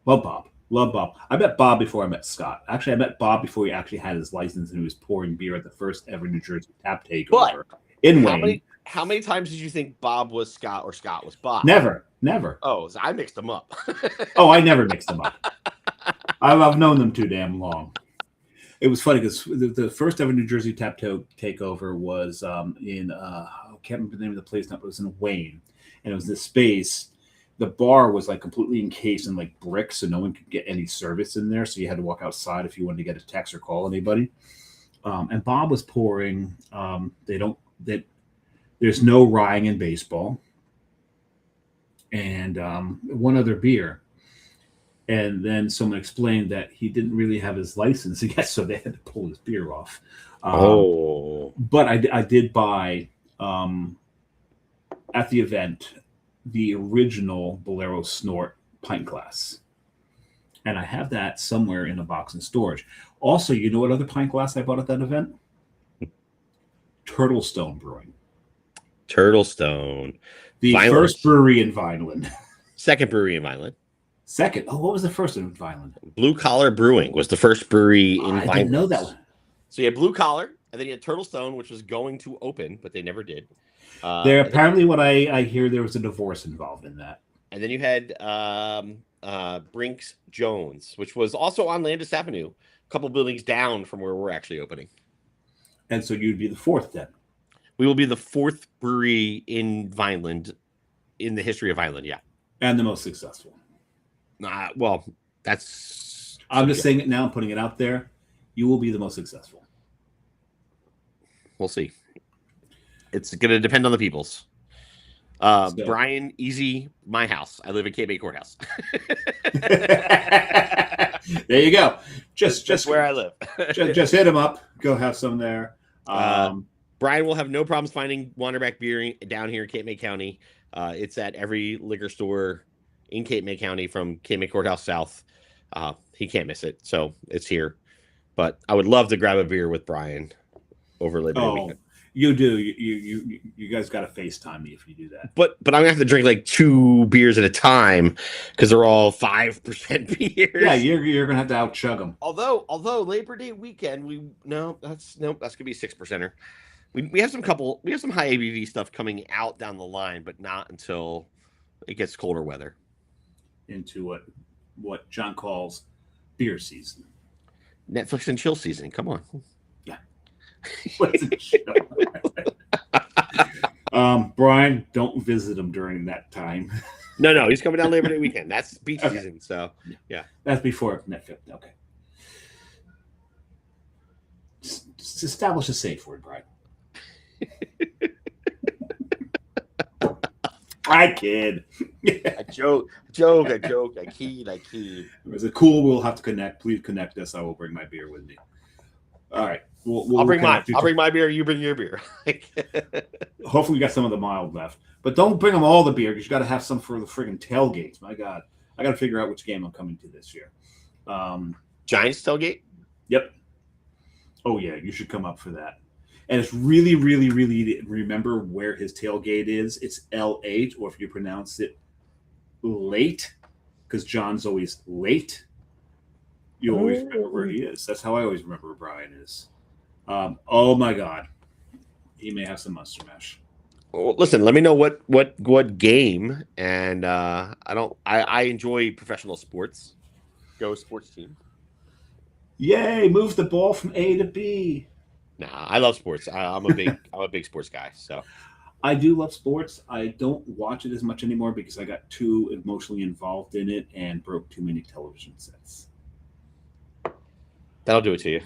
Speaker 1: love Bob. Love Bob. I met Bob before I met Scott. Actually, I met Bob before he actually had his license and he was pouring beer at the first ever New Jersey tap takeover in Wayne.
Speaker 2: How many times did you think Bob was Scott or Scott was Bob?
Speaker 1: Never.
Speaker 2: Oh, so I mixed them up.
Speaker 1: Oh, I never mixed them up. I've known them too damn long. It was funny because the first ever New Jersey tap takeover was in I can't remember the name of the place now, but it was in Wayne, and it was this space. The bar was like completely encased in like bricks, so no one could get any service in there. So you had to walk outside if you wanted to get a text or call anybody. And Bob was pouring. There's no ryeing in baseball, and one other beer. And then someone explained that he didn't really have his license yet, so they had to pull his beer off. But I did buy at the event the original Bolero Snort pint glass. And I have that somewhere in a box in storage. Also, you know what other pint glass I bought at that event? Turtle Stone Brewing.
Speaker 2: Turtle Stone.
Speaker 1: The
Speaker 2: Vineland.
Speaker 1: First brewery in Vineland.
Speaker 2: Second brewery in Vineland.
Speaker 1: Second. Oh, what was the first in Vineland?
Speaker 2: Blue Collar Brewing was the first brewery in Vineland.
Speaker 1: I didn't know that one.
Speaker 2: So you had Blue Collar, and then you had Turtle Stone, which was going to open, but they never did.
Speaker 1: There apparently, what I hear, there was a divorce involved in that.
Speaker 2: And then you had Brinks Jones, which was also on Landis Avenue, a couple buildings down from where we're actually opening.
Speaker 1: And so you'd be the fourth then.
Speaker 2: We will be the fourth brewery in Vineland in the history of Vineland, yeah.
Speaker 1: And the most successful.
Speaker 2: Well, that's...
Speaker 1: I'm just saying it now, I'm putting it out there. You will be the most successful.
Speaker 2: We'll see. It's going to depend on the peoples. Brian, easy, my house. I live in Cape May Courthouse.
Speaker 1: There you go. Just
Speaker 2: where I live.
Speaker 1: just hit him up. Go have some there.
Speaker 2: Brian will have no problems finding Wanderback beer down here in Cape May County. It's at every liquor store in Cape May County from Cape May Courthouse South. He can't miss it, so it's here. But I would love to grab a beer with Brian over Labor Day weekend.
Speaker 1: You do. You guys got to FaceTime me if you do that.
Speaker 2: But I'm gonna have to drink like 2 beers at a time because they're all 5% beers.
Speaker 1: Yeah, you're gonna have to out chug them.
Speaker 2: Although Labor Day weekend, that's gonna be 6%er. We have some high ABV stuff coming out down the line, but not until it gets colder weather.
Speaker 1: Into what John calls beer season.
Speaker 2: Netflix and chill season. Come on.
Speaker 1: Yeah. What's a show? Brian, don't visit him during that time.
Speaker 2: No, he's coming down Labor Day weekend. That's beach season. So yeah.
Speaker 1: That's before Netflix. Okay. Just establish a safe word, Brian. I kid.
Speaker 2: I joke. I kid.
Speaker 1: Is it cool? We'll have to connect. Please connect us. I will bring my beer with me. All right.
Speaker 2: I'll bring mine. I'll bring my beer. You bring your beer.
Speaker 1: Hopefully, we got some of the mild left. But don't bring them all the beer because you got to have some for the friggin' tailgates. My God. I got to figure out which game I'm coming to this year.
Speaker 2: Giants tailgate?
Speaker 1: Yep. Oh, yeah. You should come up for that. And it's really, really, really remember where his tailgate is. It's L8, or if you pronounce it late, because John's always late, you always remember where he is. That's how I always remember where Brian is. Oh, my God. He may have some mustard mash.
Speaker 2: Well, listen, let me know what game, and I enjoy professional sports. Go sports team.
Speaker 1: Yay, move the ball from A to B.
Speaker 2: Nah, I love sports. I'm a big sports guy. So
Speaker 1: I do love sports. I don't watch it as much anymore because I got too emotionally involved in it and broke too many television sets.
Speaker 2: That'll do it to you.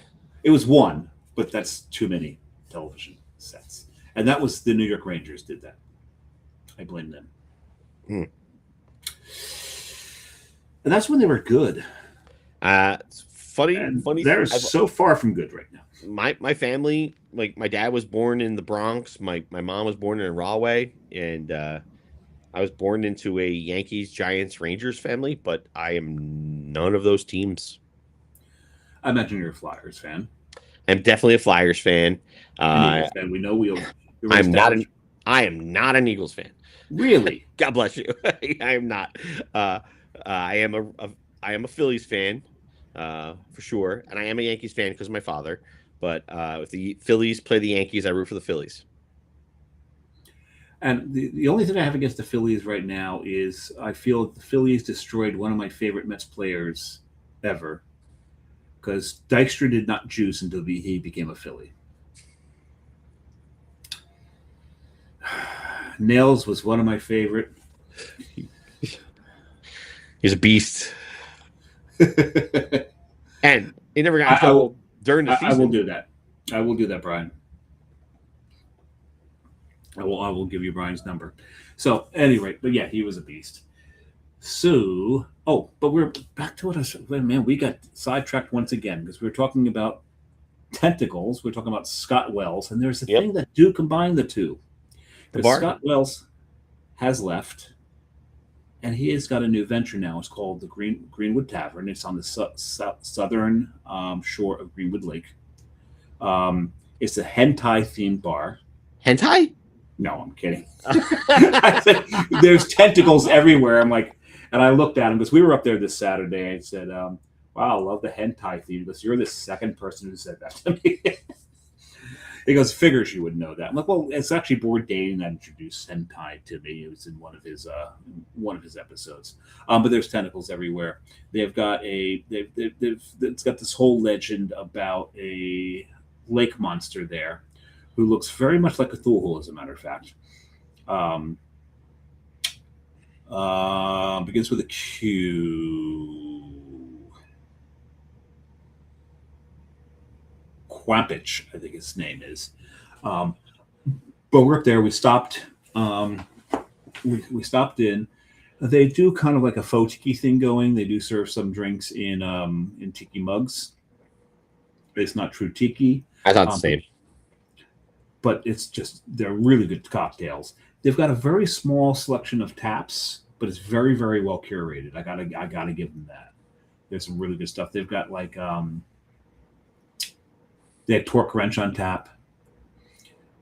Speaker 1: It was one, but that's too many television sets. And that was the New York Rangers did that. I blame them. And that's when they were good.
Speaker 2: It's funny.
Speaker 1: And
Speaker 2: Funny.
Speaker 1: they're so far from good right now.
Speaker 2: My family, like my dad was born in the Bronx. My mom was born in Rahway, and I was born into a Yankees, Giants, Rangers family. But I am none of those teams.
Speaker 1: I imagine you're a Flyers fan.
Speaker 2: I'm definitely a Flyers fan.
Speaker 1: An Eagles fan. We know we'll.
Speaker 2: I am not an Eagles fan.
Speaker 1: Really?
Speaker 2: God bless you. I am not. I am a Phillies fan, for sure, and I am a Yankees fan because of my father. But if the Phillies play the Yankees, I root for the Phillies.
Speaker 1: And the only thing I have against the Phillies right now is I feel the Phillies destroyed one of my favorite Mets players ever, because Dykstra did not juice until he became a Philly. Nails was one of my favorite.
Speaker 2: He's a beast. And he never got in trouble during the season.
Speaker 1: I will do that. I will do that, Brian. I will give you Brian's number. So, at any rate, but yeah, he was a beast. So, but we're back to what I said. Man, we got sidetracked once again because we were talking about tentacles. We're talking about Scott Wells, and there's a thing that do combine the two. Scott Wells has left, and he has got a new venture now. It's called the Greenwood Tavern. It's on the southern shore of Greenwood Lake. It's a hentai-themed bar.
Speaker 2: Hentai?
Speaker 1: No, I'm kidding. I said, there's tentacles everywhere. I'm like, and I looked at him because we were up there this Saturday. And said, "Wow, I love the hentai theme." Because you're the second person who said that to me. He goes, "Figures you would know that." I'm like, "Well, it's actually Bourdain that introduced hentai to me. It was in one of his episodes." But there's tentacles everywhere. They've got it's got this whole legend about a lake monster there, who looks very much like Cthulhu, as a matter of fact. Begins with a Q. Quampich, I think his name is. But we're up there. We stopped. We stopped in. They do kind of like a faux tiki thing going. They do serve some drinks in tiki mugs. It's not true tiki.
Speaker 2: I thought the same.
Speaker 1: But it's just, they're really good cocktails. They've got a very small selection of taps, but it's very, very well curated. I gotta give them that. There's some really good stuff. They've got like they had Torque Wrench on tap.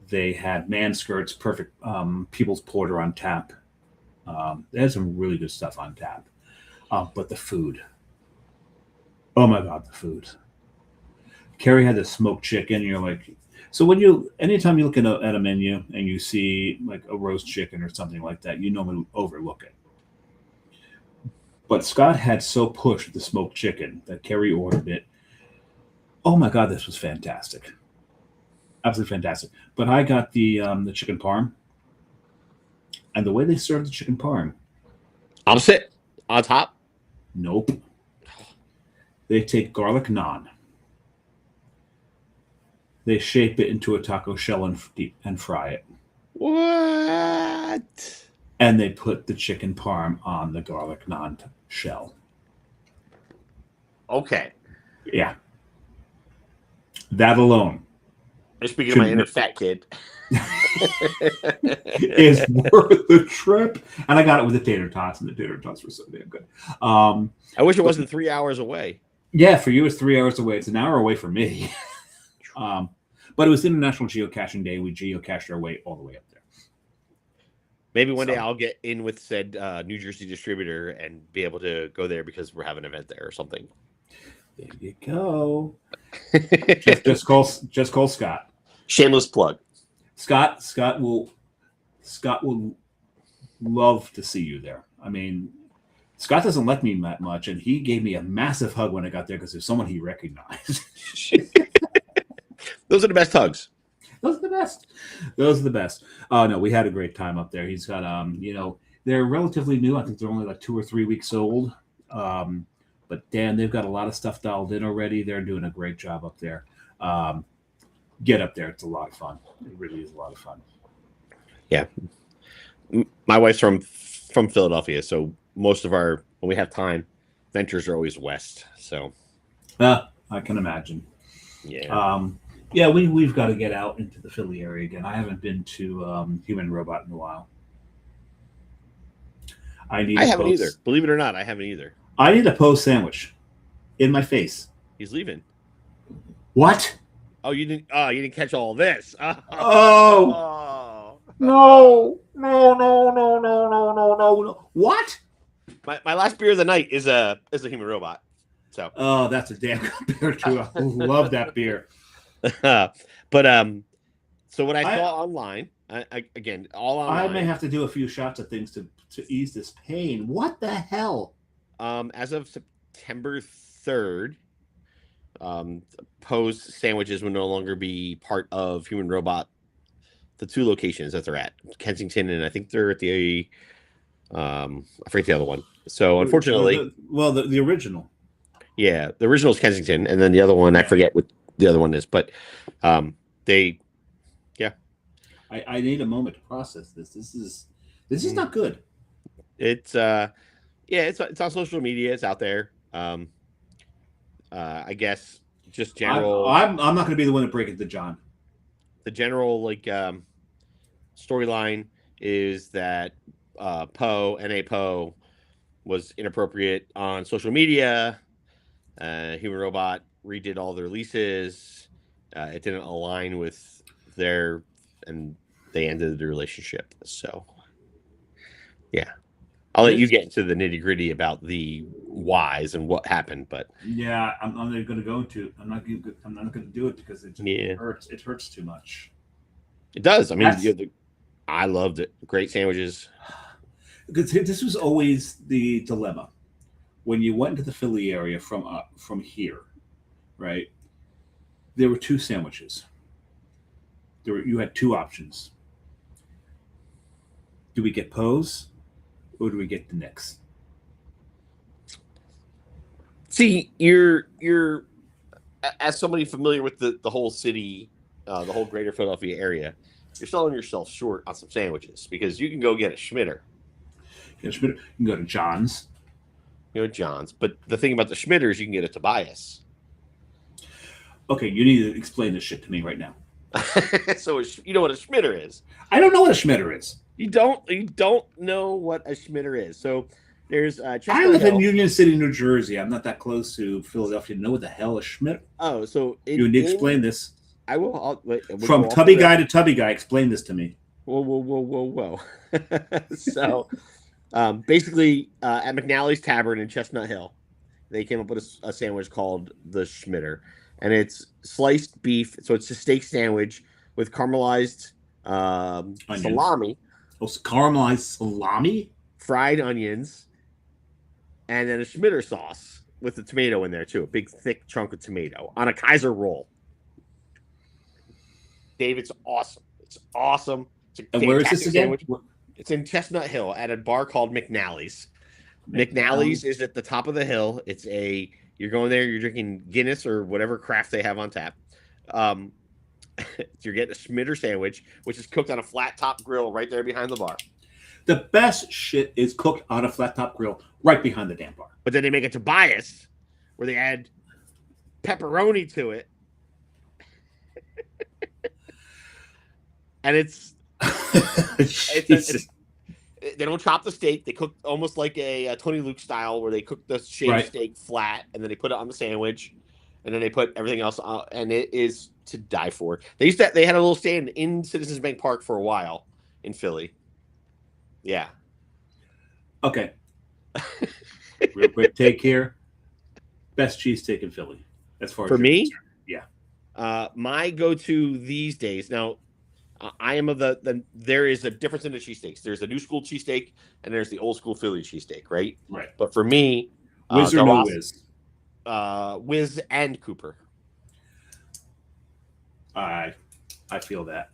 Speaker 1: They had Man Skirts, Perfect People's Porter on tap. They had some really good stuff on tap. But the food. Oh my God, the food. Carrie had the smoked chicken, and you're like, so anytime you look at a menu and you see like a roast chicken or something like that, you normally overlook it. But Scott had so pushed the smoked chicken that Carrie ordered it. Oh my God, this was fantastic. Absolutely fantastic. But I got the chicken parm. And the way they serve the chicken parm.
Speaker 2: Opposite? On top?
Speaker 1: Nope. They take garlic naan. They shape it into a taco shell and fry it.
Speaker 2: What?
Speaker 1: And they put the chicken parm on the garlic naan shell.
Speaker 2: Okay.
Speaker 1: Yeah. That alone.
Speaker 2: You're speaking of my inner fat kid.
Speaker 1: Is worth the trip. And I got it with the tater tots, and the tater tots were so damn good.
Speaker 2: I wish it wasn't 3 hours away.
Speaker 1: Yeah, for you it's 3 hours away. It's an hour away from me. But it was International Geocaching Day. We geocached our way all the way up there.
Speaker 2: Maybe one day I'll get in with said New Jersey distributor and be able to go there because we're having an event there or something.
Speaker 1: There you go. just call Scott.
Speaker 2: Shameless plug.
Speaker 1: Scott will love to see you there. I mean, Scott doesn't like me that much, and he gave me a massive hug when I got there because there's someone he recognized.
Speaker 2: Those are the best hugs.
Speaker 1: Those are the best. Those are the best. Oh no, we had a great time up there. He's got they're relatively new. I think they're only like 2 or 3 weeks old. But Dan, they've got a lot of stuff dialed in already. They're doing a great job up there. Get up there. It's a lot of fun. It really is a lot of fun.
Speaker 2: Yeah. My wife's from Philadelphia, so most of when we have time, ventures are always west. So
Speaker 1: I can imagine.
Speaker 2: yeah.
Speaker 1: Yeah, we've got to get out into the Philly area again. I haven't been to Human Robot in a while. I need
Speaker 2: I
Speaker 1: a
Speaker 2: haven't either.
Speaker 1: post.
Speaker 2: Believe it or not, I haven't either.
Speaker 1: I need a post sandwich in my face.
Speaker 2: He's leaving.
Speaker 1: What?
Speaker 2: Oh, you didn't. Oh, you didn't catch all this.
Speaker 1: Oh no! No! No! No! No! No! No! No! No! What?
Speaker 2: My last beer of the night is a human robot. So
Speaker 1: Oh, that's a damn good beer too. I love that beer.
Speaker 2: but so what I saw online, again, all online.
Speaker 1: I may have to do a few shots of things to ease this pain. What the hell?
Speaker 2: As of September 3rd, Poe's sandwiches will no longer be part of Human Robot. The two locations that they're at, Kensington, and I think they're at the I forget the other one. So unfortunately,
Speaker 1: the original.
Speaker 2: Yeah, the original is Kensington, and then the other one I forget what the other one is, but they, yeah.
Speaker 1: I need a moment to process this. This is not good.
Speaker 2: It's it's on social media. It's out there. I guess just general.
Speaker 1: I'm not going to be the one to break it to John.
Speaker 2: The general storyline is that Poe was inappropriate on social media. Human Robot redid all their leases. It didn't align with and they ended the relationship. So, yeah, I'll let you get into the nitty gritty about the whys and what happened. But
Speaker 1: yeah, I'm not going to go into. I'm not going to do it because it just hurts. It hurts too much.
Speaker 2: It does. I mean, I loved it. Great sandwiches.
Speaker 1: Because this was always the dilemma when you went into the Philly area from here, right? There were two sandwiches. You had two options. Do we get Poe's or do we get the Knicks?
Speaker 2: See, you're as somebody familiar with the whole city, the whole greater Philadelphia area, you're selling yourself short on some sandwiches because you can go get a Schmitter.
Speaker 1: You can go to John's.
Speaker 2: You know, John's. But the thing about the Schmitters, you can get a Tobias.
Speaker 1: Okay, you need to explain this shit to me right now.
Speaker 2: So you know what a Schmitter is?
Speaker 1: I don't know what a Schmitter is.
Speaker 2: You don't know what a Schmitter is. So there's
Speaker 1: I live in Union City, New Jersey. I'm not that close to Philadelphia to know what the hell is Schmitter.
Speaker 2: Oh, so
Speaker 1: you need to explain this.
Speaker 2: I will.
Speaker 1: From tubby guy to tubby guy, explain this to me.
Speaker 2: Whoa. So basically, at McNally's Tavern in Chestnut Hill, they came up with a sandwich called the Schmitter. And it's sliced beef. So it's a steak sandwich with caramelized salami.
Speaker 1: Oh, caramelized salami?
Speaker 2: Fried onions. And then a Schmitter sauce with a tomato in there, too. A big, thick chunk of tomato on a Kaiser roll. Dave, it's awesome. It's awesome. It's
Speaker 1: and where is this again?
Speaker 2: Sandwich. It's in Chestnut Hill at a bar called McNally's. McNally's is at the top of the hill. You're going there, you're drinking Guinness or whatever craft they have on tap. You're getting a Schmitter sandwich, which is cooked on a flat top grill right there behind the bar.
Speaker 1: The best shit is cooked on a flat top grill right behind the damn bar.
Speaker 2: But then they make a Tobias where they add pepperoni to it. And they don't chop the steak. They cook almost like a Tony Luke style where they cook the shaved steak flat and then they put it on the sandwich and then they put everything else on, and it is to die for. They had a little stand in Citizens Bank Park for a while in Philly. Yeah.
Speaker 1: Okay. Real quick take here. Best cheesesteak in Philly. As far as
Speaker 2: for me?
Speaker 1: Concerned.
Speaker 2: Yeah. My go-to these days now. I am of there is a difference in the cheesesteaks. There's the new school cheesesteak and there's the old school Philly cheesesteak, right?
Speaker 1: Right.
Speaker 2: But for me,
Speaker 1: Whiz or no whiz?
Speaker 2: Whiz and Cooper.
Speaker 1: I feel that.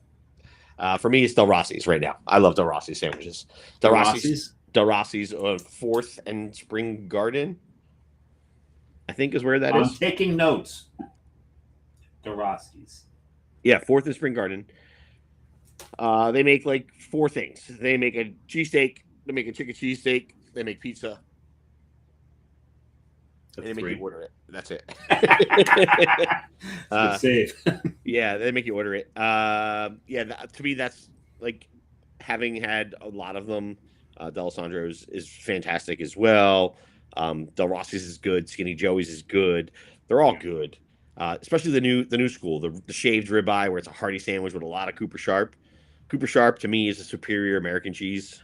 Speaker 2: For me, it's Del Rossi's right now. I love Del Rossi's sandwiches. Del Rossi's 4th and Spring Garden, I think is where that is.
Speaker 1: I'm taking notes. Del Rossi's.
Speaker 2: Yeah, 4th and Spring Garden. They make like 4 things. They make a cheesesteak. They make a chicken cheesesteak. They make pizza. And they make you order it. That's it.
Speaker 1: Good save.
Speaker 2: Yeah, they make you order it. To me, that's like having had a lot of them. D'Alessandro's is fantastic as well. Del Rossi's is good. Skinny Joey's is good. They're all good. Especially the new school, the shaved ribeye, where it's a hearty sandwich with a lot of Cooper Sharp. Cooper Sharp to me is a superior American cheese.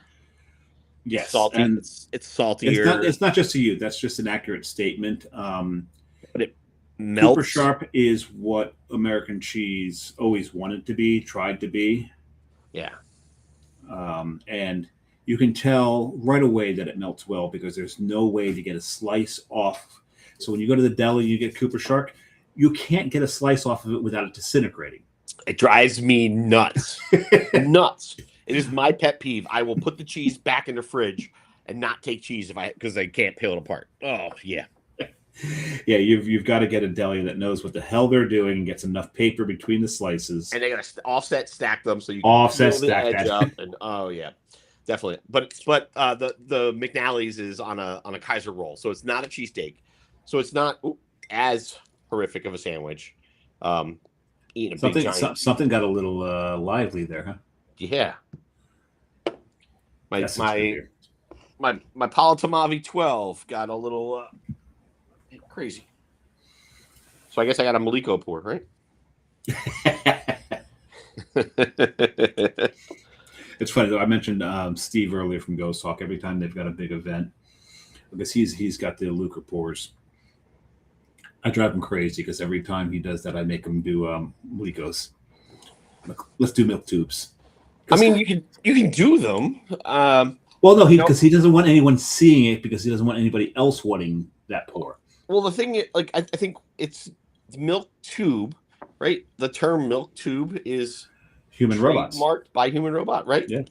Speaker 1: Yes,
Speaker 2: salty.
Speaker 1: and
Speaker 2: It's saltier.
Speaker 1: It's not just to you. That's just an accurate statement.
Speaker 2: But it melts.
Speaker 1: Cooper Sharp is what American cheese always wanted to be, tried to be.
Speaker 2: Yeah.
Speaker 1: And you can tell right away that it melts well because there's no way to get a slice off. So when you go to the deli, you get Cooper Sharp, you can't get a slice off of it without it disintegrating.
Speaker 2: It drives me nuts. Nuts. It is my pet peeve. I will put the cheese back in the fridge and not take cheese because I can't peel it apart. Oh, yeah.
Speaker 1: Yeah, you've got to get a deli that knows what the hell they're doing and gets enough paper between the slices.
Speaker 2: And they got to offset stack them so you can
Speaker 1: offset
Speaker 2: peel the
Speaker 1: stack
Speaker 2: edge
Speaker 1: that.
Speaker 2: up. And oh yeah, definitely. But the McNally's is on a Kaiser roll, so it's not a cheesesteak. So it's not as horrific of a sandwich. Eating a big giant.
Speaker 1: Something got a little lively there, huh?
Speaker 2: Yeah. My
Speaker 1: That's
Speaker 2: Politamavi 12 got a little crazy. So I guess I got a Maliko pour, right?
Speaker 1: It's funny though. I mentioned Steve earlier from Ghost Talk. Every time they've got a big event, because he's got the Luca pours. I drive him crazy because every time he does that, I make him do Malikos. Let's do milk tubes.
Speaker 2: I mean, you can do them.
Speaker 1: Well, no, because he doesn't want anyone seeing it because he doesn't want anybody else wanting that pour.
Speaker 2: Well, the thing, I think it's milk tube, right? The term milk tube is
Speaker 1: human robots
Speaker 2: marked by human robot, right?
Speaker 1: Yeah,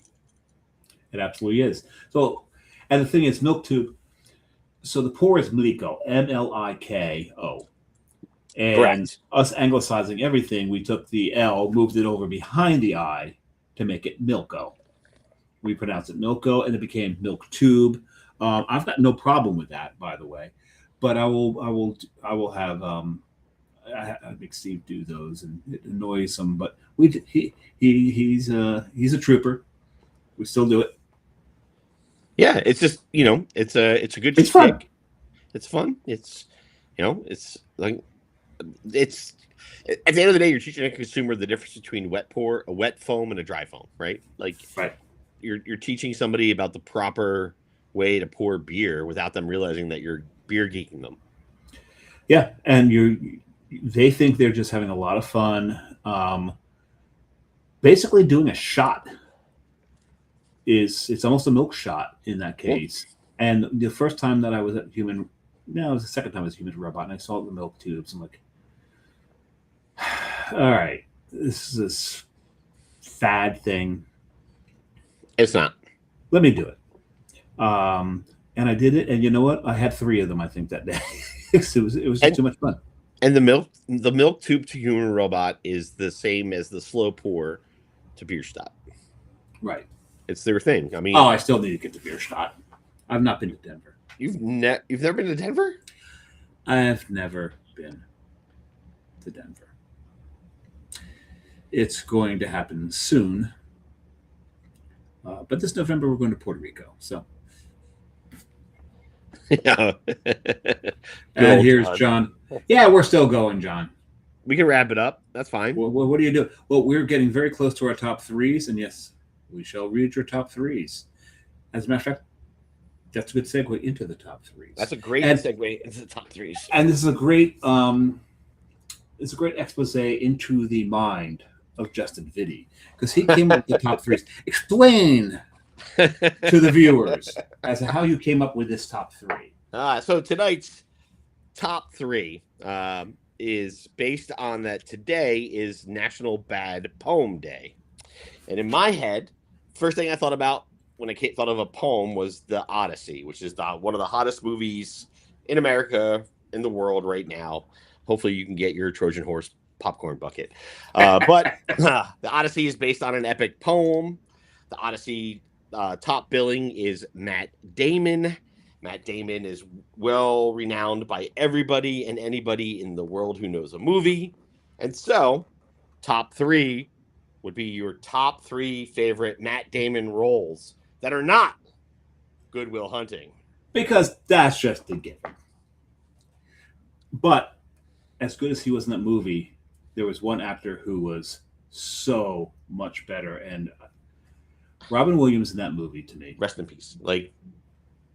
Speaker 1: it absolutely is. So, and the thing is, milk tube. So the pour is Mliko, Mliko, and
Speaker 2: correct.
Speaker 1: Us anglicizing everything, we took the L, moved it over behind the I to make it Milko. We pronounced it Milko, and it became milk tube. I've got no problem with that, by the way. But I will have I make Steve do those, and it annoys him. But he's a trooper. We still do it.
Speaker 2: Yeah, it's just it's a good.
Speaker 1: It's fun.
Speaker 2: Stick. It's fun. It's it's like it's at the end of the day, you're teaching a consumer the difference between a wet foam, and a dry foam, right? Like
Speaker 1: right.
Speaker 2: You're teaching somebody about the proper way to pour beer without them realizing that you're beer geeking them.
Speaker 1: Yeah, and they think they're just having a lot of fun. Basically doing a shot it's almost a milk shot in that case. And the first time that I was at it was the second time I was Human Robot, and I saw the milk tubes. I'm like, all right, this is this fad thing.
Speaker 2: It's not.
Speaker 1: Let me do it. And I did it, and you know what? I had 3 of them, I think, that day. it was just too much fun.
Speaker 2: And the milk tube to human robot is the same as the slow pour to beer stop.
Speaker 1: Right.
Speaker 2: It's their thing. I mean,
Speaker 1: I still need to get the beer shot. I've not been to Denver.
Speaker 2: You've never been to Denver?
Speaker 1: I've never been to Denver. It's going to happen soon. But this November, we're going to Puerto Rico. So,
Speaker 2: yeah.
Speaker 1: And here's John. Yeah, we're still going, John.
Speaker 2: We can wrap it up. That's fine.
Speaker 1: Well, what do you do? Well, we're getting very close to our top 3s, and yes, we shall read your top 3s. As a matter of fact, that's a good segue into the top 3s.
Speaker 2: That's a great segue into the top 3s.
Speaker 1: And this is a great expose into the mind of Justin Vitti, because he came up with the top 3s. Explain to the viewers as to how you came up with this top 3.
Speaker 2: So tonight's top 3 is based on that today is National Bad Poem Day. And in my head, first thing I thought about when I thought of a poem was The Odyssey, which is one of the hottest movies in America, in the world right now. Hopefully you can get your Trojan horse popcorn bucket. But The Odyssey is based on an epic poem. The Odyssey top billing is Matt Damon. Matt Damon is well renowned by everybody and anybody in the world who knows a movie. And so, top 3 would be your top 3 favorite Matt Damon roles that are not Good Will Hunting.
Speaker 1: Because that's just a given. But as good as he was in that movie, there was one actor who was so much better. And Robin Williams in that movie, to me.
Speaker 2: Rest in peace. Like,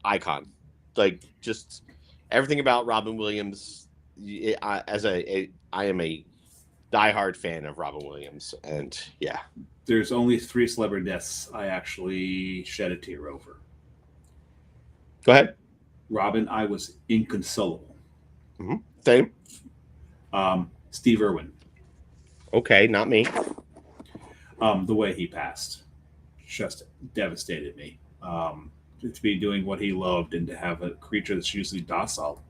Speaker 2: icon. Like, just everything about Robin Williams. I am a diehard fan of Robin Williams. And yeah.
Speaker 1: There's only 3 celebrity deaths I actually shed a tear over.
Speaker 2: Go ahead.
Speaker 1: Robin, I was inconsolable.
Speaker 2: Mm-hmm. Same.
Speaker 1: Steve Irwin.
Speaker 2: Okay, not me.
Speaker 1: The way he passed just devastated me. To be doing what he loved and to have a creature that's usually docile.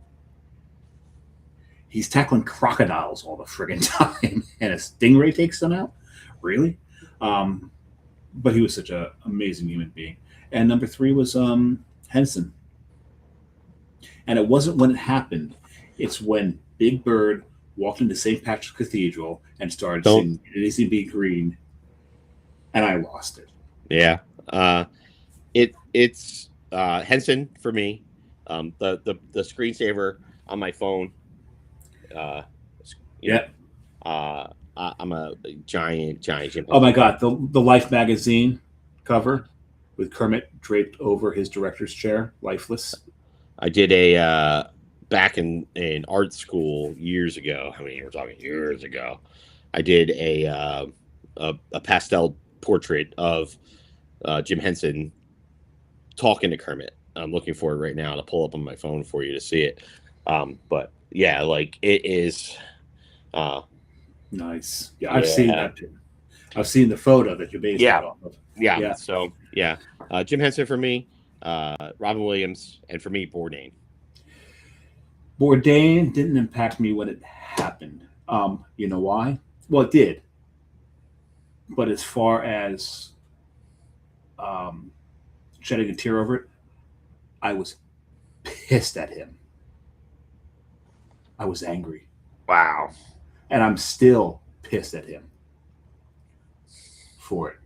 Speaker 1: He's tackling crocodiles all the friggin' time, and a stingray takes them out? Really? But he was such an amazing human being. And number 3 was Henson. And it wasn't when it happened. It's when Big Bird walked into St. Patrick's Cathedral and started singing Daisy Be Green, and I lost it.
Speaker 2: Yeah. It's Henson for me. The screensaver on my phone.
Speaker 1: Yeah.
Speaker 2: I'm a giant Jim.
Speaker 1: Oh my God, the Life magazine cover with Kermit draped over his director's chair, lifeless.
Speaker 2: I did a back in art school years ago. I mean, we're talking years ago. I did a pastel portrait of Jim Henson talking to Kermit. I'm looking for it right now to pull up on my phone for you to see it. But yeah, like it is.
Speaker 1: Nice. Yeah, I've seen that too. I've seen the photo that you based it off of.
Speaker 2: Yeah. So yeah, Jim Henson for me, Robin Williams, and for me, Bourdain.
Speaker 1: Bourdain didn't impact me when it happened. You know why? Well, it did. But as far as shedding a tear over it, I was pissed at him. I was angry.
Speaker 2: Wow.
Speaker 1: And I'm still pissed at him for it.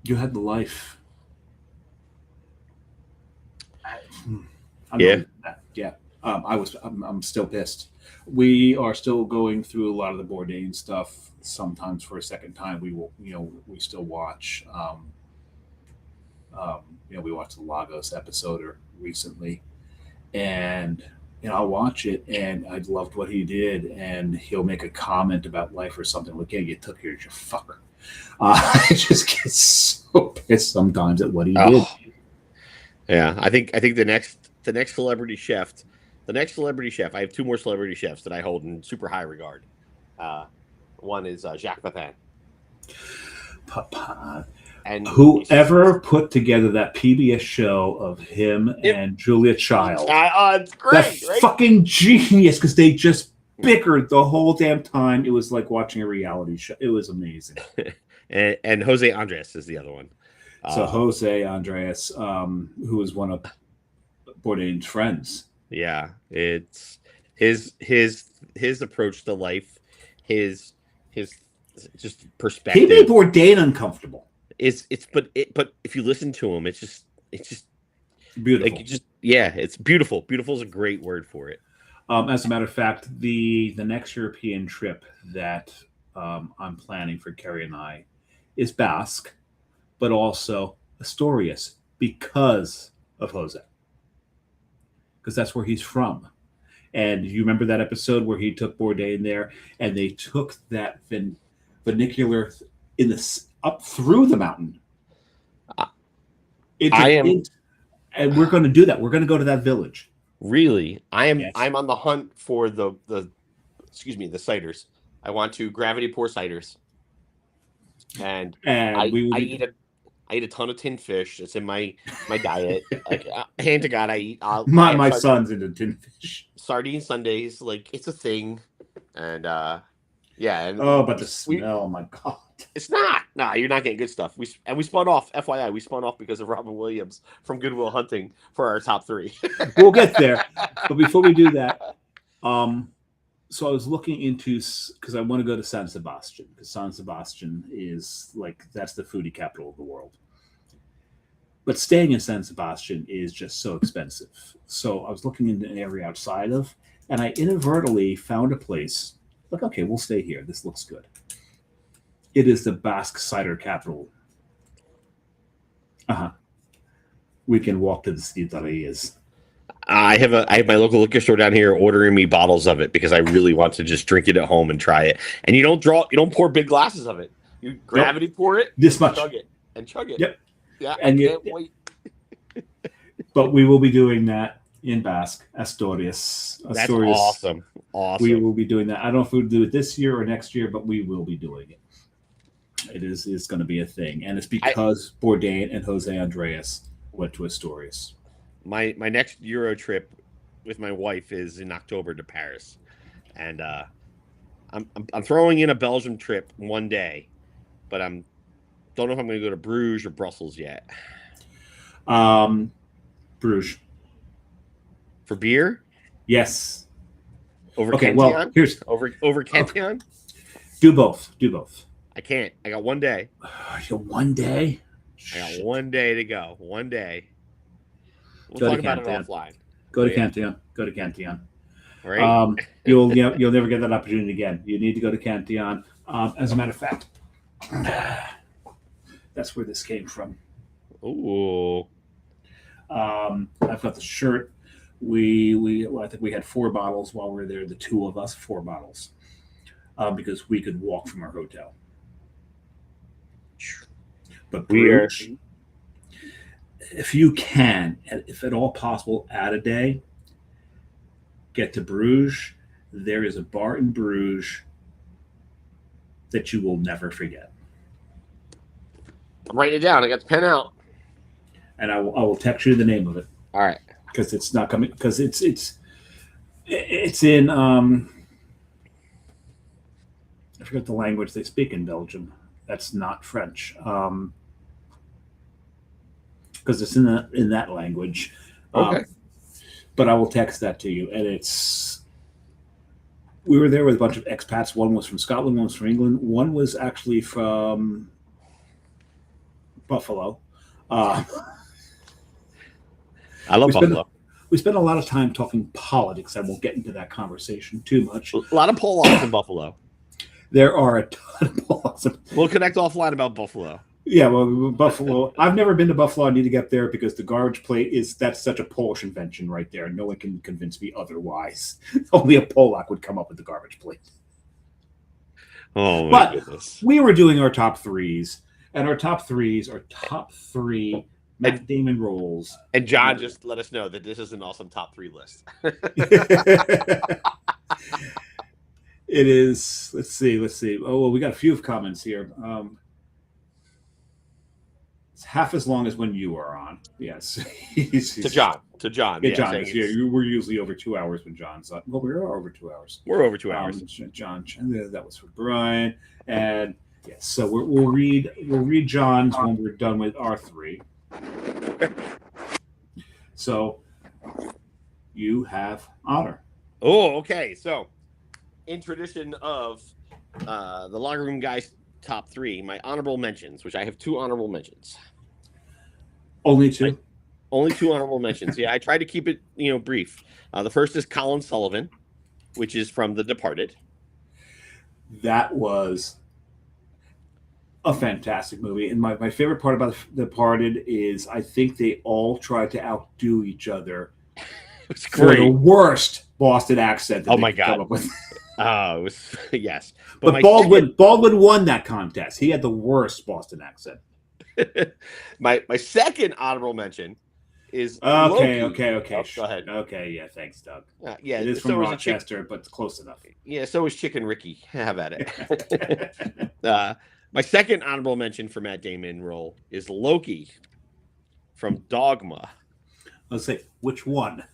Speaker 1: You had the life. I'm still pissed. We are still going through a lot of the Bourdain stuff. Sometimes for a second time, we still watch. We watched the Lagos episode recently, and I'll watch it, and I loved what he did, and he'll make a comment about life or something. Like, yeah, you took here, you fucker. I just get so pissed sometimes at what he did.
Speaker 2: Yeah, I think the next celebrity chef. The next celebrity chef. I have 2 more celebrity chefs that I hold in super high regard. One is Jacques Pepin.
Speaker 1: Papa.
Speaker 2: And
Speaker 1: whoever put together that PBS show of him and Julia Child.
Speaker 2: It's great,
Speaker 1: right? Fucking genius, because they just bickered the whole damn time. It was like watching a reality show. It was amazing.
Speaker 2: and Jose Andres is the other one.
Speaker 1: So Jose Andres, who is one of Bourdain's friends.
Speaker 2: Yeah, it's his approach to life, his just perspective.
Speaker 1: He made Bourdain uncomfortable.
Speaker 2: But if you listen to him, it's just
Speaker 1: beautiful.
Speaker 2: Like it's beautiful. Beautiful is a great word for it.
Speaker 1: As a matter of fact, the next European trip that I'm planning for Carrie and I is Basque, but also Asturias because of Jose. Because that's where he's from. And you remember that episode where he took Bourdain there, and they took that funicular up through the mountain. And we're going to do that. We're going to go to that village.
Speaker 2: Really, I'm on the hunt for the ciders. I want to gravity pour ciders, and I eat a ton of tin fish. It's in my diet. Like, hand to God, I eat.
Speaker 1: My son's into tin fish.
Speaker 2: Sardine Sundays, like it's a thing, and but
Speaker 1: the smell, my God.
Speaker 2: It's not. Nah, you're not getting good stuff. We spun off. FYI, we spun off because of Robin Williams from Good Will Hunting for our top 3.
Speaker 1: We'll get there, but before we do that, so I was looking into because I want to go to San Sebastian because San Sebastian is like that's the foodie capital of the world. But staying in San Sebastian is just so expensive. So I was looking in an area outside of, and I inadvertently found a place. Like, okay, we'll stay here. This looks good. It is the Basque cider capital. We can walk to the Siderias.
Speaker 2: I have my local liquor store down here ordering me bottles of it because I really want to just drink it at home and try it. And you don't pour big glasses of it. You gravity pour it,
Speaker 1: this much,
Speaker 2: chug it.
Speaker 1: Yep.
Speaker 2: Yeah,
Speaker 1: and
Speaker 2: I can't wait.
Speaker 1: But we will be doing that in Basque, Asturias.
Speaker 2: That's awesome.
Speaker 1: We will be doing that. I don't know if we'll do it this year or next year, but we will be doing it. It's going to be a thing, and it's because Bourdain and Jose Andres went to Asturias.
Speaker 2: My next Euro trip with my wife is in October to Paris, and I'm throwing in a Belgium trip one day, but don't know if I'm going to go to Bruges or Brussels yet.
Speaker 1: Bruges
Speaker 2: for beer.
Speaker 1: Yes.
Speaker 2: Over
Speaker 1: okay.
Speaker 2: Cantillon?
Speaker 1: Well, here's
Speaker 2: over Cantillon.
Speaker 1: Do both.
Speaker 2: I can't. I got one day.
Speaker 1: You got one day.
Speaker 2: I got one day to go. One day. We'll talk about it offline.
Speaker 1: Go to Cantillon. Go to Cantillon.
Speaker 2: Right.
Speaker 1: You'll never get that opportunity again. You need to go to Cantillon. As a matter of fact, that's where this came from.
Speaker 2: Ooh.
Speaker 1: I've got the shirt. I think we had 4 bottles while we were there. The 2 of us, 4 bottles, because we could walk from our hotel. But Bruges, if you can, if at all possible, add a day, get to Bruges. There is a bar in Bruges that you will never forget.
Speaker 2: I'm writing it down. I got the pen out.
Speaker 1: And I will text you the name of it.
Speaker 2: All right.
Speaker 1: Because it's not coming. Because it's in I forget the language they speak in Belgium. That's not French. Because it's in that language.
Speaker 2: Okay.
Speaker 1: But I will text that to you. And we were there with a bunch of expats. One was from Scotland, one was from England, one was actually from Buffalo.
Speaker 2: I love Buffalo.
Speaker 1: We spent a lot of time talking politics. I won't get into that conversation too much.
Speaker 2: A lot of Polacks in Buffalo.
Speaker 1: There are a ton of Polacks.
Speaker 2: We'll connect offline about Buffalo.
Speaker 1: Yeah, well, Buffalo. I've never been to Buffalo. I need to get there because the garbage plate that's such a Polish invention right there. No one can convince me otherwise. Only a Polak would come up with the garbage plate.
Speaker 2: Oh my goodness.
Speaker 1: We were doing our top 3s, and our top 3s are top 3 Matt Damon roles. And
Speaker 2: John just let us know that this is an awesome top 3 list.
Speaker 1: It is. Let's see. Oh, well, we got a few comments here. It's half as long as when you are on. Yes.
Speaker 2: To John.
Speaker 1: Yeah, John. We're usually over 2 hours when John's on. Well, we're over 2 hours.
Speaker 2: We're over 2 hours.
Speaker 1: John, that was for Brian. And yes, so we'll read John's when we're done with our 3. So you have honor.
Speaker 2: Oh, okay. So in tradition of the Locker Room Guys top 3, my honorable mentions, which I have 2 honorable mentions.
Speaker 1: Only 2?
Speaker 2: Only 2 honorable mentions. Yeah, I tried to keep it, brief. The first is Colin Sullivan, which is from The Departed.
Speaker 1: That was a fantastic movie. And my favorite part about The Departed is I think they all tried to outdo each other for the worst Boston accent that
Speaker 2: oh
Speaker 1: they
Speaker 2: my
Speaker 1: could
Speaker 2: God.
Speaker 1: come up with.
Speaker 2: It was, yes.
Speaker 1: But Baldwin won that contest. He had the worst Boston accent.
Speaker 2: my second honorable mention is
Speaker 1: okay.
Speaker 2: Oh,
Speaker 1: go
Speaker 2: ahead.
Speaker 1: Okay, yeah, thanks, Doug.
Speaker 2: Yeah,
Speaker 1: it is from Rochester, but it's close enough.
Speaker 2: Yeah, so is Chicken Ricky. How about it? My second honorable mention for Matt Damon role is Loki from Dogma.
Speaker 1: Let's say which one?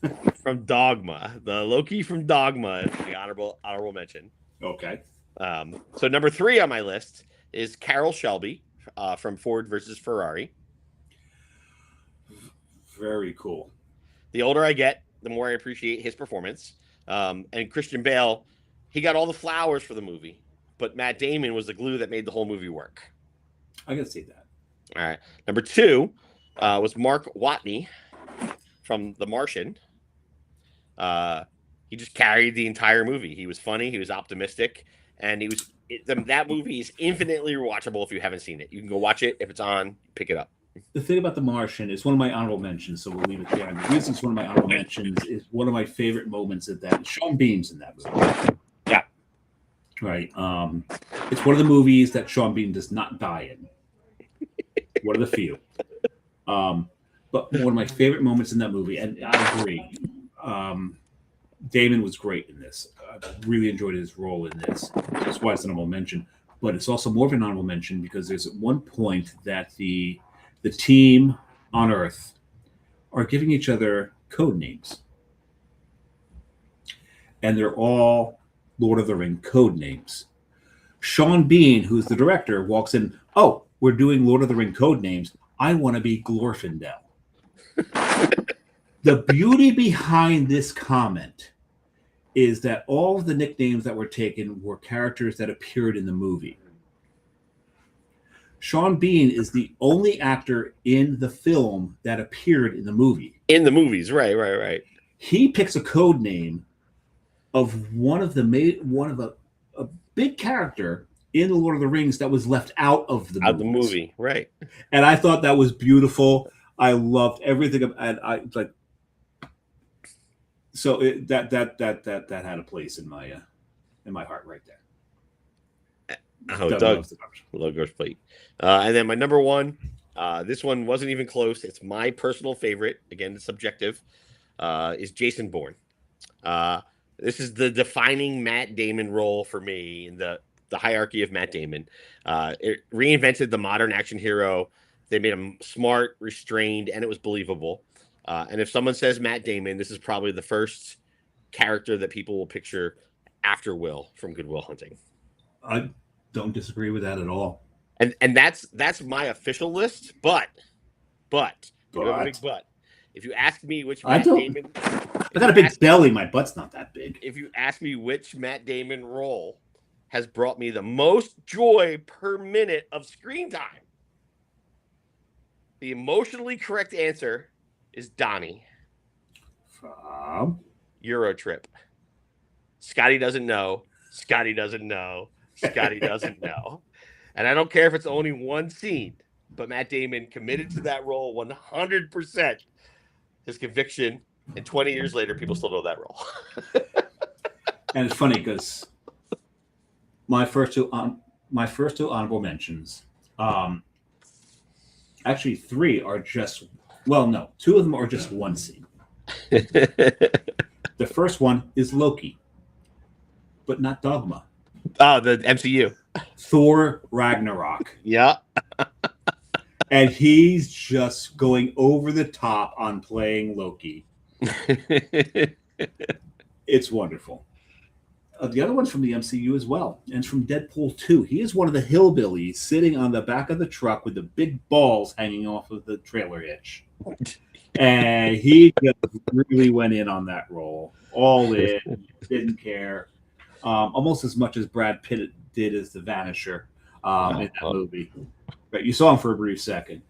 Speaker 2: From Dogma, the Loki from Dogma is the honorable mention.
Speaker 1: Okay.
Speaker 2: So number 3 on my list is Carroll Shelby from Ford versus Ferrari.
Speaker 1: Very cool.
Speaker 2: The older I get, the more I appreciate his performance. And Christian Bale, he got all the flowers for the movie, but Matt Damon was the glue that made the whole movie work.
Speaker 1: I can see that.
Speaker 2: All right. Number 2 was Mark Watney from The Martian. He just carried the entire movie. He was funny. He was optimistic. And that movie is infinitely rewatchable if you haven't seen it. You can go watch it. If it's on, pick it up.
Speaker 1: The thing about The Martian is one of my honorable mentions, so we'll leave it there. And the reason it's one of my honorable mentions is one of my favorite moments of that. Sean Bean's in that movie.
Speaker 2: Yeah.
Speaker 1: Right. It's one of the movies that Sean Bean does not die in. One of the few. But one of my favorite moments in that movie, and I agree, Damon was great in this. I really enjoyed his role in this. That's why it's an honorable mention. But it's also more of an honorable mention because there's at one point that the team on Earth are giving each other code names. And they're all Lord of the Ring code names. Sean Bean, who's the director, walks in, "Oh, we're doing Lord of the Ring code names. I want to be Glorfindel." The beauty behind this comment is that all of the nicknames that were taken were characters that appeared in the movie. Sean Bean is the only actor in the film that appeared in the movie.
Speaker 2: In the movies, right.
Speaker 1: He picks a code name of a big character in the Lord of the Rings that was left out of the
Speaker 2: movie, right?
Speaker 1: And I thought that was beautiful. I loved everything, and I like. So that had a place in my heart right there.
Speaker 2: Oh, Doug Logo's plate. And then my number 1, this one wasn't even close. It's my personal favorite. Again, it's subjective. Is Jason Bourne. This is the defining Matt Damon role for me in the hierarchy of Matt Damon. It reinvented the modern action hero. They made him smart, restrained, and it was believable. And if someone says Matt Damon, this is probably the first character that people will picture after Will from Good Will Hunting.
Speaker 1: I don't disagree with that at all.
Speaker 2: And that's my official list, but if you ask me which Matt Damon,
Speaker 1: I got a big belly. My butt's not that big.
Speaker 2: If you ask me which Matt Damon role has brought me the most joy per minute of screen time, the emotionally correct answer is Donnie. Eurotrip. Scotty doesn't know. Scotty doesn't know. Scotty doesn't know. And I don't care if it's only one scene, but Matt Damon committed to that role 100%. His conviction, and 20 years later, people still know that role.
Speaker 1: And it's funny because my first two honorable mentions, actually 3 are just, well, no, 2 of them are just one scene. The first one is Loki, but not Dogma.
Speaker 2: Oh, the MCU.
Speaker 1: Thor Ragnarok.
Speaker 2: Yeah.
Speaker 1: And he's just going over the top on playing Loki. It's wonderful. The other one's from the MCU as well, and it's from Deadpool 2. He is one of the hillbillies sitting on the back of the truck with the big balls hanging off of the trailer hitch. And he just really went in on that role. All in, didn't care. Almost as much as Brad Pitt did as the Vanisher in that movie. But you saw him for a brief second.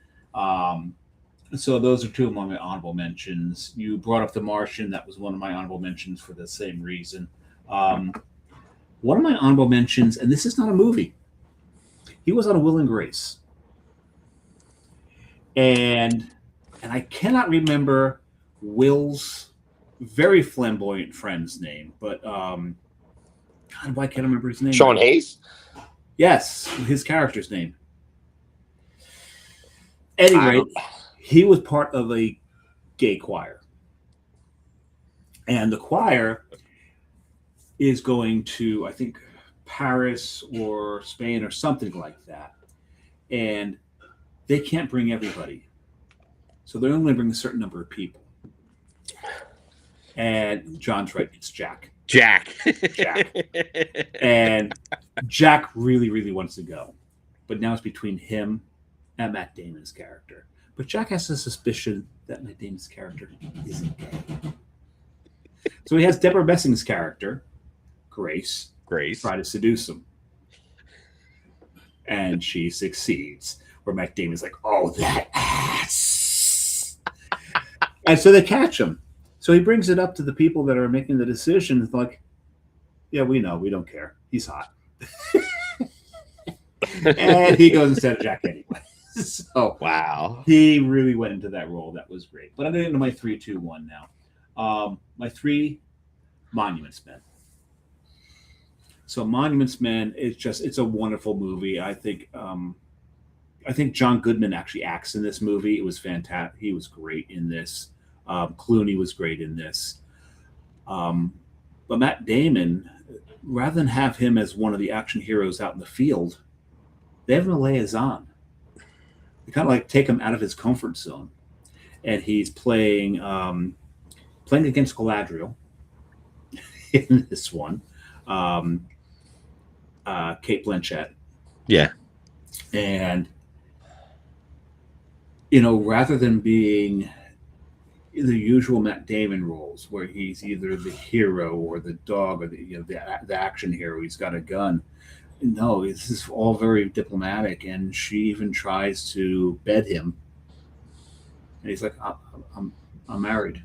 Speaker 1: So those are 2 of my honorable mentions. You brought up The Martian. That was one of my honorable mentions for the same reason. One of my honorable mentions, and this is not a movie. He was on Will and Grace. And I cannot remember Will's very flamboyant friend's name, but God, why can't I remember his name?
Speaker 2: Sean Hayes?
Speaker 1: Yes, his character's name. At any rate, he was part of a gay choir. And the choir is going to, I think, Paris or Spain or something like that. And they can't bring everybody. So they're only going to bring a certain number of people. And John's right, it's Jack.
Speaker 2: Jack.
Speaker 1: And Jack really, really wants to go. but now it's between him and Matt Damon's character. But Jack has a suspicion that Matt Damon's character isn't gay. So he has Deborah Messing's character, Grace, try to seduce him. And she succeeds. Where Matt Damon's like, oh, that ass. And so they catch him. So he brings it up to the people that are making the decision. It's like, yeah, we know. We don't care. He's hot. And he goes instead of Jack anyway. So
Speaker 2: wow.
Speaker 1: He really went into that role. That was great. But I'm going into my 3, 2, 1 now. My 3, Monuments Men. So Monuments Men, it's a wonderful movie. I think John Goodman actually acts in this movie. It was fantastic. He was great in this. Clooney was great in this. But Matt Damon, rather than have him as one of the action heroes out in the field, they have him a liaison. They kind of like take him out of his comfort zone. And he's playing against Galadriel in this one. Kate Blanchett.
Speaker 2: Yeah.
Speaker 1: And, you know, rather than being the usual Matt Damon roles where he's either the hero or the dog or the action hero, he's got a gun. No, this is all very diplomatic, and she even tries to bed him. And he's like, I'm married.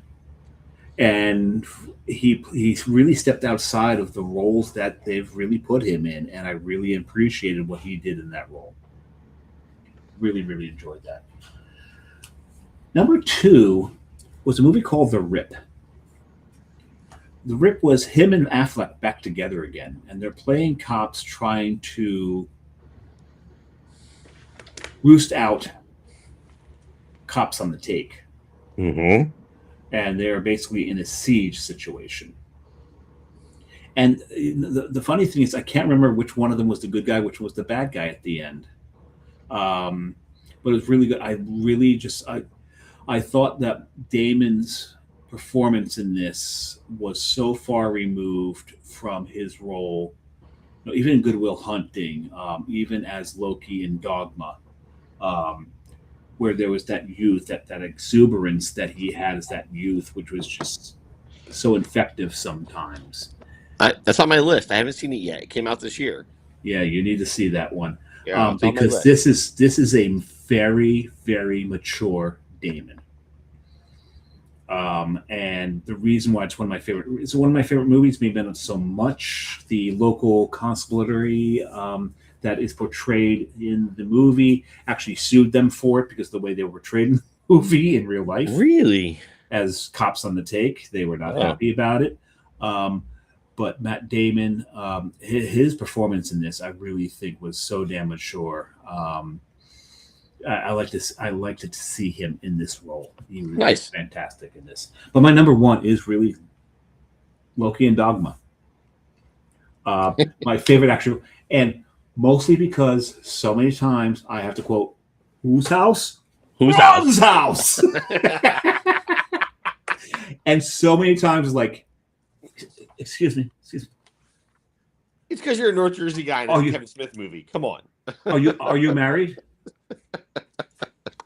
Speaker 1: And he's really stepped outside of the roles that they've really put him in, and I really appreciated what he did in that role. Really, really enjoyed that. Number 2 was a movie called The Rip. The Rip was him and Affleck back together again, and they're playing cops trying to roost out cops on the take.
Speaker 2: Mm-hmm.
Speaker 1: And they're basically in a siege situation. And the funny thing is, I can't remember which one of them was the good guy, which was the bad guy at the end. But it was really good. I thought that Damon's performance in this was so far removed from his role, even in Good Will Hunting, even as Loki in Dogma, where there was that youth, that exuberance that he had as that youth, which was just so effective sometimes.
Speaker 2: That's on my list. I haven't seen it yet. It came out this year.
Speaker 1: Yeah, you need to see that one.
Speaker 2: Yeah,
Speaker 1: because this is a very, very mature Damon. And the reason why it's one of my favorite movies, maybe not so much the local constabulary that is portrayed in the movie actually sued them for it because the way they were portrayed in the movie in real life.
Speaker 2: Really?
Speaker 1: As cops on the take, they were not happy about it. But Matt Damon, his performance in this, I really think was so damn mature. I like this. I liked to see him in this role. He was
Speaker 2: nice.
Speaker 1: Fantastic in this. But my number 1 is really Loki and Dogma. My favorite actually, and mostly because so many times I have to quote, "Whose house?
Speaker 2: Whose
Speaker 1: Ron's house?" And so many times, like, excuse me.
Speaker 2: It's because you're a North Jersey guy in a Kevin Smith movie. Come on.
Speaker 1: Are you married?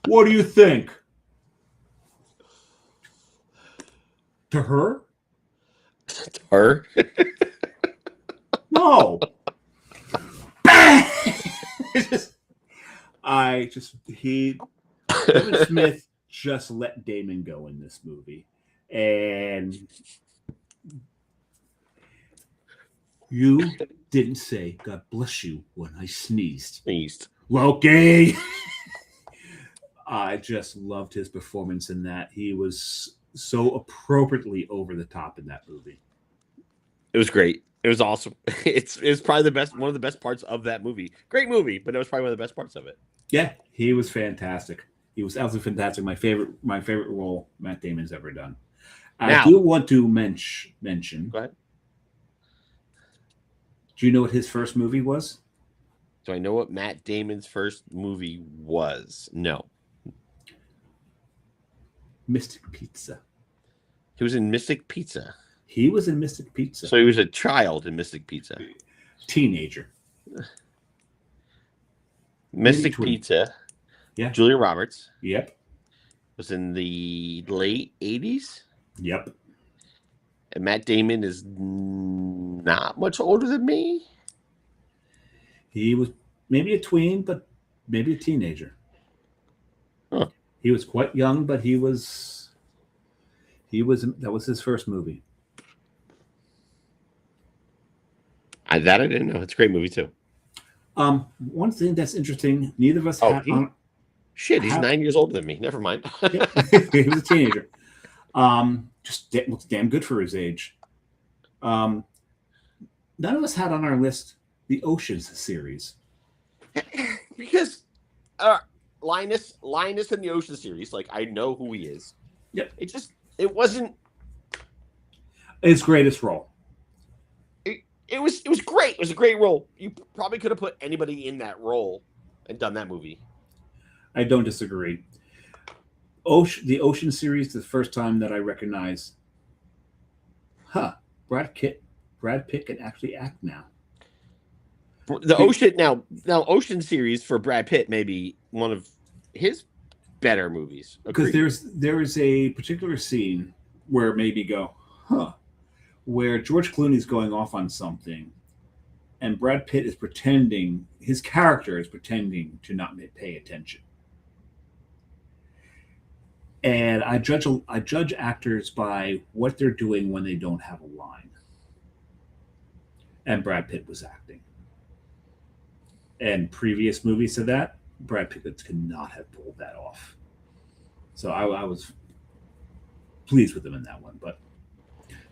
Speaker 1: What do you think? To her?
Speaker 2: To her?
Speaker 1: No. Kevin Smith just let Damon go in this movie. And you didn't say God bless you when I sneezed. Loki. I just loved his performance in that. He was so appropriately over the top in that movie.
Speaker 2: It was great. It was awesome. It's probably one of the best parts of that movie. Great movie, but it was probably one of the best parts of it.
Speaker 1: Yeah, he was fantastic. He was absolutely fantastic. My favorite role Matt Damon's ever done. I do want to mention.
Speaker 2: Go ahead.
Speaker 1: Do you know what his first movie was?
Speaker 2: Do I know what Matt Damon's first movie was? No.
Speaker 1: Mystic Pizza.
Speaker 2: He was in Mystic Pizza.
Speaker 1: He was in Mystic Pizza.
Speaker 2: So he was a child in Mystic Pizza.
Speaker 1: Teenager.
Speaker 2: Mystic
Speaker 1: between.
Speaker 2: Pizza.
Speaker 1: Yeah.
Speaker 2: Julia Roberts
Speaker 1: Yep.
Speaker 2: was in the late 80s.
Speaker 1: Yep.
Speaker 2: And Matt Damon is not much older than me.
Speaker 1: He was maybe a tween, but maybe a teenager.
Speaker 2: Huh.
Speaker 1: He was quite young, but he was that was his first movie.
Speaker 2: That I didn't know. It's a great movie too.
Speaker 1: One thing that's interesting, neither of us had
Speaker 2: He's 9 years older than me. Never mind.
Speaker 1: he was a teenager. Just looks damn good for his age. None of us had on our list the Oceans series.
Speaker 2: Because Linus in the Ocean series, like I know who he is.
Speaker 1: Yep.
Speaker 2: It wasn't
Speaker 1: his greatest role.
Speaker 2: It was great. It was a great role. You probably could have put anybody in that role and done that movie.
Speaker 1: I don't disagree. The Ocean series, the first time that I recognize, Brad Pitt can actually act now.
Speaker 2: The Ocean now Ocean series for Brad Pitt may be one of his better movies.
Speaker 1: Because there is a particular scene where maybe go, where George Clooney's going off on something, and Brad Pitt is pretending, his character is pretending to not pay attention. And I judge actors by what they're doing when they don't have a line. And Brad Pitt was acting. And previous movies to that, Brad Pitt could not have pulled that off. So I was pleased with him in that one. But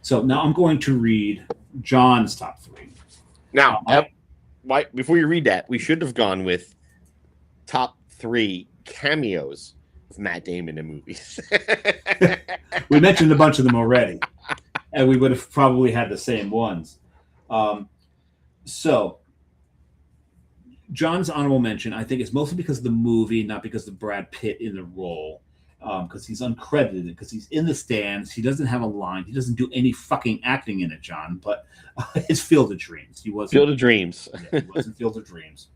Speaker 1: so now I'm going to read John's top three.
Speaker 2: Now, before you read that, we should have gone with top 3 cameos of Matt Damon in movies.
Speaker 1: We mentioned a bunch of them already, and we would have probably had the same ones. So John's honorable mention, I think, is mostly because of the movie, not because of Brad Pitt in the role. Because he's uncredited, because he's in the stands. He doesn't have a line. He doesn't do any fucking acting in it, John. But it's Field of Dreams. He wasn't
Speaker 2: Field of Dreams.
Speaker 1: Yeah, he wasn't Field of Dreams.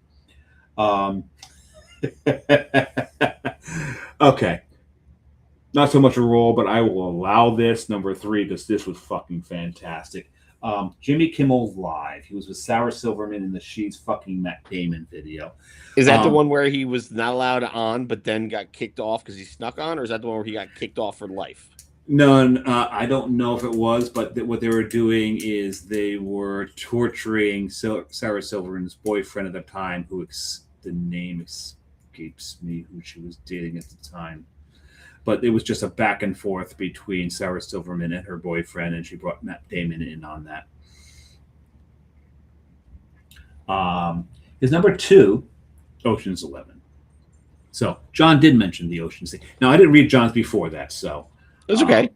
Speaker 1: Okay. Not so much a role, but I will allow this number 3 because this was fucking fantastic. Jimmy Kimmel Live. He was with Sarah Silverman in the She's Fucking Matt Damon video.
Speaker 2: Is that the one where he was not allowed on, but then got kicked off because he snuck on, or is that the one where he got kicked off for life?
Speaker 1: No, I don't know if it was, but what they were doing is they were torturing Sarah Silverman's boyfriend at the time, the name escapes me, who she was dating at the time. But it was just a back and forth between Sarah Silverman and her boyfriend, and she brought Matt Damon in on that. His number 2, Ocean's 11. So John did mention the Ocean's thing. Now I didn't read John's before that, so
Speaker 2: it was okay.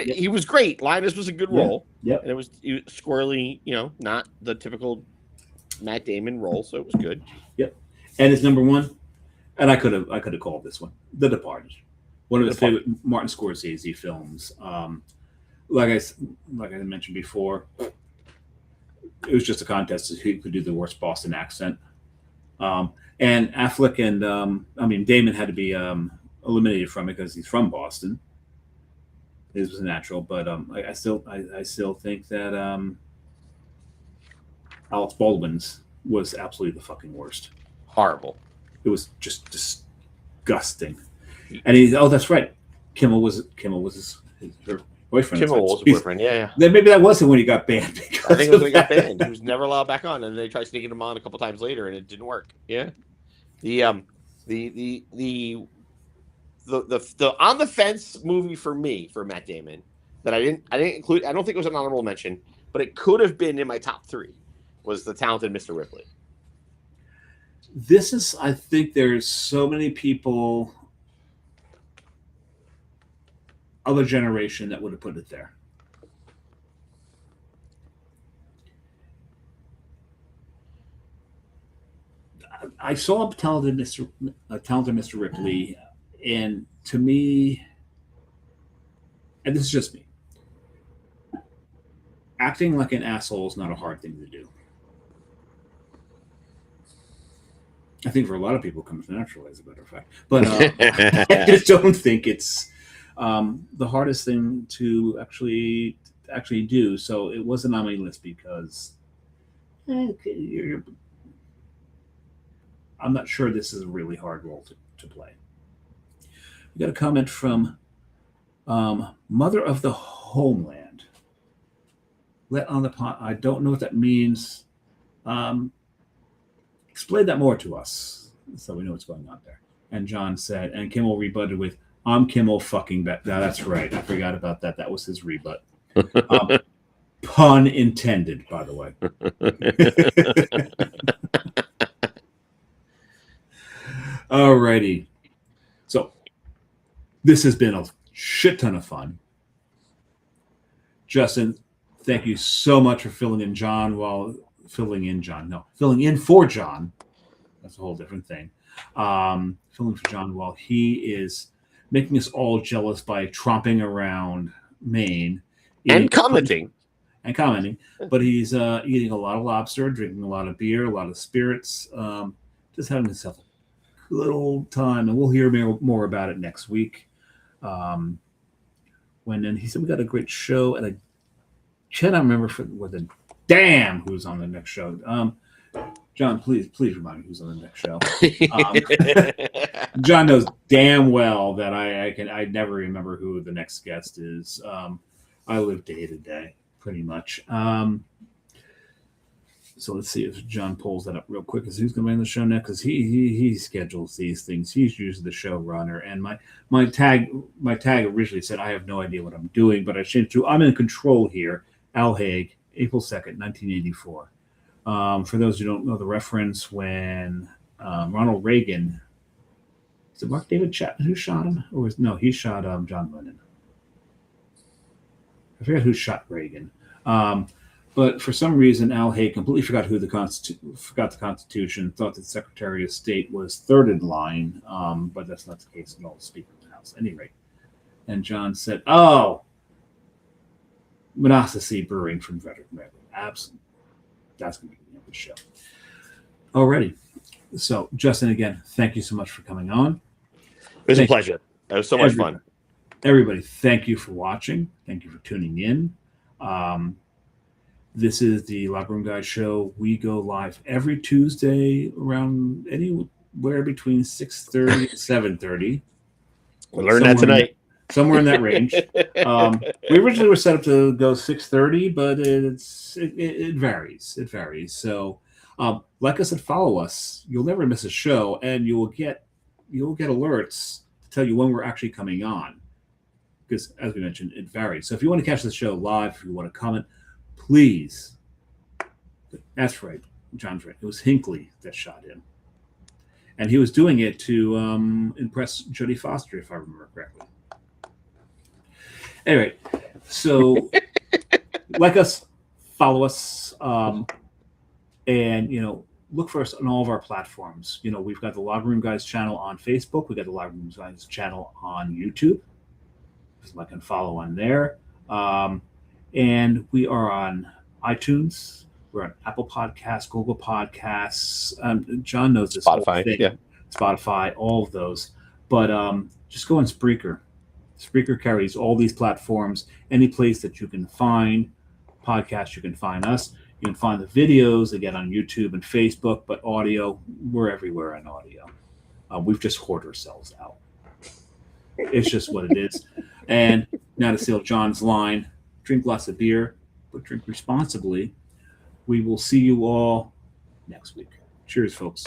Speaker 2: He was great. Linus was a good role.
Speaker 1: Yep.
Speaker 2: And it was squirrely, not the typical Matt Damon role, so it was good.
Speaker 1: Yep. And his number 1, and I could have called this one, The Departed. One of his favorite Martin Scorsese films. Like I mentioned before, it was just a contest of who could do the worst Boston accent. And Affleck and Damon had to be eliminated from it because he's from Boston. This was natural, but I still think that Alex Baldwin's was absolutely the fucking worst.
Speaker 2: Horrible.
Speaker 1: It was just disgusting. And that's right. Kimmel was her boyfriend.
Speaker 2: Kimmel was a boyfriend. Yeah.
Speaker 1: Then maybe that wasn't when he got banned.
Speaker 2: I think it was when he got banned. He was never allowed back on, and they tried sneaking him on a couple times later, and it didn't work. Yeah. The on the fence movie for me, for Matt Damon, that I didn't include. I don't think it was an honorable mention, but it could have been in my top 3. Was The Talented Mr. Ripley.
Speaker 1: I think there's so many people of a generation that would have put it there. I saw Talented Mr. Ripley, and to me, and this is just me, acting like an asshole is not a hard thing to do. I think for a lot of people it comes naturally, as a matter of fact. But I just don't think it's the hardest thing to actually do. So it wasn't on my list because I'm not sure this is a really hard role to play. We got a comment from Mother of the Homeland. Let on the pot. I don't know what that means. Explain that more to us so we know what's going on there. And John said, and Kimmel rebutted with, I'm Kimmel fucking bet. No, that's right. I forgot about that. That was his rebut. Pun intended, by the way. Alrighty. So this has been a shit ton of fun. Justin, thank you so much for filling in for John. That's a whole different thing. Filling for John while he is making us all jealous by tromping around Maine
Speaker 2: and commenting.
Speaker 1: But he's eating a lot of lobster, drinking a lot of beer, a lot of spirits, just having himself a good old time. And we'll hear more about it next week. When then he said we got a great show and a chat. I remember who's on the next show. John, please remind me who's on the next show. John knows damn well that I never remember who the next guest is. I live day to day, pretty much. So let's see if John pulls that up real quick. Because who's going to be on the show next? Because he schedules these things. He's usually the showrunner. And my tag originally said I have no idea what I'm doing, but I changed to I'm in control here. Al Haig, April 2nd, 1984. For those who don't know the reference, when Ronald Reagan, is it Mark David Chapman who shot him? He shot John Lennon. I forget who shot Reagan. But for some reason, Al Haig completely forgot the Constitution, thought that the Secretary of State was third in line, but that's not the case at all, Speaker of the House. At any rate. And John said, Manasseh Brewing from Frederick, Maryland. Absolutely. That's going to be the end of the show. Alrighty. So, Justin, again, thank you so much for coming on.
Speaker 2: It was a pleasure. That was so much fun.
Speaker 1: Everybody, thank you for watching. Thank you for tuning in. This is the Locker Room Guys show. We go live every Tuesday around anywhere between 6:30 and 7:30.
Speaker 2: We'll learn that tonight.
Speaker 1: Somewhere in that range. We originally were set up to go 6:30, but it varies. It varies. So, like I said, follow us. You'll never miss a show, and you'll get alerts to tell you when we're actually coming on. Because, as we mentioned, it varies. So, if you want to catch the show live, if you want to comment, please. That's right. John's right. It was Hinckley that shot him, and he was doing it to impress Jodie Foster, if I remember correctly. Anyway, so like us, follow us, and look for us on all of our platforms. We've got the Locker Room Guys channel on Facebook. We got the Locker Room Guys channel on YouTube. Just like and follow on there, and we are on iTunes. We're on Apple Podcasts, Google Podcasts. John knows this.
Speaker 2: Spotify,
Speaker 1: Spotify, all of those. But just go on Spreaker. Spreaker carries all these platforms. Any place that you can find podcasts, you can find us. You can find the videos again on YouTube and Facebook, but audio, we're everywhere on audio. We've just hoarded ourselves out. It's just what it is. And now to steal John's line, drink lots of beer, but drink responsibly. We will see you all next week. Cheers, folks.